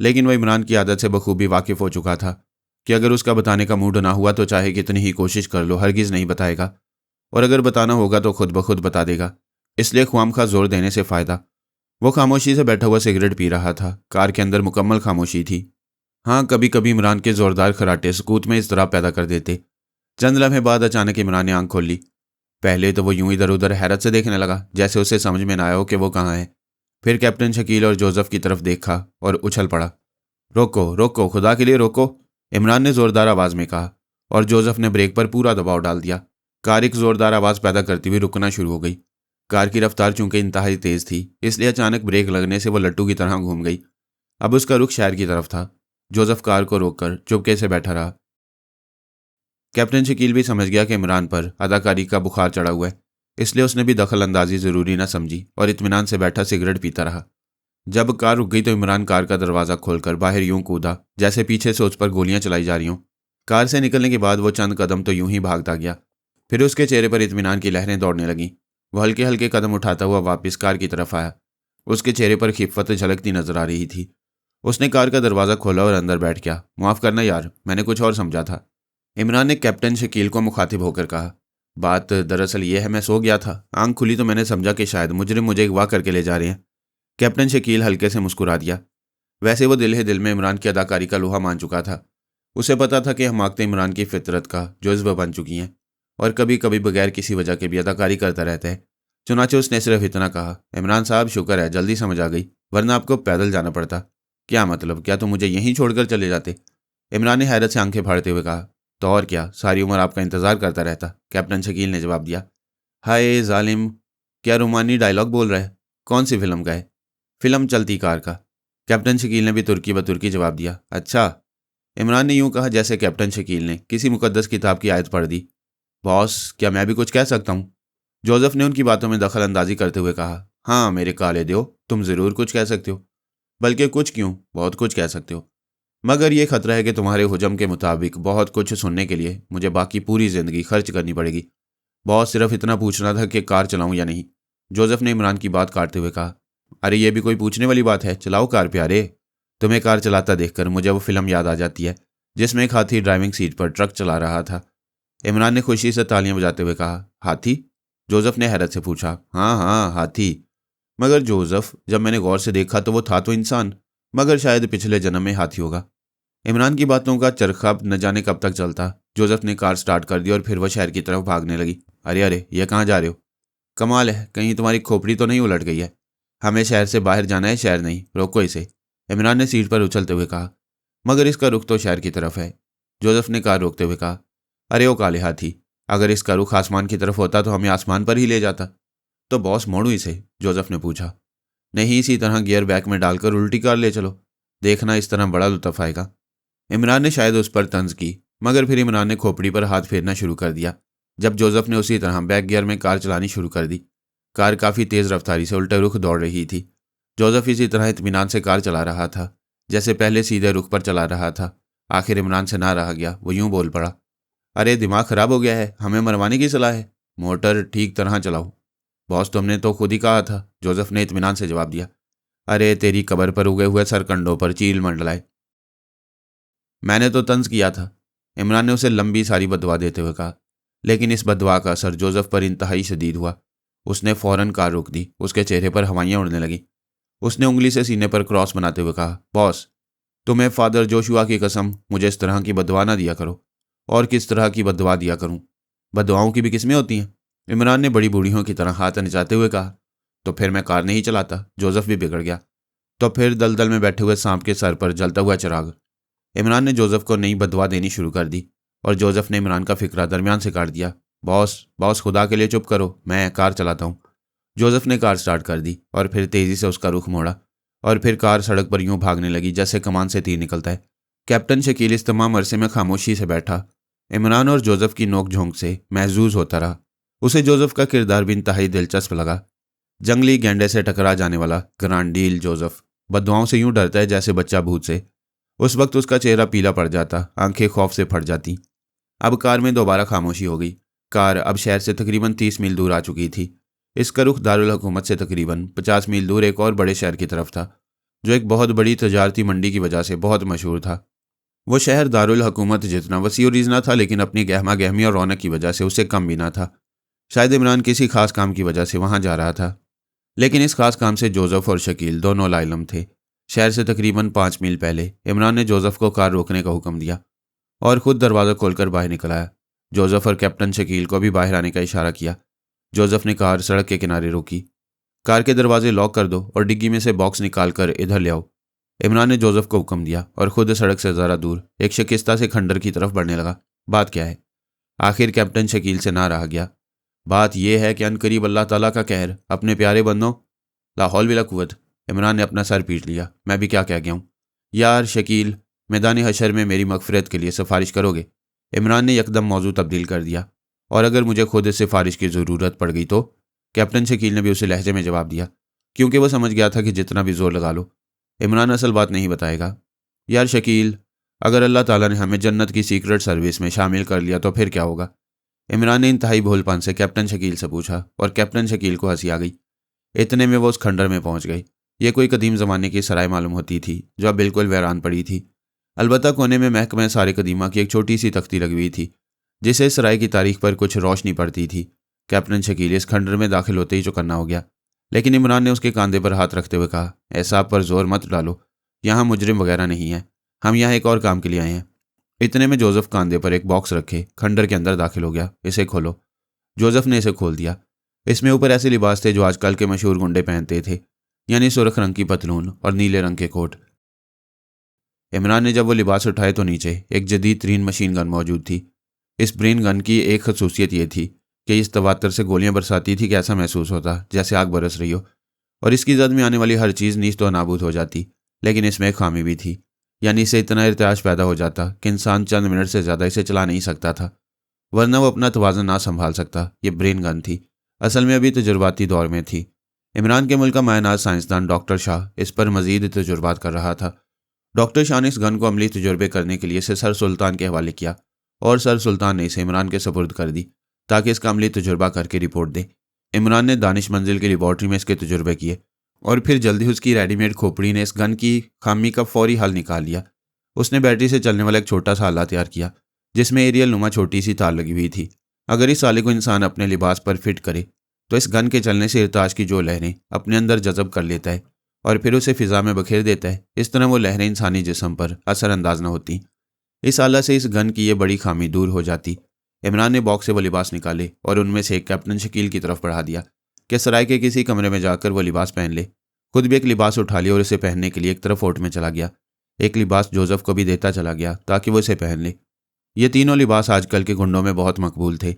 लेकिन वह इमरान की आदत से बखूबी वाकिफ़ हो चुका था कि अगर उसका बताने का मूड ना हुआ तो चाहे कितनी ही कोशिश कर लो हरगिज़ नहीं बताएगा, और अगर बताना होगा तो खुद ब खुद बता देगा। इसलिए ख्वामखा जोर देने से फ़ायदा। वो खामोशी से बैठा हुआ सिगरेट पी रहा था। कार के अंदर मुकम्मल खामोशी थी। हाँ, कभी कभी इमरान के ज़ोरदार खराटे सुकूत में इज़्तिराब पैदा कर देते। चंद लम्हे बाद अचानक इमरान ने आंख खोल ली। पहले तो वो यूं इधर उधर हैरत से देखने लगा, जैसे उसे समझ में ना आया हो कि वो कहाँ है। फिर कैप्टन शकील और जोसेफ की तरफ देखा और उछल पड़ा। रोको रोको, खुदा के लिए रोको, इमरान ने ज़ोरदार आवाज़ में कहा, और जोसेफ ने ब्रेक पर पूरा दबाव डाल दिया। कार एक ज़ोरदार आवाज़ पैदा करती हुई रुकना शुरू हो गई। कार की रफ्तार चूंकि इंतहाई तेज़ थी, इसलिए अचानक ब्रेक लगने से वो लट्टू की तरह घूम गई। अब उसका रुख शहर की तरफ था। जोसेफ कार को रोककर चुपके से बैठा रहा। कैप्टन शकील भी समझ गया कि इमरान पर अदाकारी का बुखार चढ़ा हुआ है, इसलिए उसने भी दखल अंदाजी ज़रूरी ना समझी और इत्मीनान से बैठा सिगरेट पीता रहा। जब कार रुक गई तो इमरान कार का दरवाज़ा खोलकर बाहर यूं कूदा जैसे पीछे से उस पर गोलियां चलाई जा रही हों। कार से निकलने के बाद वो चंद कदम तो यूं ही भागता गया, फिर उसके चेहरे पर इत्मीनान की लहरें दौड़ने लगीं। वह हल्के हल्के कदम उठाता हुआ वापस कार की तरफ आया। उसके चेहरे पर खिफ़त झलकती नजर आ रही थी। उसने कार का दरवाज़ा खोला और अंदर बैठ गया। माफ़ करना यार, मैंने कुछ और समझा था, इमरान ने कैप्टन शकील को मुखातिब होकर कहा। बात दरअसल ये है, मैं सो गया था। आंख खुली तो मैंने समझा कि शायद मुजरिम मुझे अगवा करके ले जा रहे हैं। कैप्टन शकील हल्के से मुस्कुरा दिया। वैसे वो दिल ही दिल में इमरान की अदाकारी का लोहा मान चुका था। उसे पता था कि हमाकतें इमरान की फितरत का जुज़्व बन चुकी हैं। और कभी कभी बगैर किसी वजह के भी अदाकारी करता रहता है। चुनाचे उसने सिर्फ इतना कहा, इमरान साहब शुक्र है जल्दी समझ आ गई, वरना आपको पैदल जाना पड़ता। क्या मतलब, क्या तुम मुझे यहीं छोड़कर चले जाते? इमरान ने हैरत से आंखें फाड़ते हुए कहा। तो और क्या, सारी उम्र आपका इंतजार करता रहता, कैप्टन शकील ने जवाब दिया। हाय जालिम, क्या रोमानी डायलॉग बोल रहा है? कौन सी फिल्म का है? फिल्म चलती कार का, कैप्टन शकील ने भी तुर्की ब तुर्की जवाब दिया। अच्छा, इमरान ने यूं कहा जैसे कैप्टन शकील ने किसी मुकद्दस किताब की आयत पढ़ दी। बॉस, क्या मैं भी कुछ कह सकता हूँ? जोसेफ ने उनकी बातों में दखल अंदाजी करते हुए कहा। हाँ मेरे काले देव, तुम ज़रूर कुछ कह सकते हो, बल्कि कुछ क्यों, बहुत कुछ कह सकते हो। मगर यह खतरा है कि तुम्हारे हुजम के मुताबिक बहुत कुछ सुनने के लिए मुझे बाकी पूरी ज़िंदगी खर्च करनी पड़ेगी। बॉस, सिर्फ इतना पूछना था कि कार चलाऊं या नहीं, जोसेफ ने इमरान की बात काटते हुए कहा। अरे ये भी कोई पूछने वाली बात है, चलाओ कार प्यारे। तुम्हें कार चलाता देखकर मुझे वो फिल्म याद आ जाती है जिसमें एक हाथी ड्राइविंग सीट पर ट्रक चला रहा था। इमरान ने खुशी से तालियां बजाते हुए कहा। हाथी? जोसेफ ने हैरत से पूछा। हाँ हाँ, हाथी। मगर जोसेफ, जब मैंने गौर से देखा तो वो था तो इंसान, मगर शायद पिछले जन्म में हाथी होगा। इमरान की बातों का चरखा न जाने कब तक चलता। जोसेफ ने कार स्टार्ट कर दी और फिर वह शहर की तरफ भागने लगी। अरे अरे, ये कहाँ जा रहे हो? कमाल है, कहीं तुम्हारी खोपड़ी तो नहीं उलट गई है? हमें शहर से बाहर जाना है, शहर नहीं, रोको इसे, इमरान ने सीट पर उछलते हुए कहा। मगर इसका रुख तो शहर की तरफ है, जोसेफ ने कार रोकते हुए कहा। अरे ओ काले हाथी, अगर इसका रुख आसमान की तरफ होता तो हमें आसमान पर ही ले जाता। तो बॉस मोड़ू इसे, जोसेफ ने पूछा। नहीं, इसी तरह गियर बैक में डालकर उल्टी कार ले चलो, देखना इस तरह बड़ा लुत्फ आएगा। इमरान ने शायद उस पर तंज की, मगर फिर इमरान ने खोपड़ी पर हाथ फेरना शुरू कर दिया जब जोसेफ ने उसी तरह बैक गियर में कार चलानी शुरू कर दी। कार काफ़ी तेज़ रफ्तारी से उल्टे रुख दौड़ रही थी। जोसेफ इसी तरह इत्मीनान से कार चला रहा था जैसे पहले सीधे रुख पर चला रहा था। आखिर इमरान से ना रहा गया, वो यूं बोल पड़ा। अरे दिमाग ख़राब हो गया है, हमें मरवाने की सलाह है, मोटर ठीक तरह चलाओ। बॉस, तुमने तो खुद ही कहा था, जोसेफ ने इत्मीनान से जवाब दिया। अरे तेरी कब्र पर उगे हुए सरकंडों पर चील मंडलाए, मैंने तो तंज किया था, इमरान ने उसे लंबी सारी बददुआ देते हुए कहा। लेकिन इस बददुआ का असर जोसेफ पर इंतहाई शदीद हुआ। उसने फौरन कार रोक दी, उसके चेहरे पर हवाइयाँ उड़ने लगीं। उसने उंगली से सीने पर क्रॉस बनाते हुए कहा। बॉस, तुम्हें फादर जोशुआ की कसम, मुझे इस तरह की बददुआ ना दिया करो। और किस तरह की बददुआ दिया करूं? बददुआओं की भी किस्में होती हैं, इमरान ने बड़ी बूढ़ियों की तरह हाथ नचाते हुए कहा। तो फिर मैं कार नहीं चलाता, जोसेफ भी बिगड़ गया। तो फिर दलदल में बैठे हुए सांप के सर पर जलता हुआ चिराग। इमरान ने जोसेफ को नई बददुआ देनी शुरू कर दी और जोसेफ ने इमरान का फिक्रा दरमियान से काट दिया। बॉस खुदा के लिए चुप करो, मैं कार चलाता हूँ। जोसेफ ने कार स्टार्ट कर दी और फिर तेज़ी से उसका रुख मोड़ा और फिर कार सड़क पर यूं भागने लगी जैसे कमान से तीर निकलता है। कैप्टन शकील इस तमाम अरसे में खामोशी से बैठा इमरान और जोसेफ की नोक झोंक से महजूज होता रहा। उसे जोसेफ का किरदार भी इंतहाई दिलचस्प लगा। जंगली गेंडे से टकरा जाने वाला ग्रांडील जोसेफ बददुआओं से यूं डरता है जैसे बच्चा भूत से। उस वक्त उसका चेहरा पीला पड़ जाता, आंखें खौफ से फट जाती। अब कार में दोबारा खामोशी हो गई। कार अब शहर से तकरीबन 30 मील दूर आ चुकी थी। इसका रुख दारुल हुकूमत से तकरीबन 50 मील दूर एक और बड़े शहर की तरफ था, जो एक बहुत बड़ी तजारती मंडी की वजह से बहुत मशहूर था। वो शहर दारुल हुकूमत जितना वसी और रिजना था, लेकिन अपनी गहमा गहमी और रौनक की वजह से उससे कम भी ना था। शायद इमरान किसी खास काम की वजह से वहाँ जा रहा था, लेकिन इस खास काम से जोसेफ और शकील दोनों लाइलम थे। शहर से तकरीबन 5 मील पहले इमरान ने जोसेफ को कार रोकने का हुक्म दिया और खुद दरवाज़ा खोलकर बाहर निकल आया। जोसेफ और कैप्टन शकील को भी बाहर आने का इशारा किया। जोसेफ ने कार सड़क के किनारे रोकी। कार के दरवाजे लॉक कर दो और डिग्गी में से बॉक्स निकाल कर इधर ले आओ, इमरान ने जोसेफ को हुक्म दिया और खुद सड़क से ज़रा दूर एक शिकस्ता से खंडर की तरफ बढ़ने लगा। बात क्या है? आखिर कैप्टन शकील से ना रहा गया। बात यह है कि अनकरीब अल्लाह ताला का कहर अपने प्यारे बंदों, ला हौल वला कुव्वत। इमरान ने अपना सर पीट लिया। मैं भी क्या कह गया हूँ यार। शकील, मैदान हशर में मेरी मगफिरत के लिए सिफारिश करोगे? इमरान ने यकदम मौजू तब्दील कर दिया। और अगर मुझे खुद इस सिफारिश की ज़रूरत पड़ गई तो? कैप्टन शकील ने भी उसे लहजे में जवाब दिया, क्योंकि वह समझ गया था कि जितना भी जोर लगा लो इमरान असल बात नहीं बताएगा। यार शकील, अगर अल्लाह ताला ने हमें जन्नत की सीक्रेट सर्विस में शामिल कर लिया तो फिर क्या होगा? इमरान ने इंतहाई भोलपन से कैप्टन शकील से पूछा और कैप्टन शकील को हंसी आ गई। इतने में वो उस खंडर में पहुंच गई। ये कोई कदीम ज़माने की सराय मालूम होती थी जो अब बिल्कुल वीरान पड़ी थी। अलबत्ता कोने में महकमा सारे कदीमा की एक छोटी सी तख्ती लगी हुई थी जिसे इस सराय की तारीख पर कुछ रोशनी पड़ती थी। कैप्टन शकील इस खंडर में दाखिल होते ही चौकन्ना हो गया, लेकिन इमरान ने उसके कंधे पर हाथ रखते हुए कहा, ऐसा आप पर जोर मत डालो, यहाँ मुजरिम वगैरह नहीं है, हम यहाँ एक और काम के लिए आए हैं। इतने में जोसेफ कांधे पर एक बॉक्स रखे खंडर के अंदर दाखिल हो गया। इसे खोलो। जोसेफ ने इसे खोल दिया। इसमें ऊपर ऐसे लिबास थे जो आजकल के मशहूर गुंडे पहनते थे, यानी सुर्ख रंग की पतलून और नीले रंग के कोट। इमरान ने जब वो लिबास उठाए तो नीचे एक जदीद तरीन मशीन गन मौजूद थी। इस ब्रेन गन की एक खसूसियत यह थी कि इस तवातर से गोलियां बरसाती थी कि ऐसा महसूस होता जैसे आग बरस रही हो, और इसकी जद में आने वाली हर चीज़ नीच तो नाबूद हो जाती। लेकिन इसमें एक खामी भी थी, यानी इसे इतना इर्तियाश पैदा हो जाता कि इंसान चंद मिनट से ज़्यादा इसे चला नहीं सकता था, वरना वो अपना तवाज़ुन ना संभाल सकता। ये ब्रेन गन थी, असल में अभी तजुर्बाती दौर में थी। इमरान के मुल्क का मायनाज साइंसदान डॉक्टर शाह इस पर मजीद तजुर्बात कर रहा था। डॉक्टर शाह ने इस गन को अमली तजुर्बे करने के लिए इसे सर सुल्तान के हवाले किया, और सर सुल्तान ने इसे इमरान के सपुर्द कर दी ताकि इसका अमली तजुर्बा करके रिपोर्ट दे। इमरान ने दानिश मंजिल की लेबॉर्ट्री में इसके तजुर्बे किए, और फिर जल्दी उसकी रेडीमेड खोपड़ी ने इस गन की खामी का फौरी हल निकाल लिया। उसने बैटरी से चलने वाला एक छोटा सा आला तैयार किया जिसमें एरियल नुमा छोटी सी तार लगी हुई थी। अगर इस आले को इंसान अपने लिबास पर फिट करे तो इस गन के चलने से इर्ताज की जो लहरें अपने अंदर जज़ब कर लेता है और फिर उसे फिजा में बखेर देता है, इस तरह वो लहरें इंसानी जिस्म पर असरअंदाज न होती। इस आला से इस गन की ये बड़ी खामी दूर हो जाती। इमरान ने बॉक्स से वो लिबास निकाले और उनमें से एक कैप्टन शकील की तरफ बढ़ा दिया कि सराय के किसी कमरे में जाकर वो लिबास पहन ले। खुद भी एक लिबास उठा लिया और इसे पहनने के लिए एक तरफ ओट में चला गया। एक लिबास जोसेफ को भी देता चला गया ताकि वो इसे पहन ले। ये तीनों लिबास आजकल के गुंडों में बहुत मकबूल थे।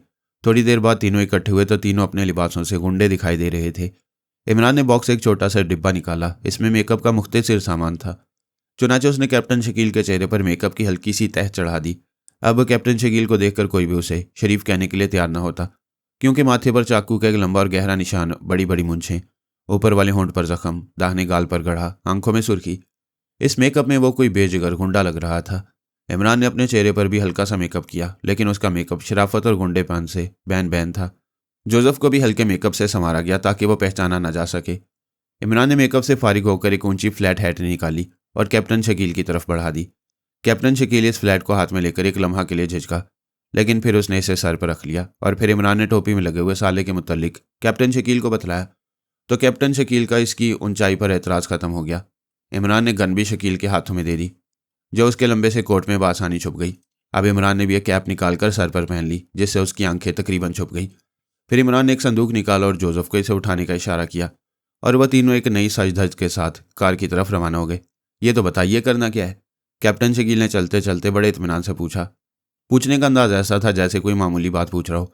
थोड़ी देर बाद तीनों इकट्ठे हुए तो तीनों अपने लिबासों से गुंडे दिखाई दे रहे थे। इमरान ने बॉक्स से एक छोटा सा डिब्बा निकाला। इसमें मेकअप का मुख्तसर सामान था। चुनाचे उसने कैप्टन शकील के चेहरे पर मेकअप की हल्की सी तह चढ़ा दी। अब कैप्टन शकील को देखकर कोई भी उसे शरीफ कहने के लिए तैयार न होता, क्योंकि माथे पर चाकू का एक लंबा और गहरा निशान, बड़ी बड़ी मूंछें, ऊपर वाले होंठ पर जख्म, दाहिने गाल पर गढ़ा, आंखों में सुर्खी। इस मेकअप में वो कोई बेजिगर गुंडा लग रहा था। इमरान ने अपने चेहरे पर भी हल्का सा मेकअप किया, लेकिन उसका मेकअप शराफत और गुंडेपन से बैन बैन था। जोसेफ को भी हल्के मेकअप से संवारा गया ताकि वो पहचाना न जा सके। इमरान ने मेकअप से फारिग होकर एक ऊंची फ्लैट हैट निकाली और कैप्टन शकील की तरफ बढ़ा दी। कैप्टन शकील इस फ्लैट को हाथ में लेकर एक लम्हा के लिए झिझका, लेकिन फिर उसने इसे सर पर रख लिया और फिर इमरान ने टोपी में लगे हुए साले के मुतल्लिक कैप्टन शकील को बतलाया तो कैप्टन शकील का इसकी ऊंचाई पर एतराज़ खत्म हो गया। इमरान ने गन भी शकील के हाथों में दे दी, जो उसके लंबे से कोट में बासानी छुप गई। अब इमरान ने भी एक कैप निकालकर सर पर पहन ली, जिससे उसकी आंखें तकरीबन छुप गई। फिर इमरान ने एक संदूक निकाला और जोसेफ को इसे उठाने का इशारा किया, और वह तीनों एक नई सज धज के साथ कार की तरफ रवाना हो गए। ये तो बताइए करना क्या है? कैप्टन शकील ने चलते चलते बड़े इत्मीनान से पूछा। पूछने का अंदाज ऐसा था जैसे कोई मामूली बात पूछ रहा हो।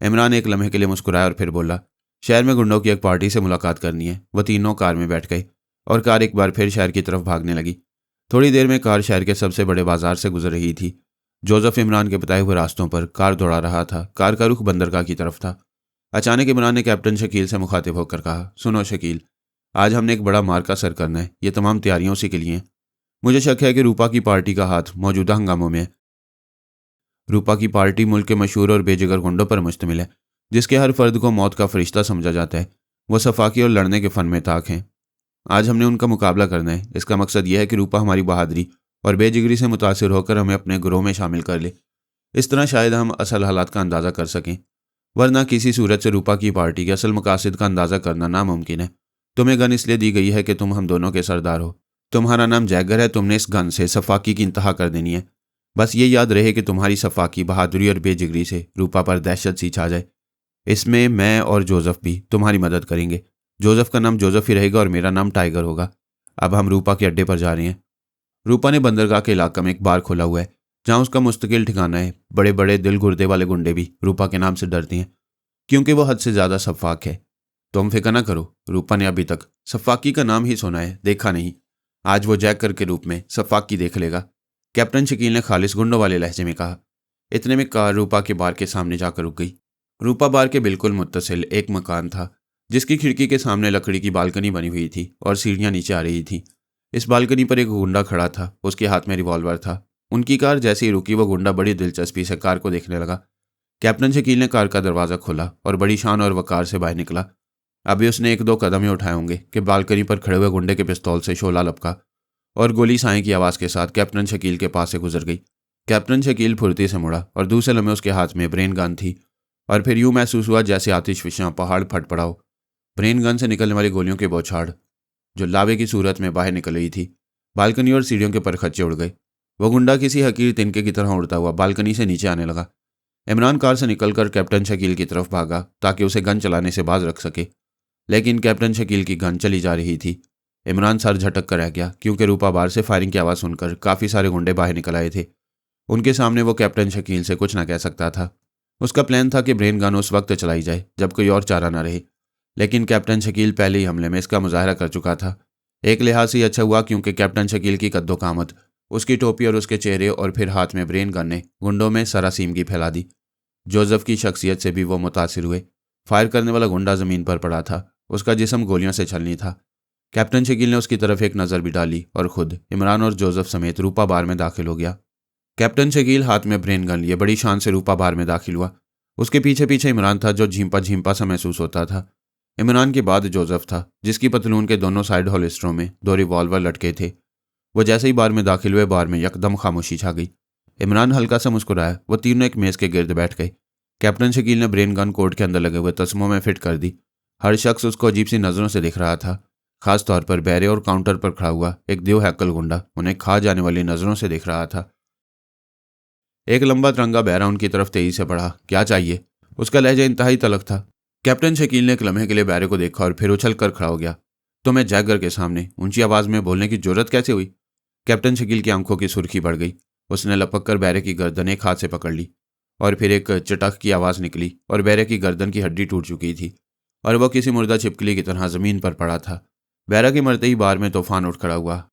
इमरान एक लम्हे के लिए मुस्कुराया और फिर बोला, शहर में गुंडों की एक पार्टी से मुलाकात करनी है। वह तीनों कार में बैठ गए और कार एक बार फिर शहर की तरफ भागने लगी। थोड़ी देर में कार शहर के सबसे बड़े बाजार से गुजर रही थी। जोसेफ इमरान के बताए हुए रास्तों पर कार दौड़ा रहा था। कार का रुख बंदरगाह की तरफ था। अचानक इमरान ने कैप्टन शकील से मुखातिब होकर कहा, सुनो शकील, आज हमने एक बड़ा मार्का सर करना है। ये तमाम तैयारियां उसी के लिए हैं। मुझे शक है कि रूपा की पार्टी का हाथ मौजूदा हंगामों में है। रूपा की पार्टी मुल्क के मशहूर और बेजिगर गुंडों पर मुश्तमिल है, जिसके हर फर्द को मौत का फरिश्ता समझा जाता है। वो सफाकी और लड़ने के फन में ताक हैं। आज हमने उनका मुकाबला करना है। इसका मकसद यह है कि रूपा हमारी बहादुरी और बेजिगरी से मुतासिर होकर हमें अपने ग्रोह में शामिल कर ले। इस तरह शायद हम असल हालात का अंदाज़ा कर सकें, वरना किसी सूरत से रूपा की पार्टी के असल मकासद का अंदाज़ा करना नामुमकिन है। तुम्हें गन इसलिए दी गई है कि तुम हम दोनों के सरदार हो। तुम्हारा नाम जैगर है। तुमने इस गन से सफाकी की इंतहा कर देनी है। बस ये याद रहे कि तुम्हारी सफाकी, बहादुरी और बेजिगरी से रूपा पर दहशत सी छा जाए। इसमें मैं और जोसेफ भी तुम्हारी मदद करेंगे। जोसेफ का नाम जोसेफ ही रहेगा और मेरा नाम टाइगर होगा। अब हम रूपा के अड्डे पर जा रहे हैं। रूपा ने बंदरगाह के इलाका में एक बार खोला हुआ है जहां उसका मुस्तकिल ठिकाना है। बड़े बड़े दिल गुर्दे वाले गुंडे भी रूपा के नाम से डरते हैं, क्योंकि वो हद से ज़्यादा सफाक है। तुम फिक्र ना करो, रूपा ने अभी तक सफाकी का नाम ही सुना है, देखा नहीं। आज वो जैकर के रूप में सफाकी देख लेगा, कैप्टन शकील ने खालिस गुंडों वाले लहजे में कहा। इतने में कार रूपा के बार के सामने जाकर रुक गई। रूपा बार के बिल्कुल मुत्तसिल एक मकान था, जिसकी खिड़की के सामने लकड़ी की बालकनी बनी हुई थी और सीढ़ियां नीचे आ रही थीं। इस बालकनी पर एक गुंडा खड़ा था। उसके हाथ में रिवॉल्वर था। उनकी कार जैसे ही रुकी, वो गुंडा बड़ी दिलचस्पी से कार को देखने लगा। कैप्टन शकील ने कार का दरवाज़ा खोला और बड़ी शान और वकार से बाहर निकला। अभी उसने एक दो कदम ही उठाए होंगे कि बालकनी पर खड़े हुए गुंडे के पिस्तौल से शोला लपका और गोली साएं की आवाज़ के साथ कैप्टन शकील के पास से गुजर गई। कैप्टन शकील फुर्ती से मुड़ा और दूसरे लम्हे उसके हाथ में ब्रेन गन थी, और फिर यूं महसूस हुआ जैसे आतिशफशां पहाड़ फट पड़ा हो। ब्रेन गन से निकलने वाली गोलियों के बौछार जो लावे की सूरत में बाहर निकल रही थी। बालकनी और सीढ़ियों के परखच्चे उड़ गए। वो गुंडा किसी हकीर तिनके की तरह उड़ता हुआ बालकनी से नीचे आने लगा। इमरान कार से निकलकर कैप्टन शकील की तरफ भागा ताकि उसे गन चलाने से बाज रख सके, लेकिन कैप्टन शकील की गन चली जा रही थी। इमरान सर झटक कर रह गया क्योंकि रूपा बार से फायरिंग की आवाज़ सुनकर काफ़ी सारे गुंडे बाहर निकल आए थे। उनके सामने वो कैप्टन शकील से कुछ ना कह सकता था। उसका प्लान था कि ब्रेन गन उस वक्त चलाई जाए जब कोई और चारा ना रहे, लेकिन कैप्टन शकील पहले ही हमले में इसका मुजाहरा कर चुका था। एक लिहाज से अच्छा हुआ क्योंकि कैप्टन शकील की कद्दोकामत, उसकी टोपी और उसके चेहरे और फिर हाथ में ब्रेन गन ने गुंडों में सरासीमगी फैला दी। जोसेफ की शख्सियत से भी वो मुतासिर हुए। फायर करने वाला गुंडा ज़मीन पर पड़ा था, उसका जिस्म गोलियों से छलनी था। कैप्टन शकील ने उसकी तरफ एक नज़र भी डाली और खुद इमरान और जोसेफ समेत रूपा बार में दाखिल हो गया। कैप्टन शकील हाथ में ब्रेन गन लिए बड़ी शान से रूपा बार में दाखिल हुआ। उसके पीछे पीछे इमरान था जो झींपा झींपा सा महसूस होता था। इमरान के बाद जोसेफ था जिसकी पतलून के दोनों साइड होलिस्टरों में 2 रिवॉल्वर लटके थे। वो जैसे ही बार में दाखिल हुए, बार में यकदम खामोशी छा गई। इमरान हल्का सा मुस्कुराया। वो तीनों एक मेज़ के गिर्द बैठ गए। कैप्टन शकील ने ब्रेन गन कोट के अंदर लगे हुए तस्मों में फिट कर दी। हर शख्स उसको अजीब सी नज़रों से दिख रहा था, खास तौर पर बैरे और काउंटर पर खड़ा हुआ एक देव हैकल गुंडा उन्हें खा जाने वाली नज़रों से दिख रहा था। एक लंबा तिरंगा बहरा उनकी तरफ तेजी से बढ़ा। क्या चाहिए? उसका लहजा इंतहाई तलख था। कैप्टन शकील ने एक लम्हे के लिए बैरे को देखा और फिर उछल कर खड़ा हो गया। तो मैं जैगर के सामने ऊंची आवाज़ में बोलने की जरूरत कैसे हुई? कैप्टन शकील की आंखों की सुर्खी बढ़ गई। उसने लपक कर बैरे की गर्दन एक हाथ से पकड़ ली और फिर एक चटक की आवाज़ निकली और बैरे की गर्दन की हड्डी टूट चुकी थी और वह किसी मुर्दा छिपकली की तरह ज़मीन पर पड़ा था। बैरा के मरते ही बार में तूफान उठ खड़ा हुआ।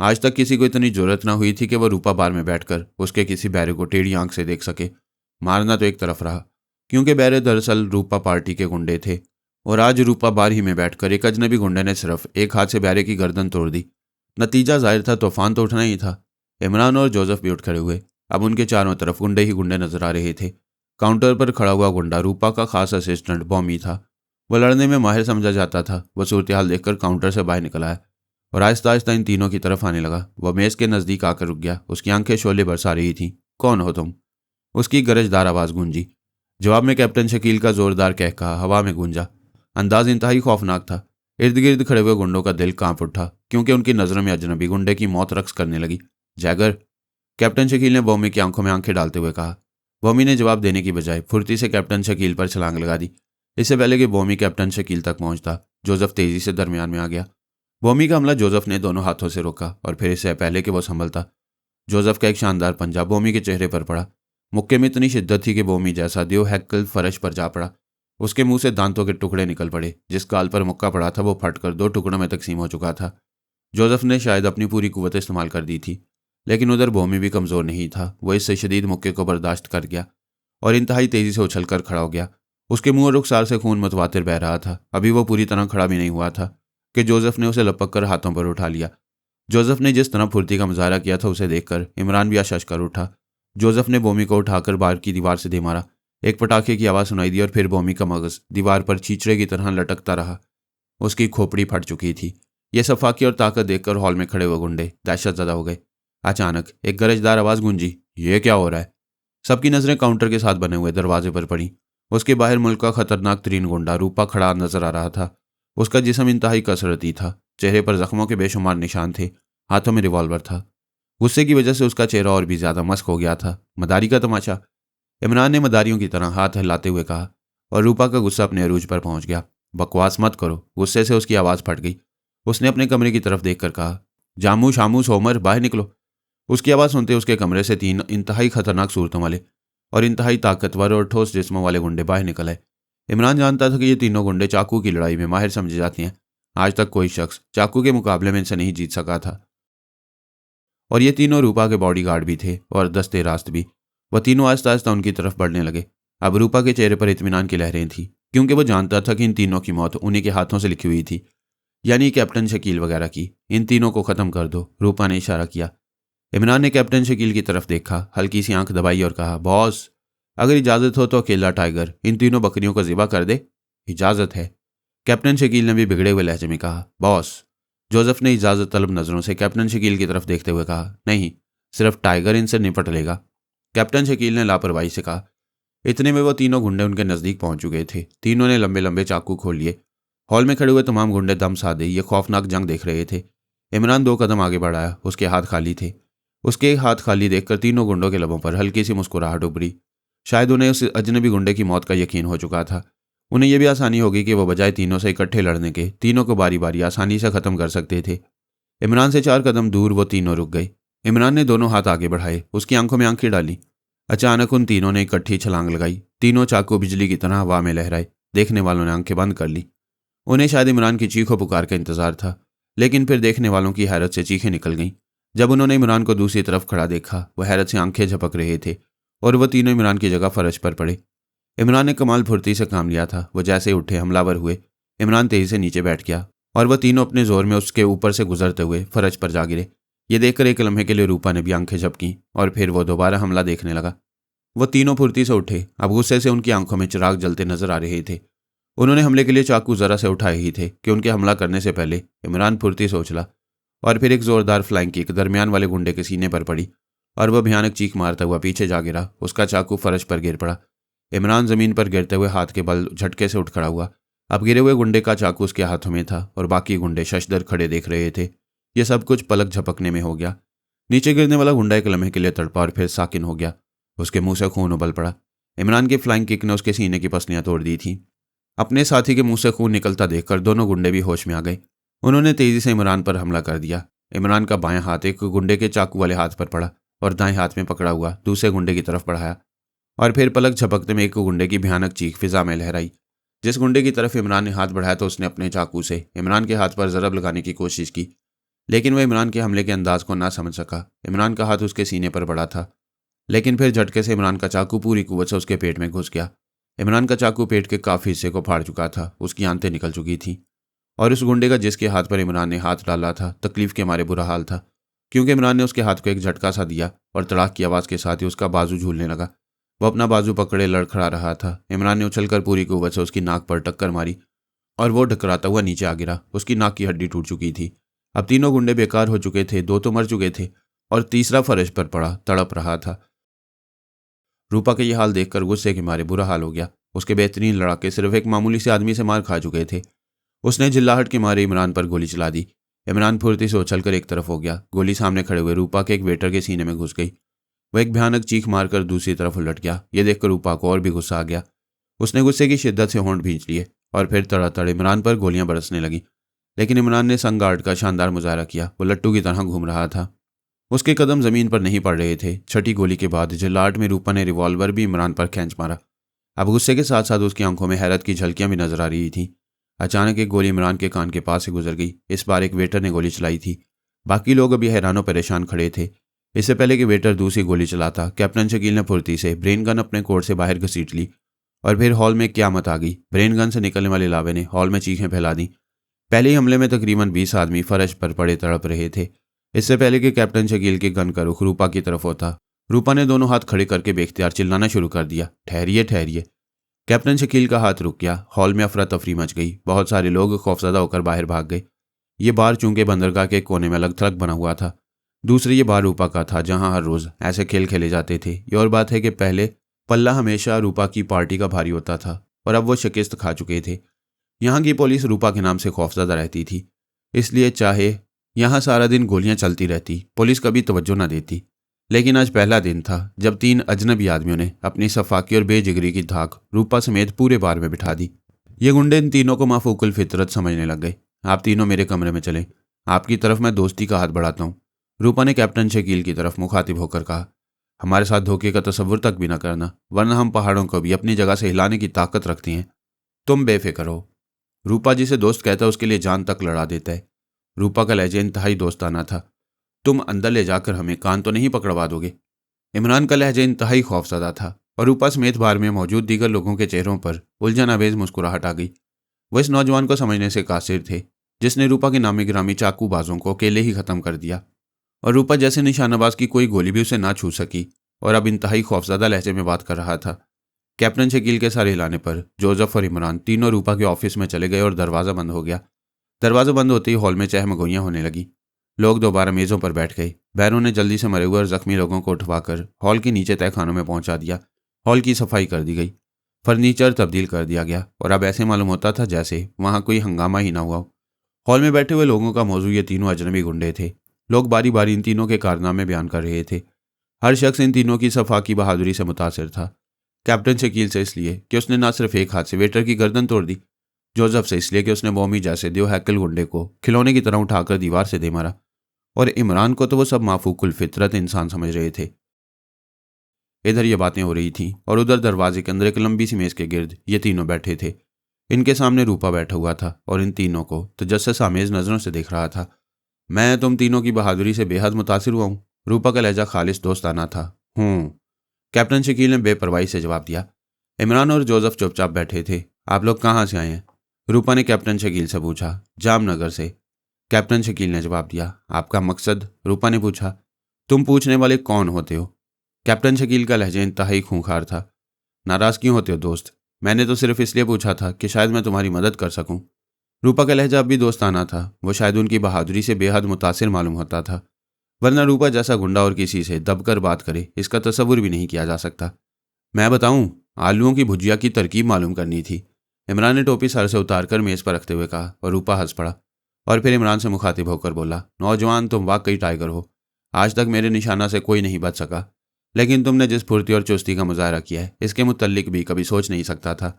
आज तक किसी को इतनी जरूरत ना हुई थी कि वह रूपा बार में बैठकर उसके किसी बैरे को टेढ़ी आंख से देख सके। मारना तो एक तरफ रहा क्योंकि बैरे दरअसल रूपा पार्टी के गुंडे थे और आज रूपा बार ही में बैठकर एक अजनबी गुंडे ने सिर्फ एक हाथ से बैरे की गर्दन तोड़ दी। नतीजा जाहिर था, तूफान तो उठना ही था। इमरान और जोसेफ भी उठ खड़े हुए। अब उनके चारों तरफ गुंडे ही गुंडे नजर आ रहे थे। काउंटर पर खड़ा हुआ गुंडा रूपा का खास असिस्टेंट बॉमी था। वह लड़ने में माहिर समझा जाता था। वह सूरत हाल देखकर काउंटर से बाहर निकल आया और आहिस्ता आहिस्ता इन तीनों की तरफ आने लगा। वह मेज़ के नज़दीक आकर रुक गया। उसकी आंखें शोले बरसा रही थीं। कौन हो तुम? उसकी गरजदार आवाज़ गूंजी। जवाब में कैप्टन शकील का जोरदार कहका हवा में गूंजा। अंदाज इंतहाई खौफनाक था। इर्द गिर्द खड़े हुए गुंडों का दिल कांप उठा क्योंकि उनकी नज़रों में अजनबी गुंडे की मौत रक्स करने लगी। जैगर? कैप्टन शकील ने बॉमी की आंखों में आंखें डालते हुए कहा। बॉमी ने जवाब देने की बजाय फुर्ती से कैप्टन शकील पर छलांग लगा दी। इससे पहले कि बॉमी कैप्टन शकील तक पहुंचता, जोसेफ तेजी से दरमियान में आ गया। बॉमी का हमला जोसेफ ने दोनों हाथों से रोका और फिर इससे पहले कि वो संभलता, जोसेफ का एक शानदार पंजा बॉमी के चेहरे पर पड़ा। मुक्के में इतनी शिद्दत थी कि बॉमी जैसा देव हैकल फर्श पर जा पड़ा। उसके मुंह से दांतों के टुकड़े निकल पड़े। जिस गाल पर मुक्का पड़ा था वो फटकर 2 टुकड़ों में तकसीम हो चुका था। जोसेफ ने शायद अपनी पूरी कुव्वत इस्तेमाल कर दी थी, लेकिन उधर बॉमी भी कमज़ोर नहीं था। वह इससे शदीद मुक्के को बर्दाश्त कर गया और इंतहाई तेज़ी से उछल कर खड़ा हो गया। उसके मुंह और रुखसार से खून मुतवातिर बह रहा था। अभी वो पूरी तरह खड़ा भी नहीं हुआ था कि जोसेफ ने उसे लपक कर हाथों पर उठा लिया। जोसेफ ने जिस तरह फुर्ती का मुजाहरा किया था उसे देखकर इमरान भी आशश कर उठा। जोसेफ ने बॉमी को उठाकर बाहर की दीवार से दे मारा। एक पटाखे की आवाज़ सुनाई दी और फिर बॉमी का मगज दीवार पर चीचड़े की तरह लटकता रहा। उसकी खोपड़ी फट चुकी थी। यह सफाकी और ताकत देखकर हॉल में खड़े हुए गुंडे दहशत ज़दा हो गए। अचानक एक गरजदार आवाज़ गूंजी। ये क्या हो रहा है? सबकी नज़रें काउंटर के साथ बने हुए दरवाजे पर पड़ी। उसके बाहर मुल्क का खतरनाक तरीन गुंडा रूपा खड़ा नजर आ रहा था। उसका जिस्म इंतहाई कसरती था। चेहरे पर जख्मों के बेशुमार निशान थे। हाथों में रिवॉल्वर था। गुस्से की वजह से उसका चेहरा और भी ज्यादा मस्क हो गया था। मदारी का तमाशा? इमरान ने मदारियों की तरह हाथ हिलाते हुए कहा और रूपा का गुस्सा अपने अरूज पर पहुंच गया। बकवास मत करो। गुस्से से उसकी आवाज़ फट गई। उसने अपने कमरे की तरफ देखकर कहा, जामू शामू सोमर बाहर निकलो। उसकी आवाज़ सुनते उसके कमरे से 3 इंतहाई खतरनाक सूरतों वाले और इंतहाई ताकतवर और ठोस जिस्मों वाले गुंडे बाहर निकल आए। इमरान जानता था कि ये तीनों गुंडे चाकू की लड़ाई में माहिर समझे जाते हैं। आज तक कोई शख्स चाकू के मुकाबले में इनसे नहीं जीत सका था। और ये तीनों रूपा के बॉडीगार्ड भी थे और दस्ते रास्त भी। वह तीनों आहिस्ता आहिस्ता उनकी तरफ बढ़ने लगे। अब रूपा के चेहरे पर इत्मीनान की लहरें थीं क्योंकि वो जानता था कि इन तीनों की मौत उन्हीं के हाथों से लिखी हुई थी, यानी कैप्टन शकील वगैरह की। इन तीनों को ख़त्म कर दो, रूपा ने इशारा किया। इमरान ने कैप्टन शकील की तरफ देखा, हल्की सी आंख दबाई और कहा, बॉस अगर इजाज़त हो तो अकेला टाइगर इन तीनों बकरियों को ज़िबा कर दे। इजाज़त है, कैप्टन शकील ने भी बिगड़े हुए लहजे में कहा। बॉस, जोसेफ ने इजाज़त तलब नज़रों से कैप्टन शकील की तरफ देखते हुए कहा। नहीं, सिर्फ टाइगर इनसे निपट लेगा, कैप्टन शकील ने लापरवाही से कहा। इतने में वो तीनों गुंडे उनके नज़दीक पहुंच चुके थे। तीनों ने लंबे लंबे चाकू खोल लिए। हॉल में खड़े हुए तमाम गुंडे दम साधे ये खौफनाक जंग देख रहे थे। इमरान 2 कदम आगे बढ़ाया। उसके हाथ खाली थे। उसके एक हाथ खाली देखकर तीनों गुंडों के लबों पर हल्की सी मुस्कुराहट उभरी। शायद उन्हें उस अजनबी गुंडे की मौत का यकीन हो चुका था। उन्हें यह भी आसानी होगी कि वो बजाय तीनों से इकट्ठे लड़ने के तीनों को बारी बारी आसानी से खत्म कर सकते थे। इमरान से 4 कदम दूर वो तीनों रुक गए। इमरान ने दोनों हाथ आगे बढ़ाए, उसकी आंखों में आंखें डाली। अचानक उन तीनों ने इकट्ठी छलांग लगाई। तीनों चाकू बिजली की तरह हवा में लहराए। देखने वालों ने आंखें बंद कर ली। उन्हें शायद इमरान की चीखों पुकार का इंतजार था, लेकिन फिर देखने वालों की हैरत से चीखें निकल गईं। जब उन्होंने इमरान को दूसरी तरफ खड़ा देखा, वह हैरत से आंखें झपक रहे थे और वह तीनों इमरान की जगह फर्श पर पड़े। इमरान ने कमाल फुर्ती से काम लिया था। वो जैसे उठे हमलावर हुए, इमरान तेजी से नीचे बैठ गया और वह तीनों अपने जोर में उसके ऊपर से गुजरते हुए फर्श पर जा गिरे। ये देखकर एक लम्हे के लिए रूपा ने भी आंखें झपकीं और फिर वो दोबारा हमला देखने लगा। वो तीनों फुर्ती से उठे। अब गुस्से से उनकी आंखों में चिराग जलते नजर आ रहे थे। उन्होंने हमले के लिए चाकू जरा से उठाए ही थे कि उनके हमला करने से पहले इमरान फुर्ती से उछला और फिर एक जोरदार फ्लाइंग किक दरमियान वाले गुंडे के सीने पर पड़ी और वह भयानक चीख मारता हुआ पीछे जा गिरा। उसका चाकू फर्श पर गिर पड़ा। इमरान जमीन पर गिरते हुए हाथ के बल झटके से उठ खड़ा हुआ। अब गिरे हुए गुंडे का चाकू उसके हाथों में था और बाकी गुंडे शशदर खड़े देख रहे थे। यह सब कुछ पलक झपकने में हो गया। नीचे गिरने वाला गुंडा एक लम्हे के लिए तड़पा और फिर साकिन हो गया। उसके मुंह से खून उबल पड़ा। इमरान की फ्लाइंग किक ने उसके सीने की पसलियां तोड़ दी थी। अपने साथी के मुंह से खून निकलता देखकर दोनों गुंडे भी होश में आ गए। उन्होंने तेजी से इमरान पर हमला कर दिया। इमरान का बायां हाथ एक गुंडे के चाकू वाले हाथ पर पड़ा और दाएं हाथ में पकड़ा हुआ दूसरे गुंडे की तरफ बढ़ाया और फिर पलक झपकते में एक गुंडे की भयानक चीख फिजा में लहराई। जिस गुंडे की तरफ इमरान ने हाथ बढ़ाया तो उसने अपने चाकू से इमरान के हाथ पर जरब लगाने की कोशिश की, लेकिन वह इमरान के हमले के अंदाज को ना समझ सका। इमरान का हाथ उसके सीने पर पड़ा था, लेकिन फिर झटके से इमरान का चाकू पूरी कुव्वत से उसके पेट में घुस गया। इमरान का चाकू पेट के काफी हिस्से को फाड़ चुका था। उसकी आंतें निकल चुकी थीं और उस गुंडे का जिसके हाथ पर इमरान ने हाथ डाला था तकलीफ के मारे बुरा हाल था, क्योंकि इमरान ने उसके हाथ को एक झटका सा दिया और तड़ाक की आवाज़ के साथ ही उसका बाजू झूलने लगा। वो अपना बाजू पकड़े लड़खड़ा रहा था। इमरान ने उछलकर पूरी कुव्वत से उसकी नाक पर टक्कर मारी और वो ढकराता हुआ नीचे आ गिरा। उसकी नाक की हड्डी टूट चुकी थी। अब तीनों गुंडे बेकार हो चुके थे। 2 तो मर चुके थे और तीसरा फर्श पर पड़ा तड़प रहा था। रूपा के ये हाल देखकर गुस्से के मारे बुरा हाल हो गया। उसके बेहतरीन लड़ाके सिर्फ एक मामूली से आदमी से मार खा चुके थे। उसने चिल्लाहट के मारे इमरान पर गोली चला दी। इमरान फुर्ती से उछलकर एक तरफ हो गया। गोली सामने खड़े हुए रूपा के एक वेटर के सीने में घुस गई। वह एक भयानक चीख मारकर दूसरी तरफ उलट गया। यह देखकर रूपा को और भी गुस्सा आ गया। उसने गुस्से की शिद्दत से होंठ भींच लिए और फिर तड़ातड़ इमरान पर गोलियां बरसने लगी। लेकिन इमरान ने संग गार्ड का शानदार मुजाहरा किया। वो लट्टू की तरह घूम रहा था। उसके कदम जमीन पर नहीं पड़ रहे थे। छठी गोली के बाद जिल्लाहट में रूपा ने रिवॉल्वर भी इमरान पर खींच मारा। अब गुस्से के साथ साथ उसकी आंखों में हैरत की झलकियां भी नजर आ रही थीं। अचानक एक गोली इमरान के कान के पास से गुजर गई। इस बार एक वेटर ने गोली चलाई थी। बाकी लोग अभी हैरानों परेशान खड़े थे। इससे पहले कि वेटर दूसरी गोली चलाता, कैप्टन शकील ने फुर्ती से ब्रेन गन अपने कोट से बाहर घसीट ली और फिर हॉल में क्यामत आ गई। ब्रेन गन से निकलने वाले लावे ने हॉल में चीखें फैला दी। पहले ही हमले में तकरीबन 20 आदमी फर्श पर पड़े तड़प रहे थे। इससे पहले कि कैप्टन शकील के गन का रुख रूपा की तरफ होता, रूपा ने दोनों हाथ खड़े करके बेख्तियार चिल्लाना शुरू कर दिया, ठहरिए ठहरिए। कैप्टन शकील का हाथ रुक गया। हॉल में अफरा तफरी मच गई। बहुत सारे लोग खौफजदा होकर बाहर भाग गए। ये बार चूंकि बंदरगाह के कोने में अलग थलग बना हुआ था। दूसरी ये बार रूपा का था, जहां हर रोज ऐसे खेल खेले जाते थे। ये और बात है कि पहले पल्ला हमेशा रूपा की पार्टी का भारी होता था और अब वो शिकस्त खा चुके थे। यहाँ की पुलिस रूपा के नाम से खौफजदा रहती थी, इसलिए चाहे यहाँ सारा दिन गोलियां चलती रहती, पुलिस कभी तवज्जो न देती। लेकिन आज पहला दिन था जब 3 अजनबी आदमियों ने अपनी सफाकी और बेजिगरी की धाक रूपा समेत पूरे बार में बिठा दी। ये गुंडे इन तीनों को माफूकुल फितरत समझने लग गए। आप तीनों मेरे कमरे में चले, आपकी तरफ मैं दोस्ती का हाथ बढ़ाता हूँ, रूपा ने कैप्टन शकील की तरफ मुखातिब होकर कहा। हमारे साथ धोखे का तसव्वुर तक भी न करना, वरना हम पहाड़ों को भी अपनी जगह से हिलाने की ताकत रखते हैं। तुम बेफिक्र हो। रूपा जिसे दोस्त कहता है उसके लिए जान तक लड़ा देता है। रूपा का लहजा इंतहाई दोस्ताना था। तुम अंदर ले जाकर हमें कान तो नहीं पकड़वा दोगे? इमरान का लहजा इंतहाई खौफजदा था और रूपा समेत बार में मौजूद दीगर लोगों के चेहरों पर उलझन आवेज मुस्कुराहट आ गई। वो इस नौजवान को समझने से कासिर थे जिसने रूपा के नामी गिरामी चाकूबाजों को अकेले ही खत्म कर दिया और रूपा जैसे निशानाबाज की कोई गोली भी उसे ना छू सकी, और अब इंतहाई खौफजदा लहजे में बात कर रहा था। कैप्टन शकील के सारे हिलाने पर जोसेफ और इमरान तीनों रूपा के ऑफिस में चले गए और दरवाज़ा बंद हो गया। दरवाज़ा बंद होते ही हॉल में चहमगोइयां होने लगी। लोग दोबारा मेज़ों पर बैठ गए। बैरों ने जल्दी से मरे हुए और जख्मी लोगों को उठवाकर हॉल के नीचे तय खानों में पहुंचा दिया। हॉल की सफाई कर दी गई, फर्नीचर तब्दील कर दिया गया और अब ऐसे मालूम होता था जैसे वहां कोई हंगामा ही ना हुआ। हॉल में बैठे हुए लोगों का मौजू ये तीनों अजनबी गुंडे थे। लोग बारी बारी इन तीनों के कारनामे बयान कर रहे थे। हर शख्स इन तीनों की सफाकी बहादुरी से मुतासिर था। कैप्टन शकील से इसलिए कि उसने न सिर्फ एक हाथ से वेटर की गर्दन तोड़ दी, जोसेफ से इसलिए कि उसने मोमी जैसे देव हैकल गुंडे को खिलौने की तरह उठाकर दीवार से दे मारा, और इमरान को तो वो सब माफूकुल फितरत इंसान समझ रहे थे। इधर ये बातें हो रही थीं और उधर दरवाजे के अंदर एक लंबी सी मेज के गिर्द ये तीनों बैठे थे। इनके सामने रूपा बैठा हुआ था और इन तीनों को तजस्सुस आमेज नजरों से देख रहा था। मैं तुम तीनों की बहादुरी से बेहद मुतासिर हुआ हूँ। रूपा का लहजा खालिस दोस्ताना था। कैप्टन शकील ने बेपरवाही से जवाब दिया। इमरान और जोसेफ चुपचाप बैठे थे। आप लोग कहाँ से आए हैं? रूपा ने कैप्टन शकील से पूछा। जामनगर से, कैप्टन शकील ने जवाब दिया। आपका मकसद? रूपा ने पूछा। तुम पूछने वाले कौन होते हो? कैप्टन शकील का लहजा इंतहाई खूंखार था। नाराज क्यों होते हो दोस्त? मैंने तो सिर्फ इसलिए पूछा था कि शायद मैं तुम्हारी मदद कर सकूं। रूपा का लहजा अब भी दोस्ताना था। वो शायद उनकी बहादुरी से बेहद मुतासिर मालूम होता था, वरना रूपा जैसा गुंडा और किसी से दबकर बात करे इसका तसव्वुर भी नहीं किया जा सकता। मैं बताऊं, आलूओं की भुजिया की तरकीब मालूम करनी थी। इमरान ने टोपी सर से उतारकर मेज पर रखते हुए कहा और रूपा हंस पड़ा और फिर इमरान से मुखातिब होकर बोला, नौजवान तुम वाकई टाइगर हो। आज तक मेरे निशाना से कोई नहीं बच सका, लेकिन तुमने जिस फुर्ती और चुस्ती का मुजाहरा किया है इसके मुतल्लिक भी कभी सोच नहीं सकता था।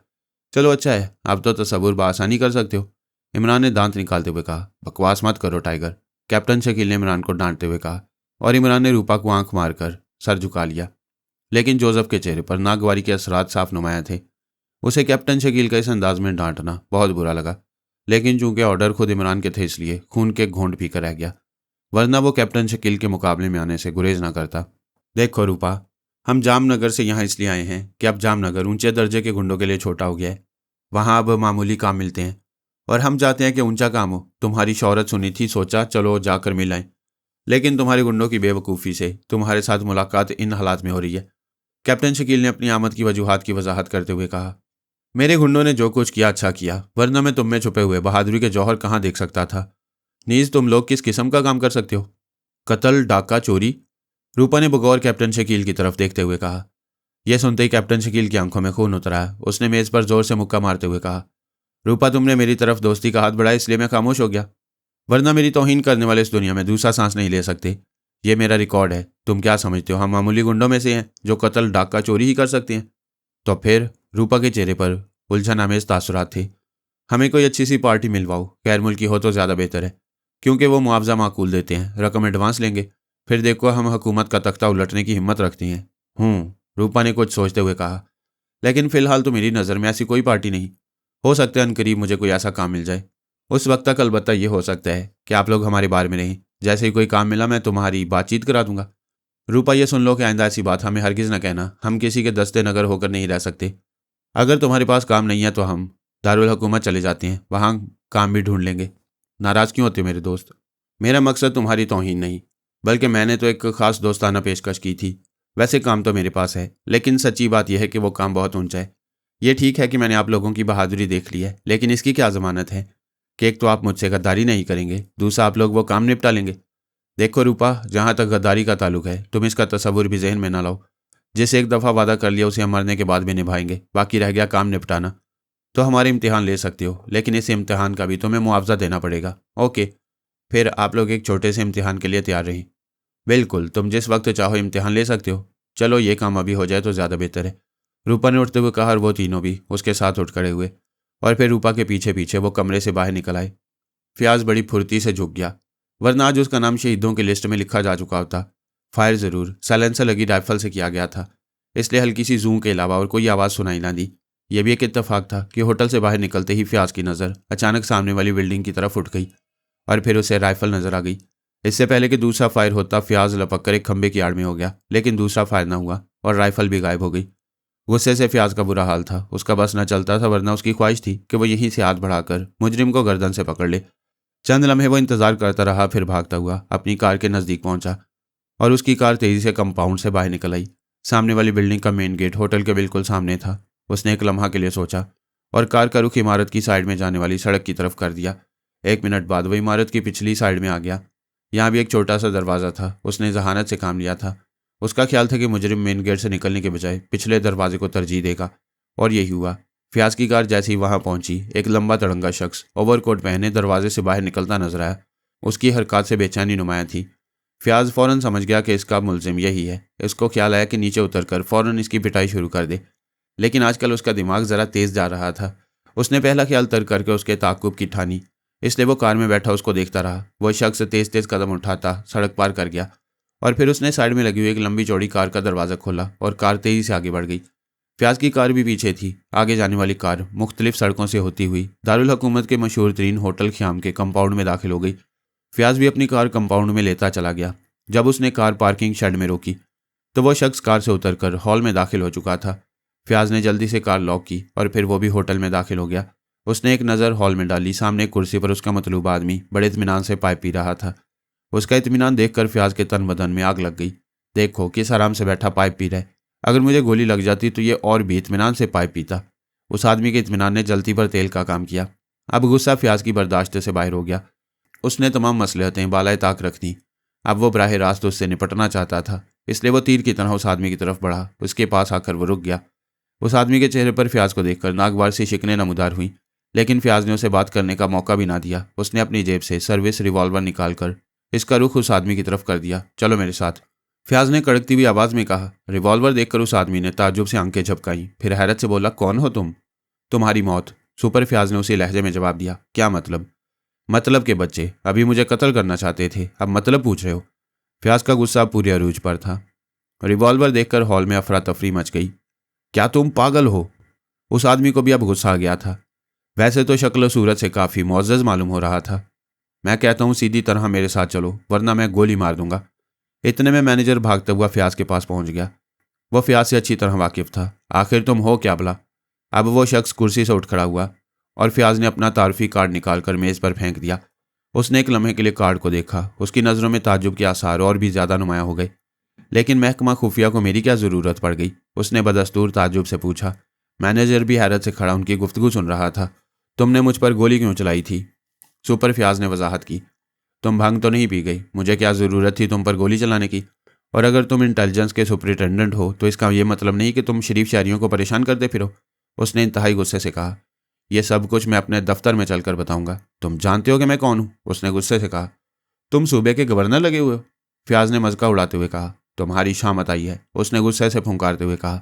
चलो अच्छा है, अब तो तसव्वुर बआसानी कर सकते हो। इमरान ने दांत निकालते हुए कहा। बकवास मत करो टाइगर, कैप्टन शकील ने इमरान को डांटते हुए कहा और इमरान ने रूपा को आंख मारकर सर झुका लिया। लेकिन जोसेफ के चेहरे पर नागवारी के असरात साफ नुमाया थे। उसे कैप्टन शकील का इस अंदाज में डांटना बहुत बुरा लगा, लेकिन चूंकि ऑर्डर खुद इमरान के थे इसलिए खून के घोंट पीकर रह गया, वरना वो कैप्टन शकील के मुकाबले में आने से गुरेज ना करता। देखो रूपा, हम जामनगर से यहाँ इसलिए आए हैं कि अब जामनगर ऊंचे दर्जे के गुंडों के लिए छोटा हो गया है। वहाँ अब मामूली काम मिलते हैं और हम चाहते हैं कि ऊंचा काम हो। तुम्हारी शोहरत सुनी थी, सोचा चलो जाकर मिल आएं, लेकिन तुम्हारे गुंडों की बेवकूफ़ी से तुम्हारे साथ मुलाकात इन हालात में हो रही है। कैप्टन शकील ने अपनी आमद की वजूहात की वजाहत करते हुए कहा। मेरे गुंडों ने जो कुछ किया अच्छा किया, वरना मैं तुम में छुपे हुए बहादुरी के जौहर कहाँ देख सकता था। नीज तुम लोग किस किस्म का काम कर सकते हो? कत्ल, डाका, चोरी? रूपा ने बगौर कैप्टन शकील की तरफ देखते हुए कहा। यह सुनते ही कैप्टन शकील की आंखों में खून उतर आया। उसने मेज पर जोर से मुक्का मारते हुए कहा, रूपा तुमने मेरी तरफ दोस्ती का हाथ बढ़ाया इसलिए मैं खामोश हो गया, वरना मेरी तौहीन करने वाले इस दुनिया में दूसरा सांस नहीं ले सकते। ये मेरा रिकॉर्ड है। तुम क्या समझते हो हम मामूली गुंडों में से हैं जो कत्ल, डाका, चोरी ही कर सकते हैं? तो फिर? रूपा के चेहरे पर उलझन आमेज तासुरात थे। हमें कोई अच्छी सी पार्टी मिलवाओ, गैर मुल्की हो तो ज़्यादा बेहतर है, क्योंकि वो मुआवजा माकूल देते हैं। रकम एडवांस लेंगे, फिर देखो हम हुकूमत का तख्ता उलटने की हिम्मत रखती हैं। रूपा ने कुछ सोचते हुए कहा। लेकिन फिलहाल तो मेरी नज़र में ऐसी कोई पार्टी नहीं। हो सकता है अनकरीब मुझे कोई ऐसा काम मिल जाए। उस वक्त तक अलबत्ता ये हो सकता है कि आप लोग हमारे बारे में रहें। जैसे ही कोई काम मिला मैं तुम्हारी बातचीत करा दूंगा। रूपा ये सुन लो कि आइंदा ऐसी बात हमें हरगिज़ न कहना। हम किसी के दस्ते नगर होकर नहीं रह सकते। अगर तुम्हारे पास काम नहीं है तो हम दारुल हुकूमत चले जाते हैं, वहाँ काम भी ढूंढ लेंगे। नाराज़ क्यों होते हो मेरे दोस्त? मेरा मकसद तुम्हारी तौहीन नहीं, बल्कि मैंने तो एक ख़ास दोस्ताना पेशकश की थी। वैसे काम तो मेरे पास है, लेकिन सच्ची बात यह है कि वो काम बहुत ऊंचा है। ये ठीक है कि मैंने आप लोगों की बहादुरी देख ली है, लेकिन इसकी क्या ज़मानत है कि एक तो आप मुझसे गद्दारी नहीं करेंगे, दूसरा आप लोग वो काम निपटा लेंगे। देखो रूपा, जहाँ तक गद्दारी का ताल्लुक है, तुम इसका तसव्वुर भी जहन में ना लाओ। जिसे एक दफ़ा वादा कर लिया उसे हम मरने के बाद भी निभाएंगे। बाकी रह गया काम निपटाना, तो हमारे इम्तिहान ले सकते हो, लेकिन इस इम्तिहान का भी तुम्हें मुआवजा देना पड़ेगा। ओके, फिर आप लोग एक छोटे से इम्तिहान के लिए तैयार रहें। बिल्कुल, तुम जिस वक्त चाहो इम्तिहान ले सकते हो। चलो ये काम अभी हो जाए तो ज़्यादा बेहतर है। रूपा ने उठते हुए कहा और वो तीनों भी उसके साथ उठ खड़े हुए और फिर रूपा के पीछे पीछे वो कमरे से बाहर निकल आए। फयाज बड़ी फुर्ती से झुक गया, वरना आज उसका नाम शहीदों की लिस्ट में लिखा जा चुका होता। फायर ज़रूर साइलेंसर लगी राइफल से किया गया था, इसलिए हल्की सी जूं के अलावा और कोई आवाज़ सुनाई ना दी। यह भी एक इत्तेफाक था कि होटल से बाहर निकलते ही फयाज की नज़र अचानक सामने वाली बिल्डिंग की तरफ उठ गई और फिर उसे राइफल नजर आ गई। इससे पहले कि दूसरा फायर होता, फयाज लपक कर एक खंबे की आड़ में हो गया, लेकिन दूसरा फायर न हुआ और राइफल भी गायब हो गई। गुस्से से फयाज का बुरा हाल था। उसका बस न चलता था, वरना उसकी ख्वाहिश थी कि वो यहीं से हाथ बढ़ाकर मुजरिम को गर्दन से पकड़ ले। चंद लम्हे वो इंतजार करता रहा, फिर भागता हुआ अपनी कार के नज़दीक पहुंचा और उसकी कार तेजी से कंपाउंड से बाहर निकल आई। सामने वाली बिल्डिंग का मेन गेट होटल के बिल्कुल सामने था। उसने एक लम्हा के लिए सोचा और कार का रुख इमारत की साइड में जाने वाली सड़क की तरफ कर दिया। 1 मिनट बाद वह इमारत की पिछली साइड में आ गया। यहाँ भी एक छोटा सा दरवाज़ा था। उसने जहानत से काम लिया था। उसका ख्याल था कि मुजरिम मेन गेट से निकलने के बजाय पिछले दरवाजे को तरजीह देगा, और यही हुआ। फयाज की कार जैसे ही वहाँ पहुंची, एक लंबा तड़ंगा शख्स ओवरकोट पहने दरवाजे से बाहर निकलता नजर आया। उसकी हरकत से बेचैनी नुमाया थी। फ़याज़ फ़ौरन समझ गया कि इसका मुलजिम यही है। इसको ख्याल आया कि नीचे उतरकर फ़ौरन इसकी पिटाई शुरू कर दे, लेकिन आजकल उसका दिमाग ज़रा तेज़ जा रहा था। उसने पहला ख्याल तर्क करके उसके ताक़ुब की ठानी, इसलिए वो कार में बैठा उसको देखता रहा। वह शख्स तेज़ तेज़ कदम उठाता सड़क पार कर गया और फिर उसने साइड में लगी हुई एक लंबी चौड़ी कार का दरवाज़ा खोला और कार तेज़ी से आगे बढ़ गई। फ़याज़ की कार भी पीछे थी। आगे जाने वाली कार मुख्तलिफ सड़कों से होती हुई दारुल हुकूमत के मशहूर तरीन होटल ख़याम के कंपाउंड में दाखिल हो गई। फ़याज़ भी अपनी कार कंपाउंड में लेता चला गया। जब उसने कार पार्किंग शेड में रोकी तो वह शख्स कार से उतरकर हॉल में दाखिल हो चुका था। फ़याज़ ने जल्दी से कार लॉक की और फिर वो भी होटल में दाखिल हो गया। उसने एक नज़र हॉल में डाली। सामने एक कुर्सी पर उसका मतलूब आदमी बड़े इत्मीनान से पाइप पी रहा था। उसका इत्मीनान देखकर फ़याज़ के तन बदन में आग लग गई। देखो किस आराम से बैठा पाइप पी रहा है। अगर मुझे गोली लग जाती तो ये और भी इत्मीनान से पाइप पीता। उस आदमी के इत्मीनान ने जलती पर तेल का काम किया। अब गुस्सा फ़याज़ की बर्दाश्त से बाहर हो गया। उसने तमाम मसलहतें बालाए ताक रख दी। अब वो बराह रास्त उससे निपटना चाहता था, इसलिए वो तीर की तरह उस आदमी की तरफ बढ़ा। उसके पास आकर वो रुक गया। उस आदमी के चेहरे पर फ़याज़ को देखकर नागवार सी शिकनें नमूदार हुई, लेकिन फ़याज़ ने उसे बात करने का मौका भी ना दिया। उसने अपनी जेब से सर्विस रिवॉल्वर निकालकर इसका रुख उस आदमी की तरफ कर दिया। चलो मेरे साथ, फ़याज़ ने कड़कती हुई आवाज़ में कहा। रिवॉल्वर देखकर उस आदमी ने ताज्जुब से आंखें झपकाई, फिर हैरत से बोला, कौन हो तुम? तुम्हारी मौत। सुपर फ़याज़ ने उसी लहजे में जवाब दिया। क्या मतलब? मतलब के बच्चे अभी मुझे कत्ल करना चाहते थे, अब मतलब पूछ रहे हो? फ़याज़ का गुस्सा पूरे अरूज पर था। रिवॉल्वर देखकर हॉल में अफरा तफरी मच गई। क्या तुम पागल हो? उस आदमी को भी अब गुस्सा आ गया था। वैसे तो शक्ल सूरत से काफ़ी मुअज़्ज़ज़ मालूम हो रहा था। मैं कहता हूँ सीधी तरह मेरे साथ चलो, वरना मैं गोली मार दूंगा। इतने में मैनेजर भागता हुआ फ़याज़ के पास पहुंच गया। वह फ़याज़ से अच्छी तरह वाकिफ़ था। आखिर तुम हो क्या भला? अब वो शख्स कुर्सी से उठ खड़ा हुआ और फ़याज़ ने अपना तारफ़ी कार्ड निकालकर मेज़ पर फेंक दिया। उसने एक लम्हे के लिए कार्ड को देखा। उसकी नज़रों में ताज्जुब के आसार और भी ज़्यादा नुमायाँ हो गए। लेकिन महकमा खुफिया को मेरी क्या ज़रूरत पड़ गई? उसने बदस्तूर ताज्जुब से पूछा। मैनेजर भी हैरत से खड़ा उनकी गुफ्तगू सुन रहा था। तुमने मुझ पर गोली क्यों चलाई थी? सुपर फ़याज़ ने वजाहत की। तुम भंग तो नहीं पी गई? मुझे क्या ज़रूरत थी तुम पर गोली चलाने की? और अगर तुम इंटेलिजेंस के सुपरिटेंडेंट हो तो इसका यह मतलब नहीं कि तुम शरीफ शहरियों को परेशान करते फिरो। उसने इंतहाई गुस्से से कहा। यह सब कुछ मैं अपने दफ्तर में चलकर बताऊंगा। तुम जानते हो कि मैं कौन हूं? उसने गुस्से से कहा। तुम सूबे के गवर्नर लगे हुए हो? फ़याज़ ने मज़का उड़ाते हुए कहा। तुम्हारी शामत आई है, उसने गुस्से से फुंकारते हुए कहा।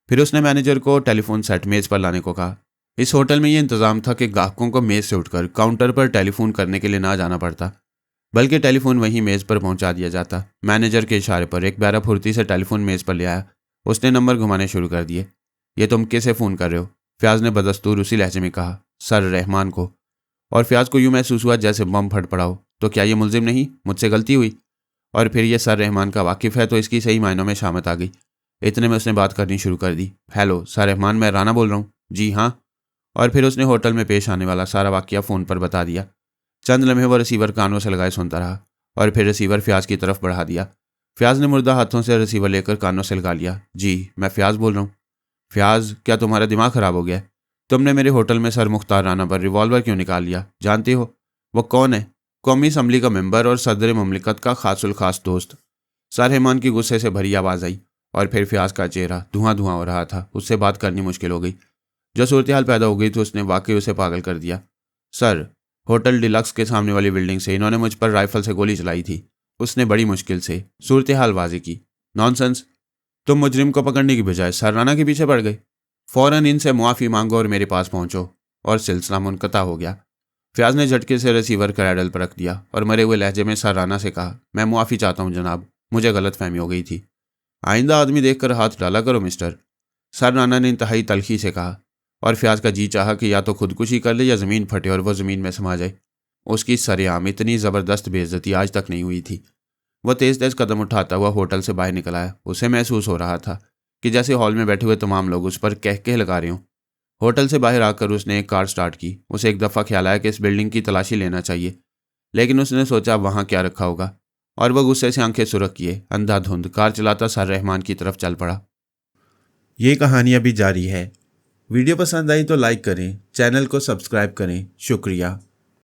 फिर उसने मैनेजर को टेलीफोन सेट मेज़ पर लाने को कहा। इस होटल में यह इंतज़ाम था कि ग्राहकों को मेज़ से उठकर काउंटर पर टेलीफोन करने के लिए ना जाना पड़ता, बल्कि टेलीफोन वहीं मेज़ पर पहुंचा दिया जाता। मैनेजर के इशारे पर एक बैरा फुर्ती से टेलीफोन मेज़ पर ले आया। उसने नंबर घुमाने शुरू कर दिए। ये तुम किसे फ़ोन कर रहे हो? फ़याज़ ने बदस्तूर उसी लहजे में कहा। सर रहमान को। और फ़याज़ को यूँ महसूस हुआ जैसे बम फट पड़ा हो। तो क्या ये मुलजिम नहीं? मुझसे गलती हुई। और फिर ये सर रहमान का वाकिफ़ है तो इसकी सही मायनों में शामत आ गई। इतने में उसने बात करनी शुरू कर दी। हेलो सर रहमान, मैं राना बोल रहा हूँ। जी हाँ। और फिर उसने होटल में पेश आने वाला सारा वाक़या फ़ोन पर बता दिया। चंद लम्हे वो रिसीवर कानों से लगाए सुनता रहा और फिर रिसीवर फ़याज़ की तरफ बढ़ा दिया। फ़याज़ ने मुर्दा हाथों से रिसीवर लेकर कानों से लगा लिया। जी मैं फ़याज़ बोल रहा हूँ। फ़याज़, क्या तुम्हारा दिमाग ख़राब हो गया? तुमने मेरे होटल में सर मुख्तार राना पर रिवॉल्वर क्यों निकाल लिया? जानते हो वो कौन है? कौमी असम्बली का मेंबर और सदर ममलिकत का खासुल खास दोस्त। सर रहमान की गुस्से से भरी आवाज़ आई और फिर फ़याज़ का चेहरा धुआं धुआं हो रहा था। उससे बात करनी मुश्किल हो गई। जो सूरत हाल पैदा हो गई तो उसने वाकई उसे पागल कर दिया। सर, होटल डिलक्स के सामने वाली बिल्डिंग से इन्होंने मुझ पर राइफल से गोली चलाई थी। उसने बड़ी मुश्किल से सूरत हाल वाज़ेह की। नॉनसेंस, तुम मुजरिम को पकड़ने की बजाय सर राना के पीछे पड़ गए। फ़ौरन इनसे मुआफ़ी मांगो और मेरे पास पहुंचो। और सिलसिला मुनक़ता हो गया। फ़याज़ ने झटके से रिसीवर क्रैडल पर रख दिया और मरे हुए लहजे में सर राना से कहा। मैं मुआफ़ी चाहता हूँ जनाब, मुझे गलत फहमी हो गई थी। आइंदा आदमी देखकर हाथ डाला करो मिस्टर, सर राना ने इंतहाई तलखी से कहा। और फ़याज़ का जी चाहा कि या तो खुदकुशी कर ले या ज़मीन फटे और वह ज़मीन में समा जाए। उसकी सरेआम इतनी ज़बरदस्त बेइज्जती आज तक नहीं हुई थी। वह तेज़ तेज़ कदम उठाता हुआ होटल से बाहर निकल आया। उसे महसूस हो रहा था कि जैसे हॉल में बैठे हुए तमाम लोग उस पर कह लगा रहे हों। होटल से बाहर आकर उसने एक कार स्टार्ट की। उसे एक दफ़ा ख्याल आया कि इस बिल्डिंग की तलाशी लेना चाहिए, लेकिन उसने सोचा वहाँ क्या रखा होगा और वह गुस्से से आंखें सुर्ख किए अंधाधुंध कार चलाता सर रहमान की तरफ चल पड़ा। ये कहानी अभी जारी है। वीडियो पसंद आई तो लाइक करें, चैनल को सब्सक्राइब करें। शुक्रिया।